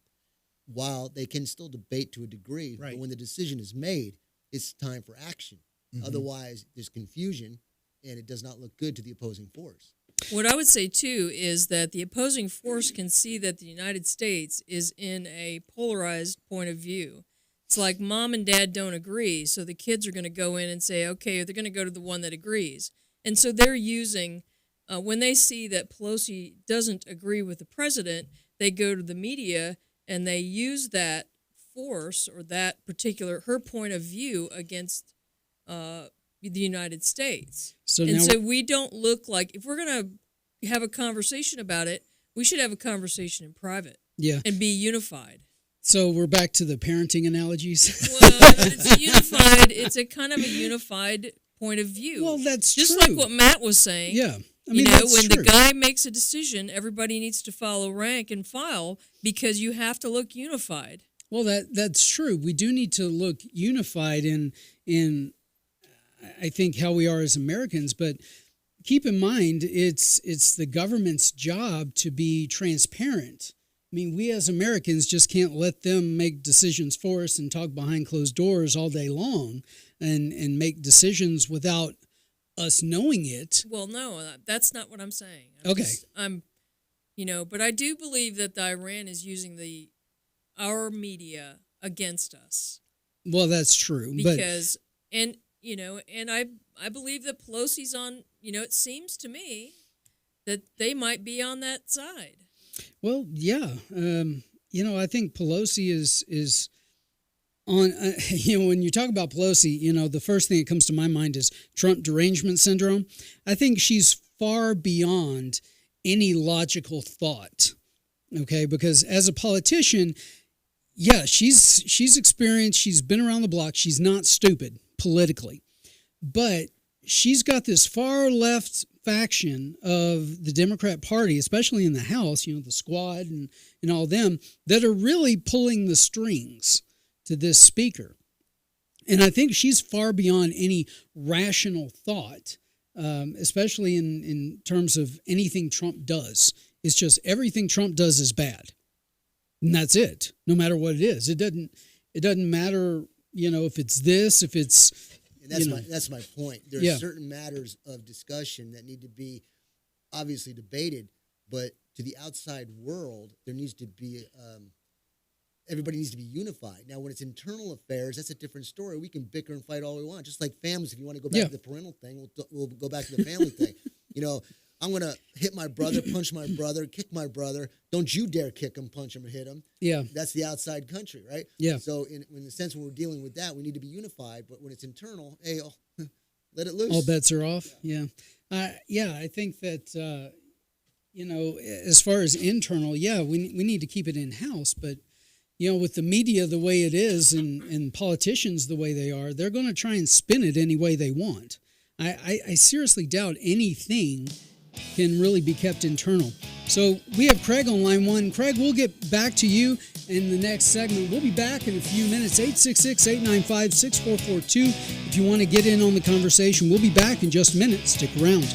While they can still debate to a degree, right. But when the decision is made, it's time for action. Mm-hmm. Otherwise, there's confusion, and it does not look good to the opposing force. What I would say, too, is that the opposing force can see that the United States is in a polarized point of view. It's like mom and dad don't agree, so the kids are going to go in and say, okay, they're going to go to the one that agrees. And so they're using, when they see that Pelosi doesn't agree with the president, they go to the media and they use that force or that particular, her point of view against the United States. So we don't look like, if we're going to have a conversation about it, we should have a conversation in private. Yeah. And be unified. So we're back to the parenting analogies. Well, it's a kind of a unified point of view. Well, that's just true. like what Matt was saying. Yeah. I mean, when the guy makes a decision, everybody needs to follow rank and file because you have to look unified. Well, that's true. We do need to look unified in I think how we are as Americans, but keep in mind it's the government's job to be transparent. I mean, we as Americans just can't let them make decisions for us and talk behind closed doors all day long and make decisions without us knowing it. Well, no, that's not what I'm saying. Okay. But I do believe that Iran is using our media against us. Well, that's true. Because, and I believe that Pelosi's on, it seems to me that they might be on that side. Well, yeah. I think Pelosi is on, when you talk about Pelosi, the first thing that comes to my mind is Trump derangement syndrome. I think she's far beyond any logical thought, okay? Because as a politician, yeah, she's experienced, she's been around the block, she's not stupid politically. But she's got this far left faction of the Democrat Party, especially in the House, the squad and all them, that are really pulling the strings to this speaker. And I think she's far beyond any rational thought, especially in terms of anything Trump does. It's just everything Trump does is bad. And that's it, no matter what it is. It doesn't matter, if it's this, if it's... And that's my point. There are certain matters of discussion that need to be obviously debated, but to the outside world, there needs to be everybody needs to be unified. Now, when it's internal affairs, that's a different story. We can bicker and fight all we want, just like families. If you want to go back to the parental thing, we'll go back to the family thing. I'm going to hit my brother, punch my brother, kick my brother. Don't you dare kick him, punch him, or hit him. Yeah. That's the outside country, right? Yeah. So in the sense when we're dealing with that, we need to be unified. But when it's internal, hey, let it loose. All bets are off. Yeah. I think that, as far as internal, we need to keep it in-house. But, with the media the way it is and politicians the way they are, they're going to try and spin it any way they want. I seriously doubt anything can really be kept internal. So we have Craig on line one. Craig, we'll get back to you in the next segment. We'll be back in a few minutes, 866-895-6442. If you want to get in on the conversation, we'll be back in just a minute. Stick around.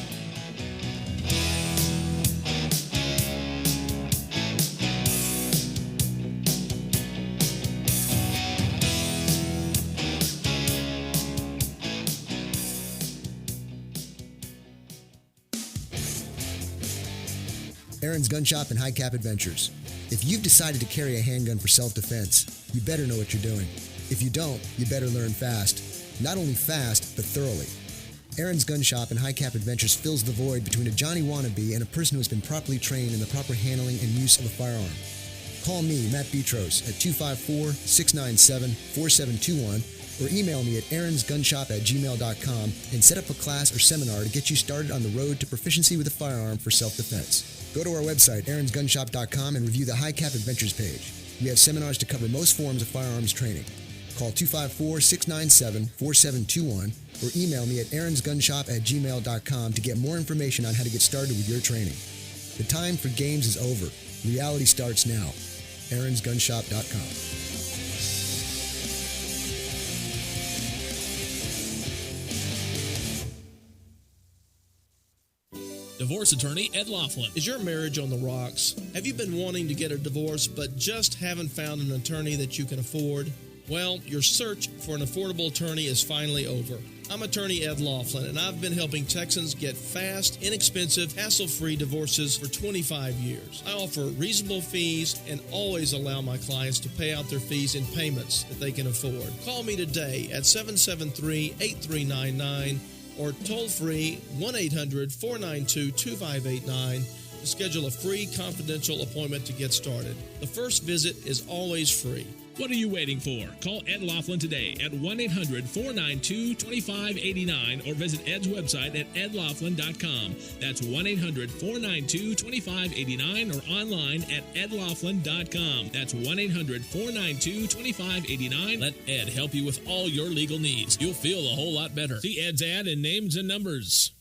Aaron's Gun Shop and High Cap Adventures. If you've decided to carry a handgun for self-defense, you better know what you're doing. If you don't, you better learn fast. Not only fast, but thoroughly. Aaron's Gun Shop and High Cap Adventures fills the void between a Johnny wannabe and a person who has been properly trained in the proper handling and use of a firearm. Call me, Matt Betros, at 254-697-4721 or email me at aaronsgunshop@gmail.com and set up a class or seminar to get you started on the road to proficiency with a firearm for self-defense. Go to our website, aaronsgunshop.com, and review the High Cap Adventures page. We have seminars to cover most forms of firearms training. Call 254-697-4721 or email me at aaronsgunshop@gmail.com to get more information on how to get started with your training. The time for games is over. Reality starts now. aaronsgunshop.com. Divorce attorney Ed Laughlin. Is your marriage on the rocks? Have you been wanting to get a divorce but just haven't found an attorney that you can afford? Well, your search for an affordable attorney is finally over. I'm attorney Ed Laughlin, and I've been helping Texans get fast, inexpensive, hassle-free divorces for 25 years. I offer reasonable fees and always allow my clients to pay out their fees in payments that they can afford. Call me today at 773-8399 or toll-free 1-800-492-2589 to schedule a free confidential appointment to get started. The first visit is always free. What are you waiting for? Call Ed Laughlin today at 1-800-492-2589 or visit Ed's website at edlaughlin.com. That's 1-800-492-2589 or online at edlaughlin.com. That's 1-800-492-2589. Let Ed help you with all your legal needs. You'll feel a whole lot better. See Ed's ad in Names and Numbers.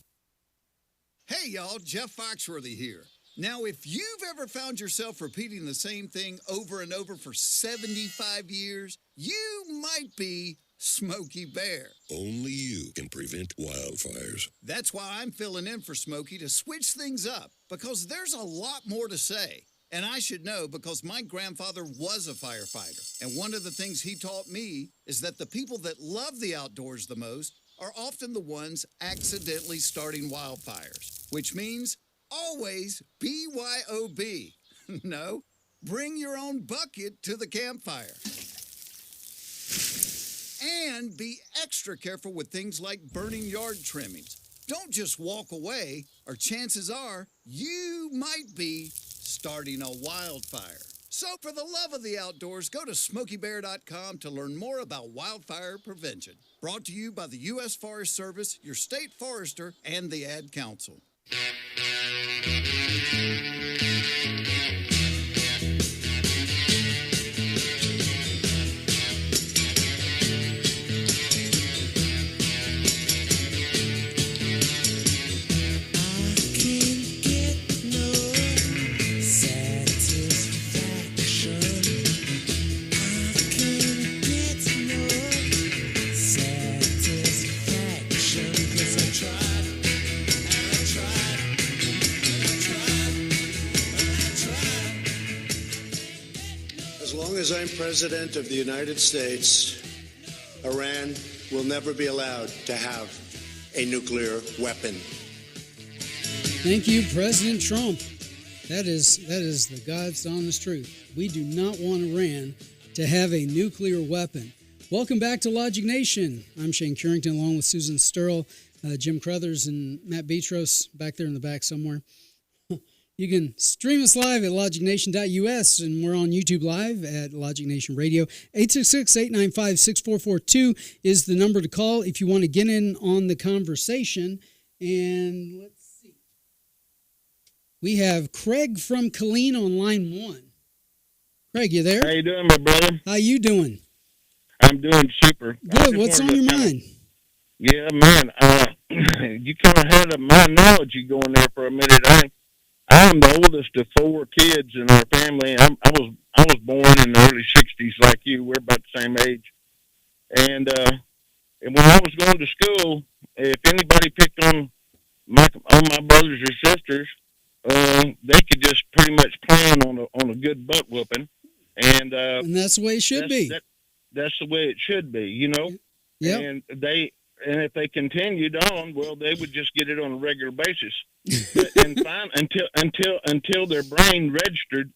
Hey, y'all, Jeff Foxworthy here. Now, if you've ever found yourself repeating the same thing over and over for 75 years, you might be Smokey Bear. Only you can prevent wildfires. That's why I'm filling in for Smokey to switch things up, because there's a lot more to say. And I should know because my grandfather was a firefighter. And one of the things he taught me is that the people that love the outdoors the most are often the ones accidentally starting wildfires, which means always BYOB. No, bring your own bucket to the campfire. And be extra careful with things like burning yard trimmings. Don't just walk away, or chances are you might be starting a wildfire. So for the love of the outdoors, go to SmokeyBear.com to learn more about wildfire prevention. Brought to you by the U.S. Forest Service, your state forester, and the Ad Council. As long as I'm president of the United States, Iran will never be allowed to have a nuclear weapon. Thank you, President Trump. That is the God's honest truth. We do not want Iran to have a nuclear weapon. Welcome back to Logic Nation. I'm Shane Curington along with Susan Sterl, Jim Crothers, and Matt Betros back there in the back somewhere. You can stream us live at logicnation.us, and we're on YouTube Live at Logic Nation Radio. 866-895-6442 is the number to call if you want to get in on the conversation. And let's see. We have Craig from Killeen on line 1. Craig, you there? How you doing, my brother? How you doing? I'm doing super. Good. What's on your mind? Yeah, man. You kind of had my analogy going there for a minute. I'm the oldest of 4 kids in our family. I was born in the early '60s, like you. We're about the same age. And when I was going to school, if anybody picked on my brothers or sisters, they could just pretty much plan on a good butt whooping. And that's the way it should be. That's the way it should be, you know. Yep. And they and if they continued on, well, they would just get it on a regular basis, and until their brain registered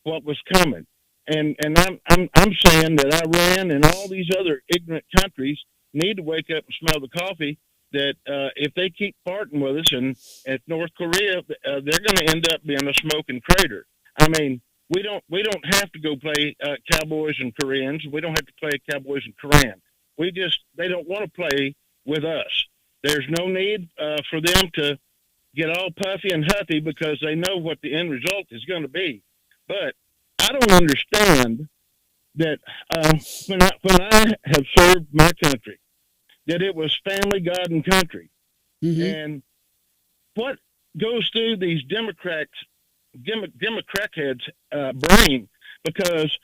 what was coming. And I'm saying that Iran and all these other ignorant countries need to wake up and smell the coffee. That if they keep farting with us, and at North Korea, they're going to end up being a smoking crater. I mean, we don't have to go play Cowboys and Koreans. We don't have to play Cowboys and Korean. They don't want to play with us. There's no need for them to get all puffy and huffy because they know what the end result is going to be. But I don't understand that when I have served my country, that it was family, God, and country. Mm-hmm. And what goes through these Democrat heads' brain, because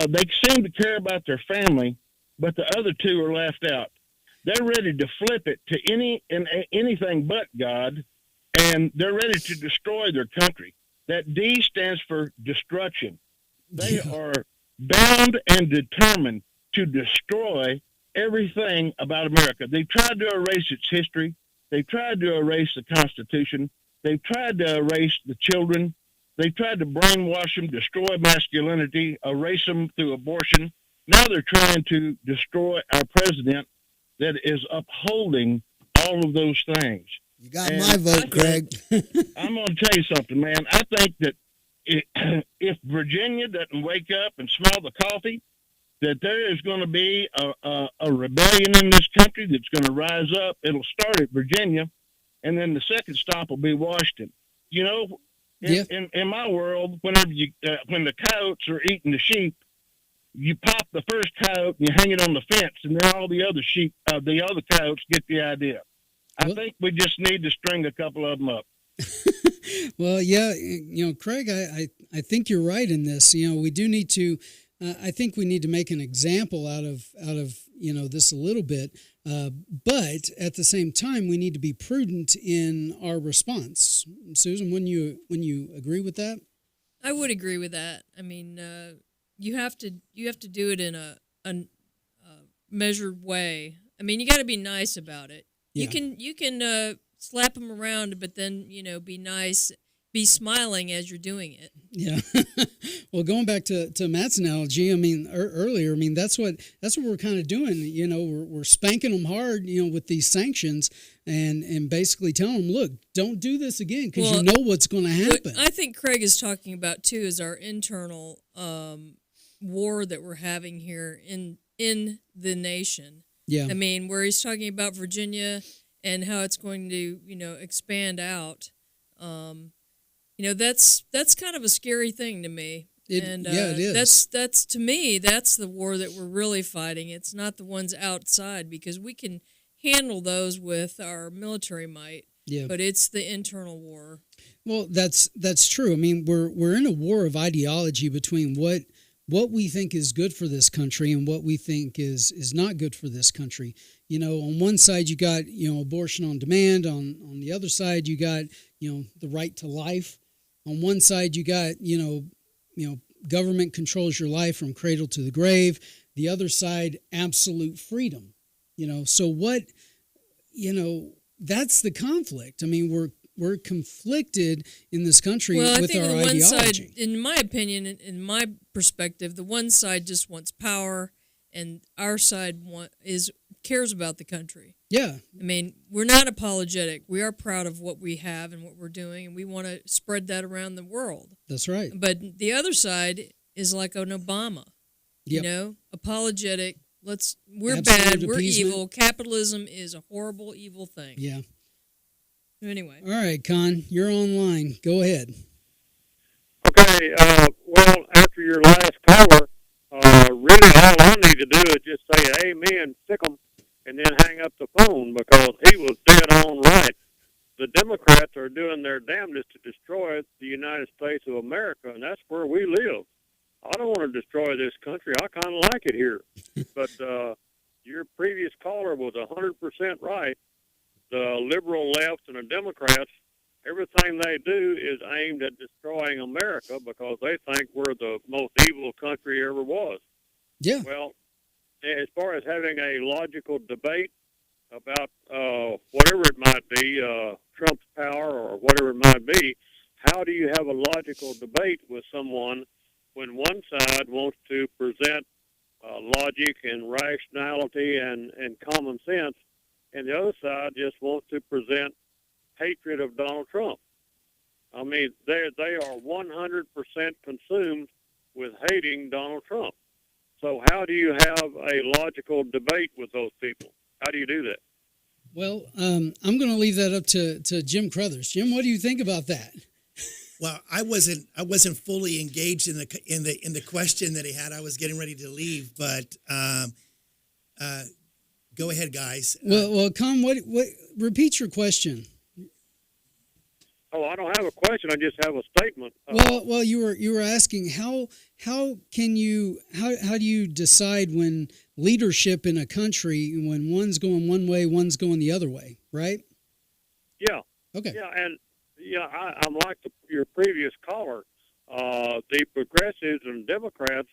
they seem to care about their family, but the other two are left out. They're ready to flip it to anything but God, and they're ready to destroy their country. That D stands for destruction. They are bound and determined to destroy everything about America. They've tried to erase its history. They've tried to erase the Constitution. They've tried to erase the children. They've tried to brainwash them, destroy masculinity, erase them through abortion. Now they're trying to destroy our president that is upholding all of those things. You got my vote, Craig. I'm going to tell you something, man. I think that if Virginia doesn't wake up and smell the coffee, that there is going to be a rebellion in this country that's going to rise up. It'll start at Virginia, and then the second stop will be Washington. You know, in my world, whenever when the coyotes are eating the sheep, you pop the first coyote and you hang it on the fence, and then all the other the other coyotes get the idea. I think we just need to string a couple of them up. Well, yeah, Craig, I think you're right in this. We do need to. I think we need to make an example out of this a little bit, but at the same time, we need to be prudent in our response. Susan, wouldn't you agree with that? I would agree with that. I mean, you have to do it in a measured way. I mean, you got to be nice about it. Yeah. You can slap them around, but then be nice. Be smiling as you're doing it. Yeah. Well, going back to Matt's analogy, I mean, earlier, I mean, that's what we're kind of doing. We're spanking them hard, with these sanctions, and basically telling them, look, don't do this again because you know what's going to happen. What I think Craig is talking about too is our internal war that we're having here in the nation. Yeah. I mean, where he's talking about Virginia and how it's going to expand out. That's kind of a scary thing to me. It is. That's to me, that's the war that we're really fighting. It's not the ones outside because we can handle those with our military might. Yeah. But it's the internal war. Well, that's true. I mean, we're in a war of ideology between what we think is good for this country and what we think is not good for this country. On one side you got abortion on demand. On the other side you got the right to life. On one side, you got, government controls your life from cradle to the grave. The other side, absolute freedom. So what, that's the conflict. I mean, we're conflicted in this country with our ideology. Well, I think the one side, in my opinion, in my perspective, the one side just wants power, and our side cares about the country. Yeah. I mean, we're not apologetic. We are proud of what we have and what we're doing, and we want to spread that around the world. That's right. But the other side is like an Obama. Yep. Apologetic. We're Absolute bad. We're appeasement. evil. Capitalism is a horrible, evil thing. Yeah. Anyway. All right, Con, you're online. Go ahead. Okay. Well, after your last caller, really all I need to do is just say amen, sick 'em, and then hang up the phone because he was dead on right. The Democrats are doing their damnedest to destroy the United States of America, and that's where we live. I don't want to destroy this country. I kind of like it here. But your previous caller was 100% right. The liberal left and the Democrats, everything they do is aimed at destroying America because they think we're the most evil country ever was. Yeah. Well, as far as having a logical debate, about whatever it might be, Trump's power or whatever it might be, how do you have a logical debate with someone when one side wants to present logic and rationality and common sense, and the other side just wants to present hatred of Donald Trump? I mean, they are 100% consumed with hating Donald Trump. So how do you have a logical debate with those people? How do you do that? Well, I'm going to leave that up to Jim Crothers. Jim, what do you think about that? Well, I wasn't fully engaged in the question that he had. I was getting ready to leave, but go ahead, guys. Well, Con, what repeat your question? Oh, I don't have a question. I just have a statement. Well, you were asking how do you decide when leadership in a country, when one's going one way, one's going the other way, right? Yeah. Okay. Yeah, and I'm like your previous caller. The progressives and Democrats,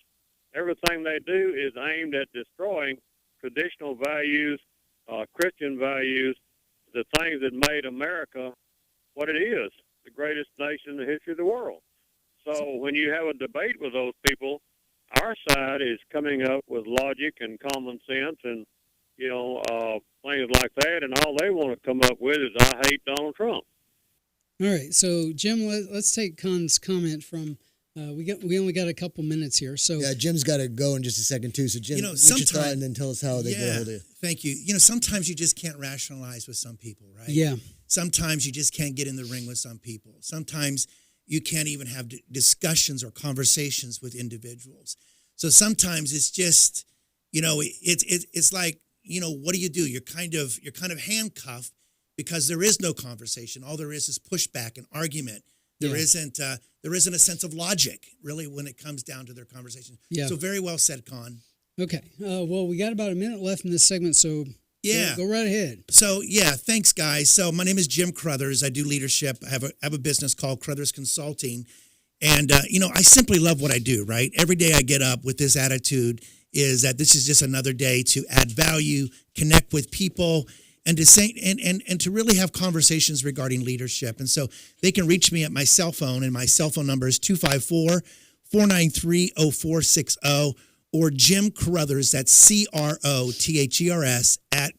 everything they do is aimed at destroying traditional values, Christian values, the things that made America what it is, the greatest nation in the history of the world. So when you have a debate with those people, our side is coming up with logic and common sense and, things like that, and all they want to come up with is, I hate Donald Trump. All right, so Jim, let's take Con's comment from. We only got a couple minutes here, so yeah, Jim's got to go in just a second too. So Jim, what's your thought, and then tell us how they get hold of you. Thank you. Sometimes you just can't rationalize with some people, right? Yeah. Sometimes you just can't get in the ring with some people. Sometimes you can't even have discussions or conversations with individuals. So sometimes it's just, it's like, what do? You're kind of handcuffed because there is no conversation. All there is pushback and argument. There isn't a sense of logic, really, when it comes down to their conversation. Yeah. So very well said, Con. Okay. Well, we got about a minute left in this segment, so go right ahead. So, thanks, guys. So my name is Jim Crothers. I do leadership. I have a business called Crothers Consulting. And, I simply love what I do, right? Every day I get up with this attitude is that this is just another day to add value, connect with people, and to say and to really have conversations regarding leadership. And so they can reach me at my cell phone, and my cell phone number is 254-493-0460, or Jim Crothers, that's CROTHERS at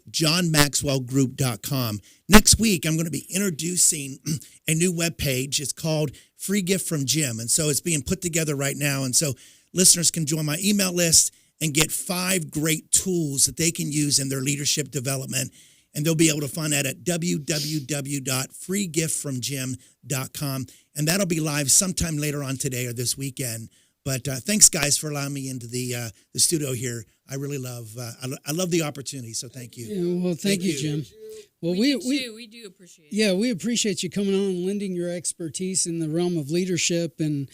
johnmaxwellgroup.com. Next week, I'm going to be introducing a new webpage. It's called Free Gift from Jim. And so it's being put together right now. And so listeners can join my email list and get 5 great tools that they can use in their leadership development. And they'll be able to find that at www.freegiftfromjim.com. And that'll be live sometime later on today or this weekend. But thanks, guys, for allowing me into the studio here. I really love I love the opportunity, so thank you. Yeah, well, thank you, Jim. Well, we do appreciate it. Yeah, we appreciate you coming on and lending your expertise in the realm of leadership and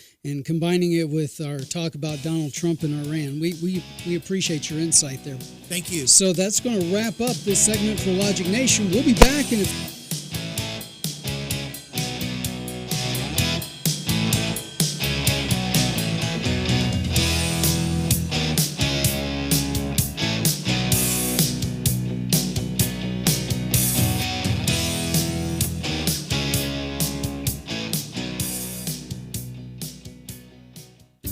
combining it with our talk about Donald Trump and Iran. We appreciate your insight there. Thank you. So that's going to wrap up this segment for Logic Nation. We'll be back in a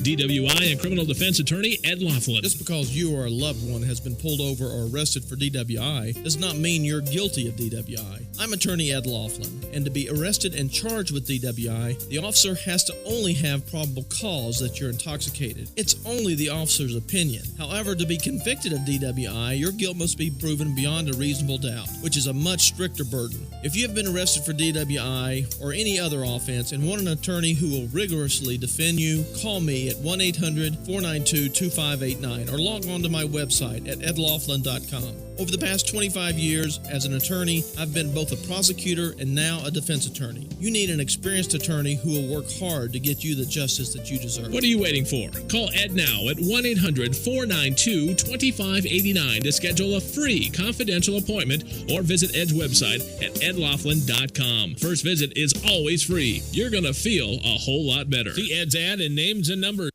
DWI and criminal defense attorney Ed Laughlin. Just because you or a loved one has been pulled over or arrested for DWI does not mean you're guilty of DWI. I'm attorney Ed Laughlin, and to be arrested and charged with DWI, the officer has to only have probable cause that you're intoxicated. It's only the officer's opinion. However, to be convicted of DWI, your guilt must be proven beyond a reasonable doubt, which is a much stricter burden. If you have been arrested for DWI or any other offense and want an attorney who will rigorously defend you, call me at 1-800-492-2589 or log on to my website at edlaughlin.com. Over the past 25 years as an attorney, I've been both a prosecutor and now a defense attorney. You need an experienced attorney who will work hard to get you the justice that you deserve. What are you waiting for? Call Ed now at 1-800-492-2589 to schedule a free confidential appointment or visit Ed's website at edlaughlin.com. First visit is always free. You're going to feel a whole lot better. See Ed's ad and names and numbers.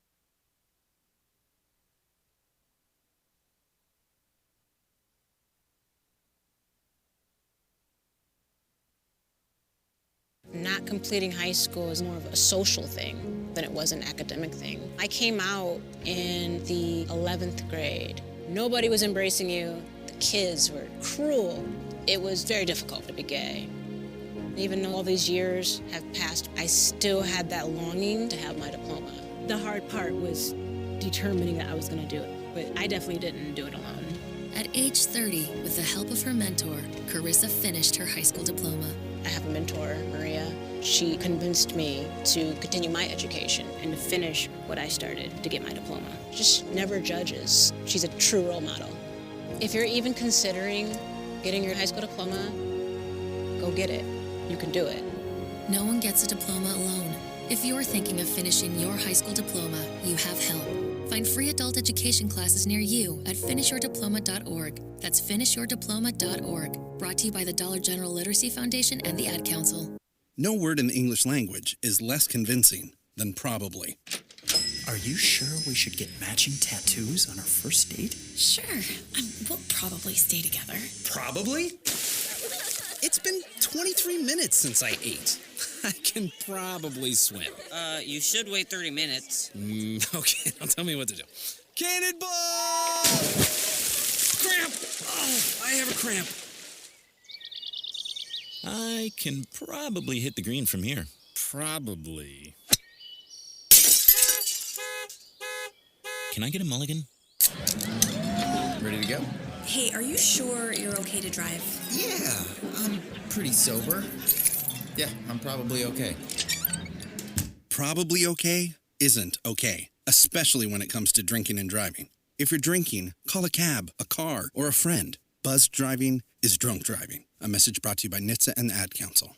Not completing high school is more of a social thing than it was an academic thing. I came out in the 11th grade. Nobody was embracing you. The kids were cruel. It was very difficult to be gay. Even though all these years have passed, I still had that longing to have my diploma. The hard part was determining that I was going to do it, but I definitely didn't do it alone. At age 30, with the help of her mentor, Carissa finished her high school diploma. I have a mentor, Maria. She convinced me to continue my education and to finish what I started to get my diploma. Just never judges. She's a true role model. If you're even considering getting your high school diploma, go get it. You can do it. No one gets a diploma alone. If you're thinking of finishing your high school diploma, you have help. Find free adult education classes near you at finishyourdiploma.org. That's finishyourdiploma.org. Brought to you by the Dollar General Literacy Foundation and the Ad Council. No word in the English language is less convincing than probably. Are you sure we should get matching tattoos on our first date? Sure. We'll probably stay together. Probably? It's been 23 minutes since I ate. I can probably swim. You should wait 30 minutes. Okay, now tell me what to do. Cannonball! Cramp! Oh, I have a cramp. I can probably hit the green from here. Probably. Can I get a mulligan? Ready to go? Hey, are you sure you're okay to drive? Yeah, I'm pretty sober. Yeah, I'm probably okay. Probably okay isn't okay, especially when it comes to drinking and driving. If you're drinking, call a cab, a car, or a friend. Buzzed driving is drunk driving. A message brought to you by NHTSA and the Ad Council.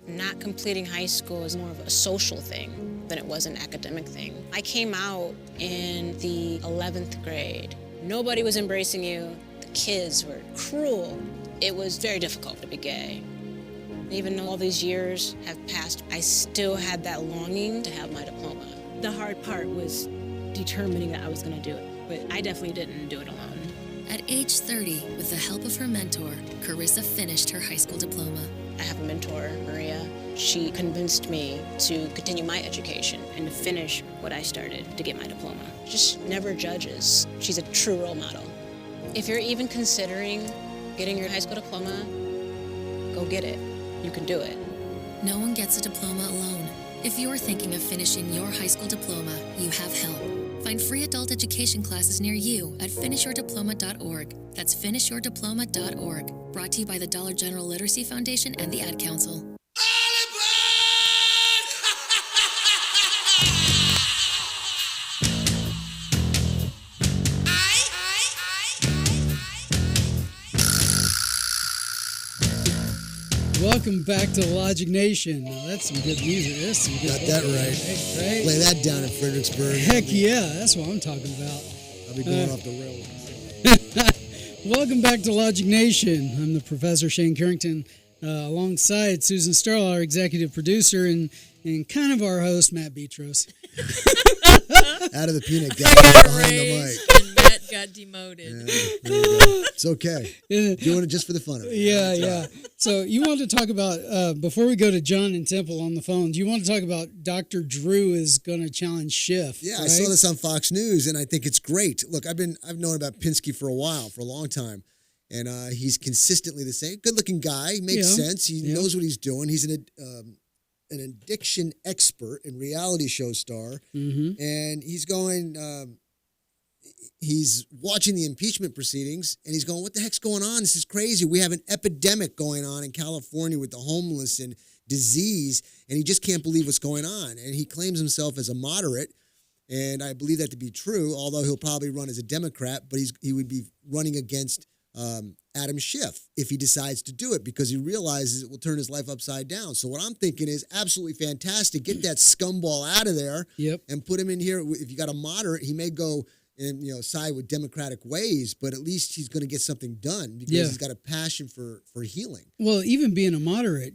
Not completing high school is more of a social thing than it was an academic thing. I came out in the 11th grade. Nobody was embracing you. The kids were cruel. It was very difficult to be gay. Even though all these years have passed, I still had that longing to have my diploma. The hard part was determining that I was going to do it, but I definitely didn't do it alone. At age 30, with the help of her mentor, Carissa finished her high school diploma. I have a mentor, Maria. She convinced me to continue my education and to finish what I started to get my diploma. Just never judges. She's a true role model. If you're even considering getting your high school diploma, go get it. You can do it. No one gets a diploma alone. If you're thinking of finishing your high school diploma, you have help. Find free adult education classes near you at finishyourdiploma.org. That's finishyourdiploma.org. Brought to you by the Dollar General Literacy Foundation and the Ad Council. Welcome back to Logic Nation. Now, that's some good music. That's some good Got that right. Right? Play that down in Fredericksburg. Heck yeah, that's what I'm talking about. I'll be going off the rails. Welcome back to Logic Nation. I'm the Professor Shane Carrington, alongside Susan Starlaw, our executive producer, and kind of our host, Matt Betros. Out of the peanut gallery behind the mic. And Matt got demoted. Yeah, it's okay. Doing it just for the fun of it. Yeah, yeah. So you want to talk about, before we go to John and Temple on the phone, do you want to talk about Dr. Drew is going to challenge Schiff? Yeah, right? I saw this on Fox News, and I think it's great. Look, I've known about Pinsky for a long time, and he's consistently the same. Good-looking guy, makes sense. He knows what he's doing. He's an addiction expert and reality show star, and he's going. He's watching the impeachment proceedings, and he's going, what the heck's going on? This is crazy. We have an epidemic going on in California with the homeless and disease, and he just can't believe what's going on. And he claims himself as a moderate, and I believe that to be true, although he'll probably run as a Democrat, but he would be running against Adam Schiff if he decides to do it, because he realizes it will turn his life upside down. So what I'm thinking is absolutely fantastic. Get that scumball out of there and put him in here. If you got a moderate, he may go and side with Democratic ways, but at least he's going to get something done because he's got a passion for healing. Well, even being a moderate,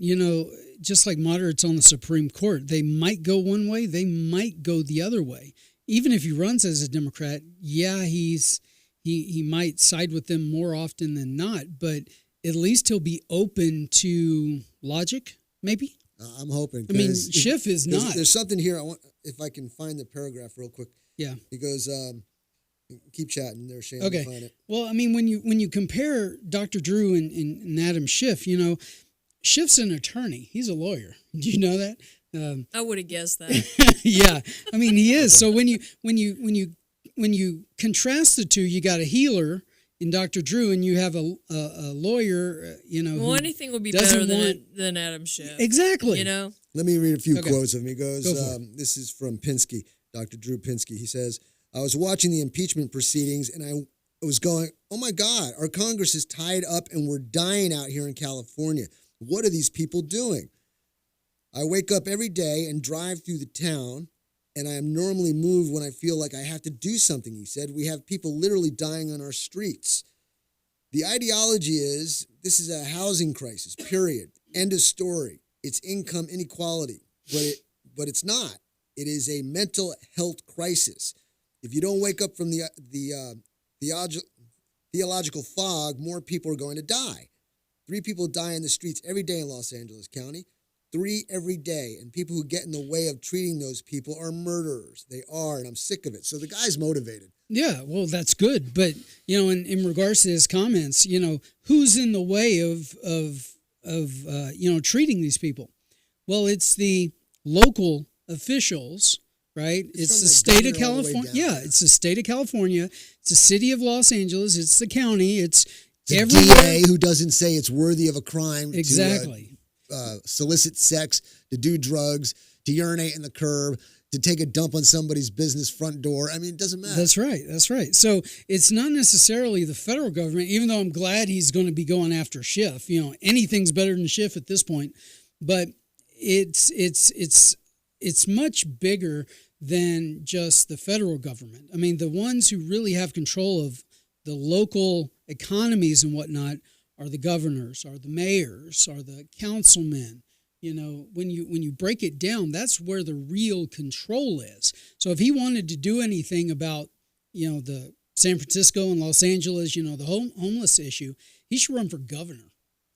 just like moderates on the Supreme Court, they might go one way, they might go the other way. Even if he runs as a Democrat, he might side with them more often than not, but at least he'll be open to logic, maybe. I'm hoping. I mean, 'cause Schiff is not. There's something here. I want if I can find the paragraph real quick. Yeah. He goes, keep chatting there, Shane. Okay. Find it. Well, I mean, when you compare Dr. Drew and Adam Schiff, Schiff's an attorney. He's a lawyer. Do you know that? I would have guessed that. Yeah, I mean he is. So when you contrast the two, you got a healer in Dr. Drew, and you have a lawyer. Well, who anything would be doesn't better want- than Adam Schiff. Exactly. Let me read a few Okay. quotes of him. He goes, Go for this is from Pinsky, Dr. Drew Pinsky. He says, I was watching the impeachment proceedings and I was going, oh my God, our Congress is tied up and we're dying out here in California. What are these people doing? I wake up every day and drive through the town, and I am normally moved when I feel like I have to do something, he said. We have people literally dying on our streets. The ideology is this is a housing crisis, period. End of story. It's income inequality, but it's not. It is a mental health crisis. If you don't wake up from the theological fog, more people are going to die. 3 people die in the streets every day in Los Angeles County. 3 every day. And people who get in the way of treating those people are murderers. They are, and I'm sick of it. So the guy's motivated. Yeah, well, that's good. But, in regards to his comments, who's in the way of treating these people? Well, it's the local officials, right? It's the state of California. Yeah, it's the state of California. It's the city of Los Angeles. It's the county. It's everywhere. DA who doesn't say it's worthy of a crime Exactly. to solicit sex, to do drugs, to urinate in the curb, to take a dump on somebody's business front door. I mean, it doesn't matter. That's right. That's right. So it's not necessarily the federal government, even though I'm glad he's going to be going after Schiff. Anything's better than Schiff at this point. But it's much bigger than just the federal government. I mean, the ones who really have control of the local economies and whatnot are the governors, are the mayors, are the councilmen. When you break it down, that's where the real control is. So if he wanted to do anything about, the San Francisco and Los Angeles, the homeless issue, he should run for governor.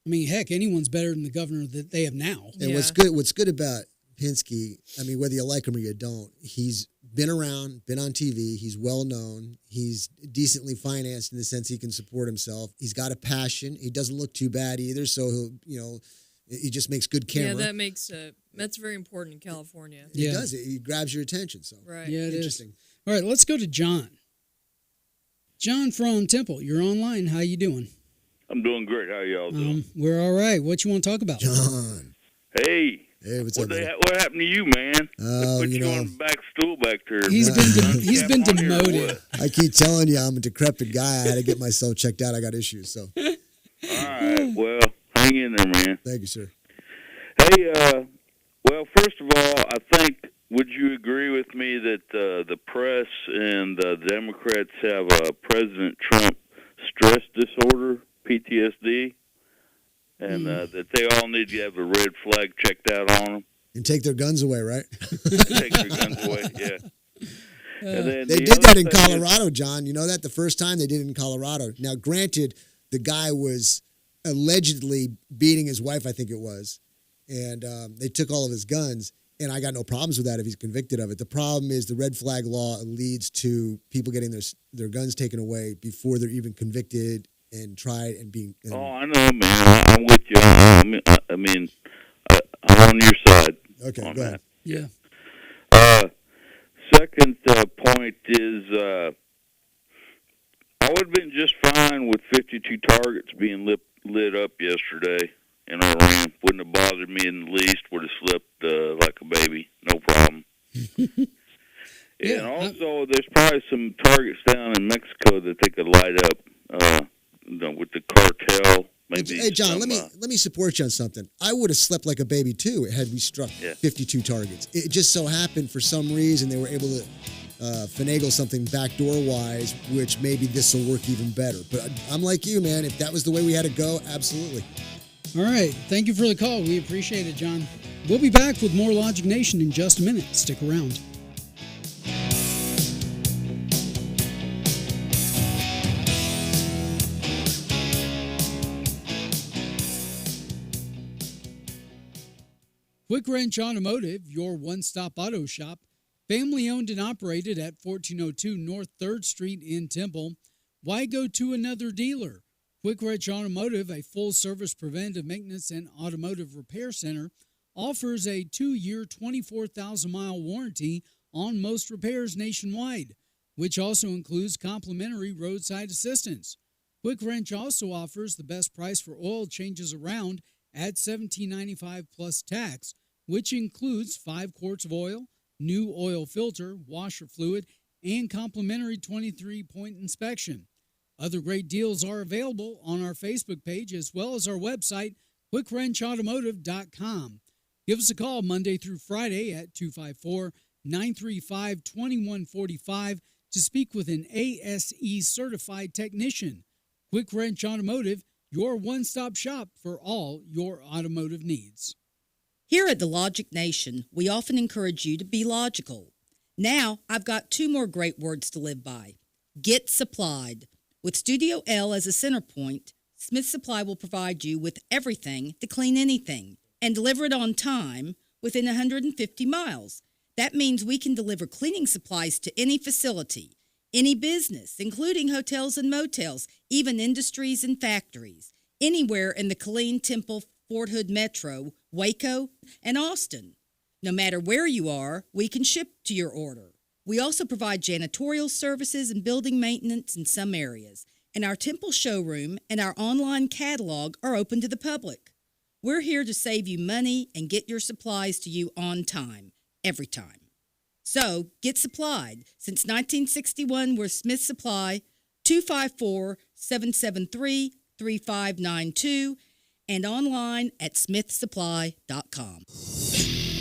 I mean, heck, anyone's better than the governor that they have now. And what's good about Pinsky, I mean, whether you like him or you don't, he's been around, been on TV, he's well known, he's decently financed in the sense he can support himself. He's got a passion. He doesn't look too bad either, so he just makes good camera. Yeah, that's very important in California. He does it. He grabs your attention. So right. Yeah, it interesting. Is. All right, let's go to John. John from Temple, you're online. How you doing? I'm doing great. How y'all doing? We're all right. What you want to talk about? John. Hey. Hey, what's up, what happened to you, man? Oh, Put you on the back stool back there. He's been demoted. I keep telling you, I'm a decrepit guy. I had to get myself checked out. I got issues. So. All right. Well, hang in there, man. Thank you, sir. Hey, well, first of all, I think, would you agree with me that the press and the Democrats have President Trump stress disorder, PTSD, and that they all need to have a red flag checked out on them? And take their guns away, right? Take their guns away, yeah. And then they did that in Colorado, John. You know that? The first time they did it in Colorado. Now, granted, the guy was allegedly beating his wife, I think it was, and they took all of his guns, and I got no problems with that if he's convicted of it. The problem is the red flag law leads to people getting their guns taken away before they're even convicted and tried and being... Oh, I know, man. I'm with you. I mean, I'm on your side. Okay, on go that. ahead. Yeah. Second point is I would have been just fine with 52 targets being lit up yesterday in Iran. Wouldn't have bothered me in the least. Would have slept like a baby. No problem. And also, there's probably some targets down in Mexico that they could light up with the cartel. Maybe. Hey, John, let me support you on something. I would have slept like a baby, too, had we struck 52 targets. It just so happened, for some reason, they were able to finagle something backdoor-wise, which maybe this will work even better. But I'm like you, man. If that was the way we had to go, absolutely. All right. Thank you for the call. We appreciate it, John. We'll be back with more Logic Nation in just a minute. Stick around. Quick Wrench Automotive, your one-stop auto shop, family owned and operated at 1402 North 3rd Street in Temple. Why go to another dealer? Quick Wrench Automotive, a full-service preventive maintenance and automotive repair center, offers a 2-year, 24,000-mile warranty on most repairs nationwide, which also includes complimentary roadside assistance. Quick Wrench also offers the best price for oil changes around at $17.95 plus tax, which includes 5 quarts of oil, new oil filter, washer fluid, and complimentary 23-point inspection. Other great deals are available on our Facebook page as well as our website, quickwrenchautomotive.com. Give us a call Monday through Friday at 254-935-2145 to speak with an ASE certified technician. Quick Wrench Automotive, your one-stop shop for all your automotive needs. Here at the Logic Nation, we often encourage you to be logical. Now, I've got 2 more great words to live by. Get supplied. With Studio L as a center point, Smith Supply will provide you with everything to clean anything and deliver it on time within 150 miles. That means we can deliver cleaning supplies to any facility, any business, including hotels and motels, even industries and factories, anywhere in the Killeen, Temple, Fort Hood Metro, Waco, and Austin. No matter where you are, we can ship to your order. We also provide janitorial services and building maintenance in some areas, and our Temple showroom and our online catalog are open to the public. We're here to save you money and get your supplies to you on time, every time. So, get supplied. Since 1961, we're Smith Supply, 254-773-3592, and online at smithsupply.com.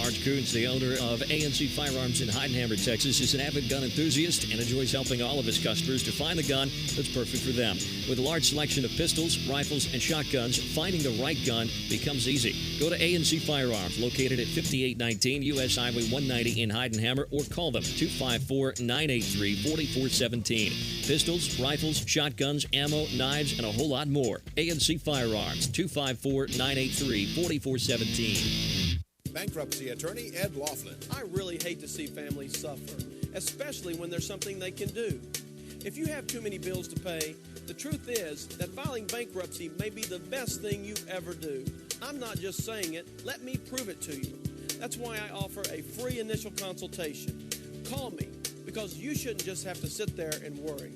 Art Coons, the owner of ANC Firearms in Heidenhammer, Texas, is an avid gun enthusiast and enjoys helping all of his customers to find the gun that's perfect for them. With a large selection of pistols, rifles, and shotguns, finding the right gun becomes easy. Go to ANC Firearms, located at 5819 U.S. Highway 190 in Heidenhammer, or call them 254-983-4417. Pistols, rifles, shotguns, ammo, knives, and a whole lot more. ANC Firearms, 254-983-4417. Bankruptcy attorney Ed Laughlin. I really hate to see families suffer, especially when there's something they can do. If you have too many bills to pay, the truth is that filing bankruptcy may be the best thing you ever do. I'm not just saying it, let me prove it to you. That's why I offer a free initial consultation. Call me, because you shouldn't just have to sit there and worry.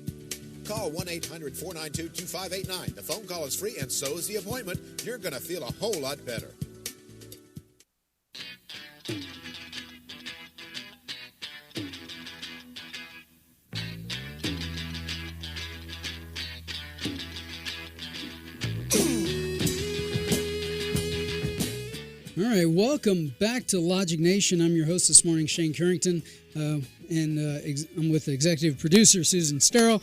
Call 1-800-492-2589. The phone call is free, and so is the appointment. You're going to feel a whole lot better. All right, welcome back to Logic Nation. I'm your host this morning, Shane Carrington, and I'm with executive producer Susan Sterrell.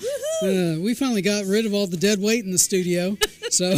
We finally got rid of all the dead weight in the studio, so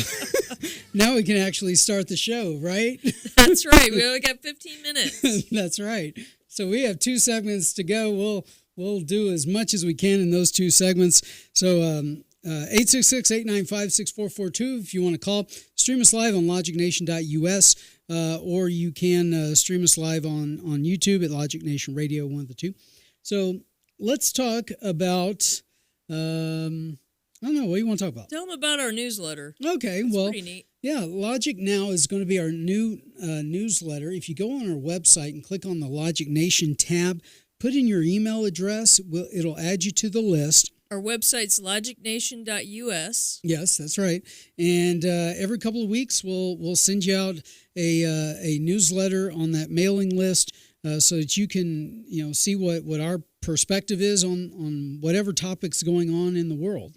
now we can actually start the show, right? That's right. We only got 15 minutes. That's right. So we have 2 segments to go. We'll do as much as we can in those 2 segments. So 866-895-6442 if you want to call. Stream us live on logicnation.us. Or you can stream us live on YouTube at Logic Nation Radio, one of the 2. So let's talk about, I don't know, what do you want to talk about? Tell them about our newsletter. Okay, That's well, pretty neat. Yeah, Logic Now is going to be our new newsletter. If you go on our website and click on the Logic Nation tab, put in your email address, it'll add you to the list. Our website's logicnation.us. Yes, that's right. And every couple of weeks, we'll send you out a newsletter on that mailing list so that you can see what our perspective is on whatever topic's going on in the world.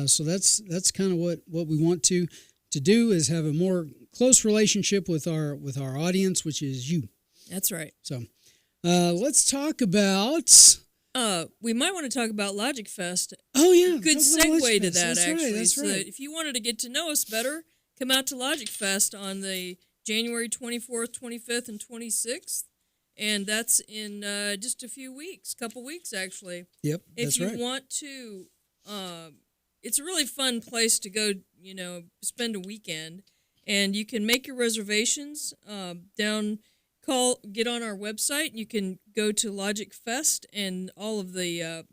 So that's kind of what we want to do, is have a more close relationship with our audience, which is you. That's right. So let's talk about. We might want to talk about Logic Fest. Oh, yeah. Good segue to that, that's actually. Right, that's so right. if you wanted to get to know us better, come out to Logic Fest on the January 24th, 25th, and 26th. And that's in just a few weeks, couple weeks, actually. Yep, that's right. If you want to, it's a really fun place to go, spend a weekend. And you can make your reservations down get on our website. You can go to Logic Fest, and all of the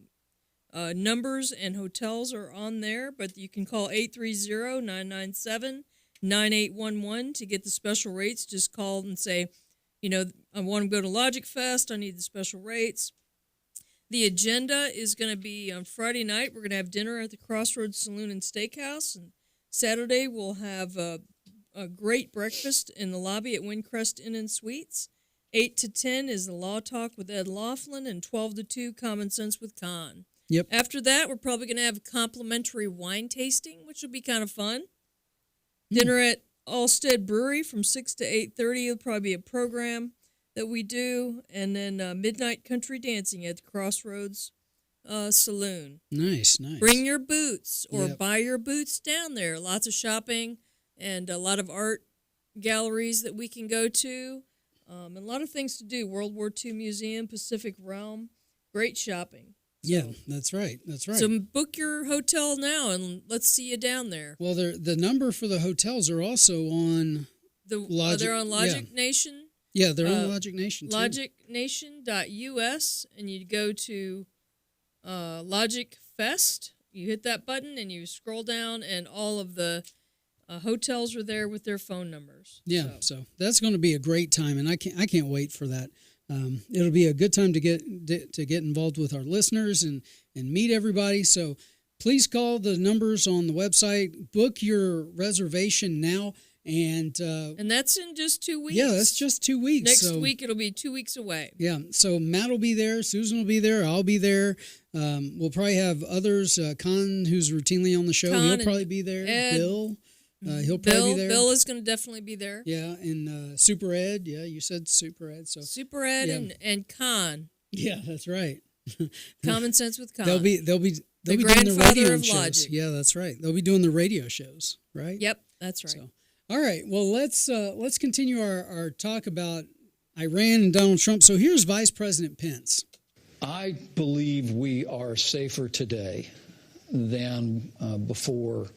numbers and hotels are on there. But you can call 830-997-9811 to get the special rates. Just call and say, I want to go to Logic Fest. I need the special rates. The agenda is going to be on Friday night. We're going to have dinner at the Crossroads Saloon and Steakhouse. And Saturday, we'll have a great breakfast in the lobby at Windcrest Inn and Suites. 8 to 10 is the Law Talk with Ed Laughlin, and 12 to 2, Common Sense with Con. Yep. After that, we're probably going to have complimentary wine tasting, which will be kind of fun. Dinner at Allstead Brewery from 6 to 8:30 will probably be a program that we do, and then midnight country dancing at the Crossroads Saloon. Nice. Bring your boots or Yep. buy your boots down there. Lots of shopping and a lot of art galleries that we can go to, and a lot of things to do. World War II Museum, Pacific Realm, great shopping. Yeah, that's right. So book your hotel now, and let's see you down there. Well, the number for the hotels are also on Logic. They're on Logic Nation. Yeah, they're on Logic Nation too. LogicNation.us, and you go to Logic Fest. You hit that button, and you scroll down, and all of the hotels are there with their phone numbers. Yeah, so that's going to be a great time, and I can't wait for that. It'll be a good time to get involved with our listeners and meet everybody. So please call the numbers on the website. Book your reservation now. And that's in just 2 weeks. Yeah, that's just 2 weeks. Next week, it'll be 2 weeks away. Yeah, so Matt will be there, Susan will be there, I'll be there. We'll probably have others. Con, who's routinely on the show, he'll probably be there. Ed, Bill, he'll probably be there. Bill is going to definitely be there. Yeah, and Super Ed. Yeah, you said Super Ed. So Super Ed and Con. Yeah, that's right. Common Sense with Con. They'll be doing the radio shows. Yeah, that's right. They'll be doing the radio shows, right? Yep, that's right. So, all right. Well, let's continue our talk about Iran and Donald Trump. So here's Vice President Pence. I believe we are safer today than before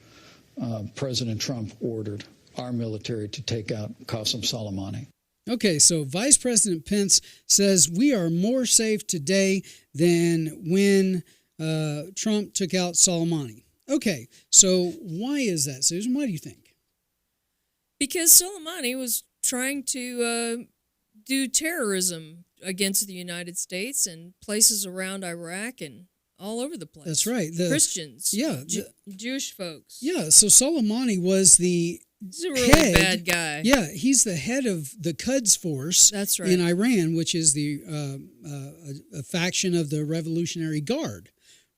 President Trump ordered our military to take out Qasem Soleimani. Okay, so Vice President Pence says we are more safe today than when Trump took out Soleimani. Okay, so why is that, Susan? Why do you think? Because Soleimani was trying to do terrorism against the United States and places around Iraq and all over the place. That's right. Christians. Yeah. Jewish folks. Yeah, so Soleimani was the He's a really bad guy. Yeah, he's the head of the Quds Force. That's right. In Iran, which is the a faction of the Revolutionary Guard,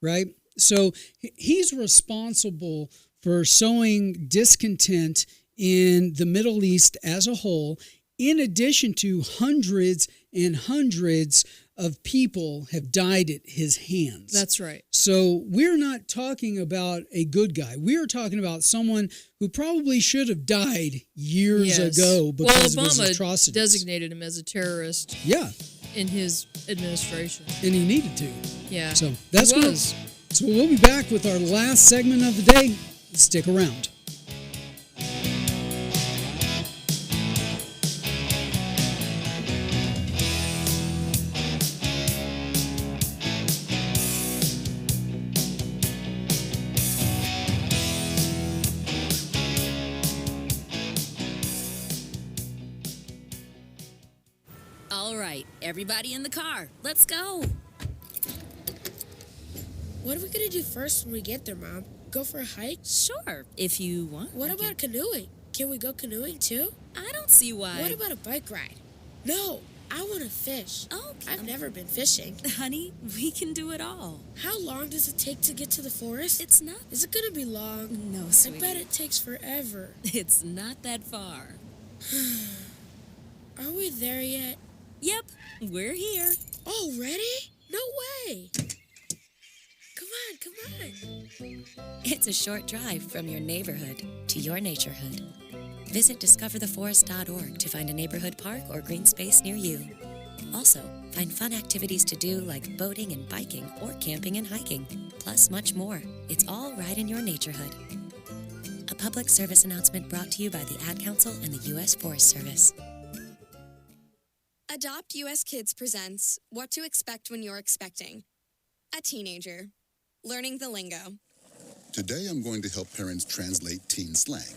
right? So he's responsible for sowing discontent in the Middle East as a whole, in addition to hundreds and hundreds of people have died at his hands. That's right. So we're not talking about a good guy. We're talking about someone who probably should have died years ago because of his atrocities. Obama designated him as a terrorist. Yeah. In his administration. And he needed to. Yeah. So that's what. So we'll be back with our last segment of the day. Stick around. Everybody in the car. Let's go. What are we going to do first when we get there, Mom? Go for a hike? Sure, if you want. What about canoeing? Can we go canoeing too? I don't see why. What about a bike ride? No, I want to fish. Oh, I've never been fishing. Honey, we can do it all. How long does it take to get to the forest? It's not. Is it going to be long? No, sweetie. I bet it takes forever. It's not that far. Are we there yet? Yep, we're here. Already? No way. Come on. It's a short drive from your neighborhood to your naturehood. Visit discovertheforest.org to find a neighborhood park or green space near you. Also, find fun activities to do like boating and biking or camping and hiking, plus much more. It's all right in your naturehood. A public service announcement brought to you by the Ad Council and the U.S. Forest Service. Adopt US Kids presents What to Expect When You're Expecting. A teenager. Learning the lingo. Today I'm going to help parents translate teen slang.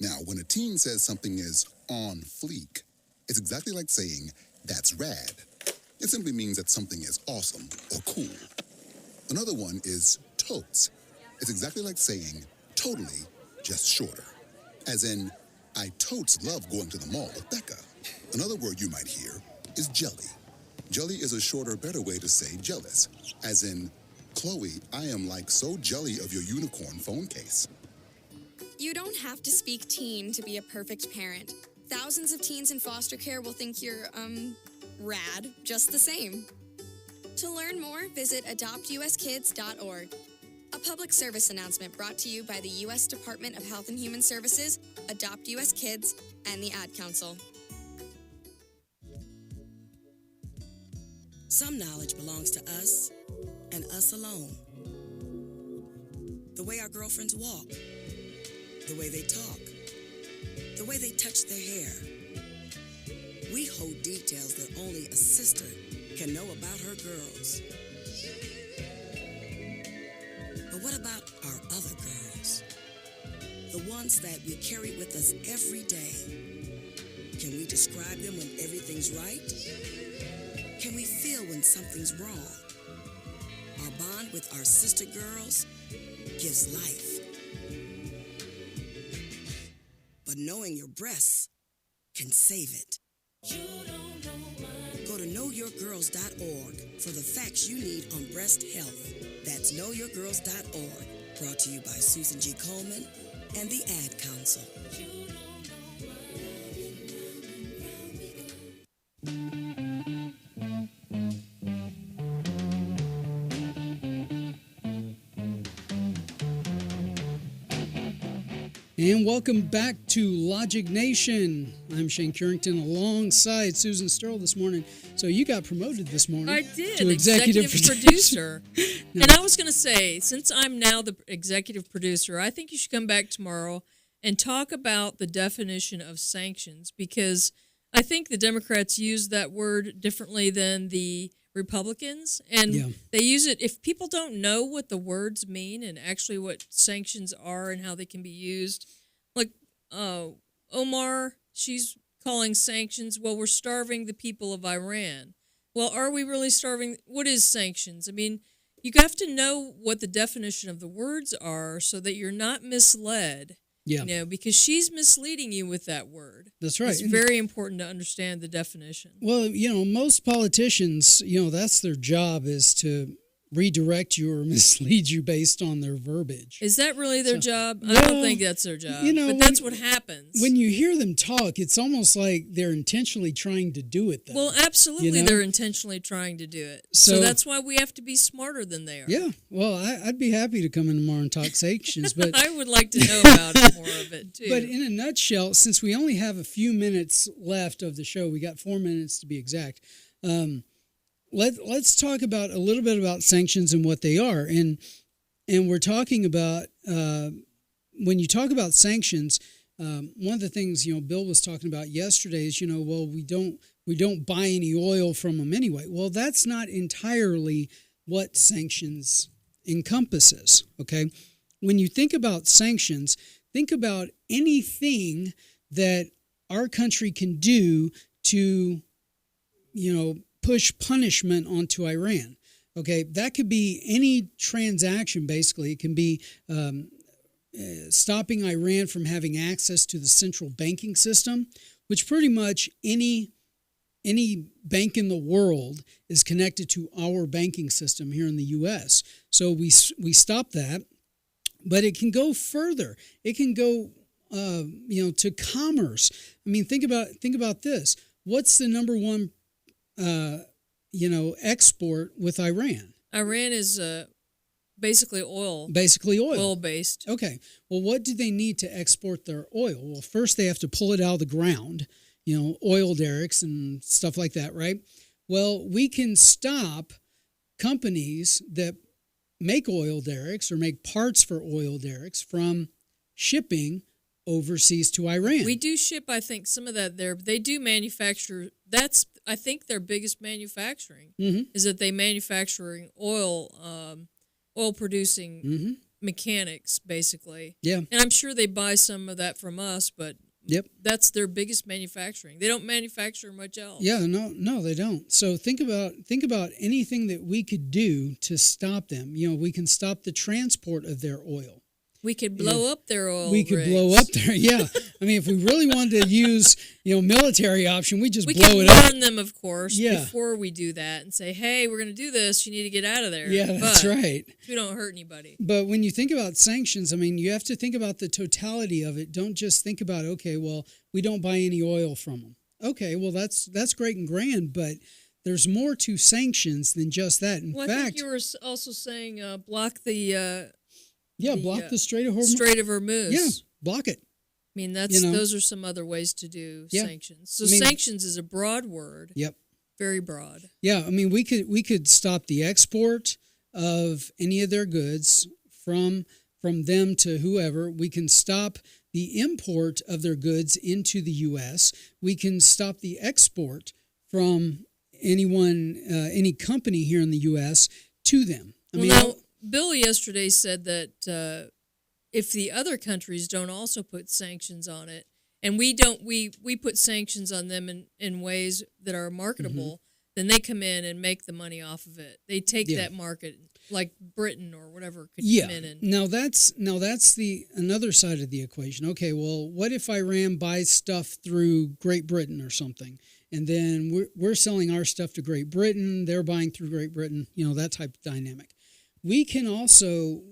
Now, when a teen says something is on fleek, it's exactly like saying, that's rad. It simply means that something is awesome or cool. Another one is totes. It's exactly like saying, totally, just shorter. As in, I totes love going to the mall with Becca. Another word you might hear is jelly. Jelly is a shorter, better way to say jealous. As in, Chloe, I am like so jelly of your unicorn phone case. You don't have to speak teen to be a perfect parent. Thousands of teens in foster care will think you're, rad just the same. To learn more, visit adoptuskids.org. A public service announcement brought to you by the U.S. Department of Health and Human Services, Adopt U.S. Kids, and the Ad Council. Some knowledge belongs to us and us alone. The way our girlfriends walk, the way they talk, the way they touch their hair. We hold details that only a sister can know about her girls. But what about our other girls? The ones that we carry with us every day. Can we describe them when everything's right? Can we feel when something's wrong? Our bond with our sister girls gives life. But knowing your breasts can save it. Go to knowyourgirls.org for the facts you need on breast health. That's knowyourgirls.org. Brought to you by Susan G. Coleman and the Ad Council. And welcome back to Logic Nation. I'm Shane Currington alongside Susan Sterl this morning. So you got promoted this morning. I did, to executive producer. And I was going to say, since I'm now the executive producer, I think you should come back tomorrow and talk about the definition of sanctions, because I think the Democrats use that word differently than the Republicans, and they use it. If people don't know what the words mean and actually what sanctions are and how they can be used, like Omar, she's calling sanctions, well, we're starving the people of Iran. Well, are we really starving? What is sanctions? I mean, you have to know what the definition of the words are so that you're not misled. Yeah. You know, because she's misleading you with that word. That's right. It's very important to understand the definition. Well, you know, most politicians, you know, that's their job, is to redirect you or mislead you based on their verbiage. Is that really their job? I don't think that's their job. You know, but that's what happens. When you hear them talk, it's almost like they're intentionally trying to do it, though. Well, absolutely, you know? They're intentionally trying to do it. So that's why we have to be smarter than they are. Yeah. Well, I'd be happy to come in tomorrow and talk sanctions, but I would like to know about more of it, too. But in a nutshell, since we only have a few minutes left of the show, we got 4 minutes to be exact. Let's talk about a little bit about sanctions and what they are, and we're talking about when you talk about sanctions. One of the things Bill was talking about yesterday is well, we don't buy any oil from them anyway. Well, that's not entirely what sanctions encompasses. Okay, when you think about sanctions, think about anything that our country can do to push punishment onto Iran. Okay, that could be any transaction, basically. It can be stopping Iran from having access to the central banking system, which pretty much any bank in the world is connected to our banking system here in the U.S. So we stop that, but it can go further. It can go to commerce. I mean, think about this. What's the number one export with Iran? Iran is basically oil. Basically oil. Oil-based. Okay. Well, what do they need to export their oil? Well, first they have to pull it out of the ground, oil derricks and stuff like that, right? Well, we can stop companies that make oil derricks or make parts for oil derricks from shipping overseas to Iran. We do ship, I think, some of that there. They do manufacture. That's, I think, their biggest manufacturing is that they manufacturing oil producing mechanics, basically. Yeah. And I'm sure they buy some of that from us, but that's their biggest manufacturing. They don't manufacture much else. Yeah, no, they don't. So think about anything that we could do to stop them. We can stop the transport of their oil. We could blow up their oil. We could rigs. blow up their, yeah. I mean, if we really wanted to use, military option, we just blow it We up. could warn them, of course, Yeah. before we do that and say, hey, we're going to do this. You need to get out of there. Yeah, that's But right. we don't hurt anybody. But when you think about sanctions, I mean, you have to think about the totality of it. Don't just think about, okay, well, we don't buy any oil from them. Okay, well, that's great and grand, but there's more to sanctions than just that. In I fact, think you were also saying block the block the Strait of Hormuz. Strait of Hormuz. Yeah, block it. I mean, those are some other ways to do sanctions. So sanctions is a broad word. Yep. Very broad. Yeah, I mean, we could stop the export of any of their goods from them to whoever. We can stop the import of their goods into the U.S. We can stop the export from any company here in the U.S. to them. Bill yesterday said that if the other countries don't also put sanctions on it, and we put sanctions on them in ways that are marketable, then they come in and make the money off of it. They take that market, like Britain or whatever could come in and Now that's the another side of the equation. Okay, well, what if Iran buys stuff through Great Britain or something, and then we're selling our stuff to Great Britain, they're buying through Great Britain, that type of dynamic. We can also,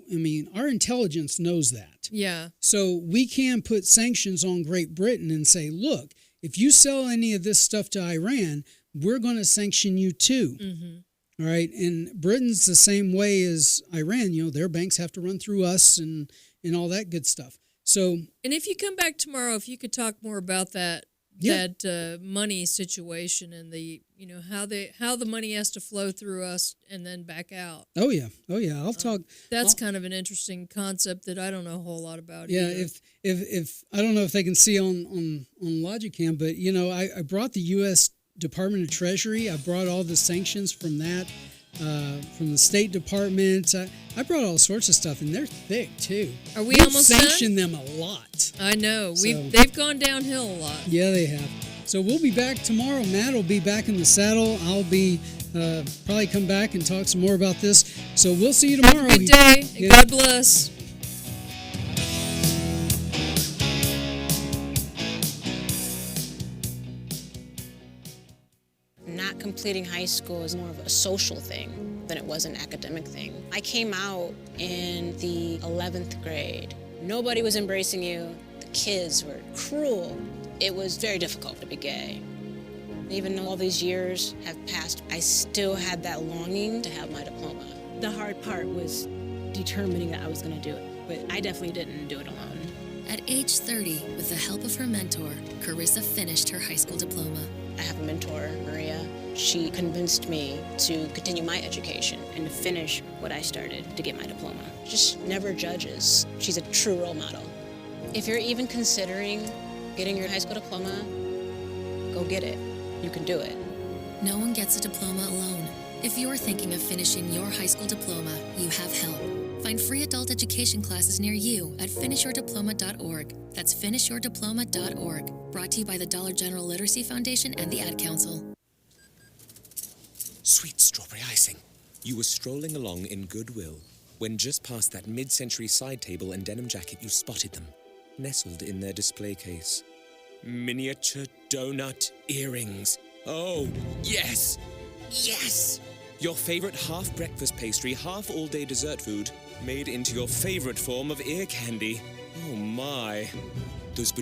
our intelligence knows that. Yeah. So we can put sanctions on Great Britain and say, look, if you sell any of this stuff to Iran, we're going to sanction you too. Mm-hmm. All right. And Britain's the same way as Iran. Their banks have to run through us and all that good stuff. So. And if you come back tomorrow, if you could talk more about that money situation and the how the money has to flow through us and then back out. Oh yeah. I'll talk. That's kind of an interesting concept that I don't know a whole lot about. Yeah. Either. If I don't know if they can see on Logicam, but I brought the U.S. Department of Treasury. I brought all the sanctions from that. From the State Department. I brought all sorts of stuff, and they're thick, too. Are we almost sanctioned them a lot. I know. They've gone downhill a lot. Yeah, they have. So we'll be back tomorrow. Matt will be back in the saddle. I'll be probably come back and talk some more about this. So we'll see you tomorrow. Have a good day, and God bless. Not completing high school is more of a social thing than it was an academic thing. I came out in the 11th grade. Nobody was embracing you. The kids were cruel. It was very difficult to be gay. Even though all these years have passed, I still had that longing to have my diploma. The hard part was determining that I was going to do it, but I definitely didn't do it alone. At age 30, with the help of her mentor, Carissa finished her high school diploma. I have a mentor, Maria. She convinced me to continue my education and to finish what I started to get my diploma. Just never judges. She's a true role model. If you're even considering getting your high school diploma, go get it. You can do it. No one gets a diploma alone. If you're thinking of finishing your high school diploma, you have help. Find free adult education classes near you at finishyourdiploma.org. That's finishyourdiploma.org. Brought to you by the Dollar General Literacy Foundation and the Ad Council. Sweet strawberry icing. You were strolling along in goodwill when just past that mid-century side table and denim jacket you spotted them, nestled in their display case. Miniature donut earrings. Oh, yes! Yes! Your favorite half-breakfast pastry, half-all-day dessert food, made into your favorite form of ear candy. Oh my. Those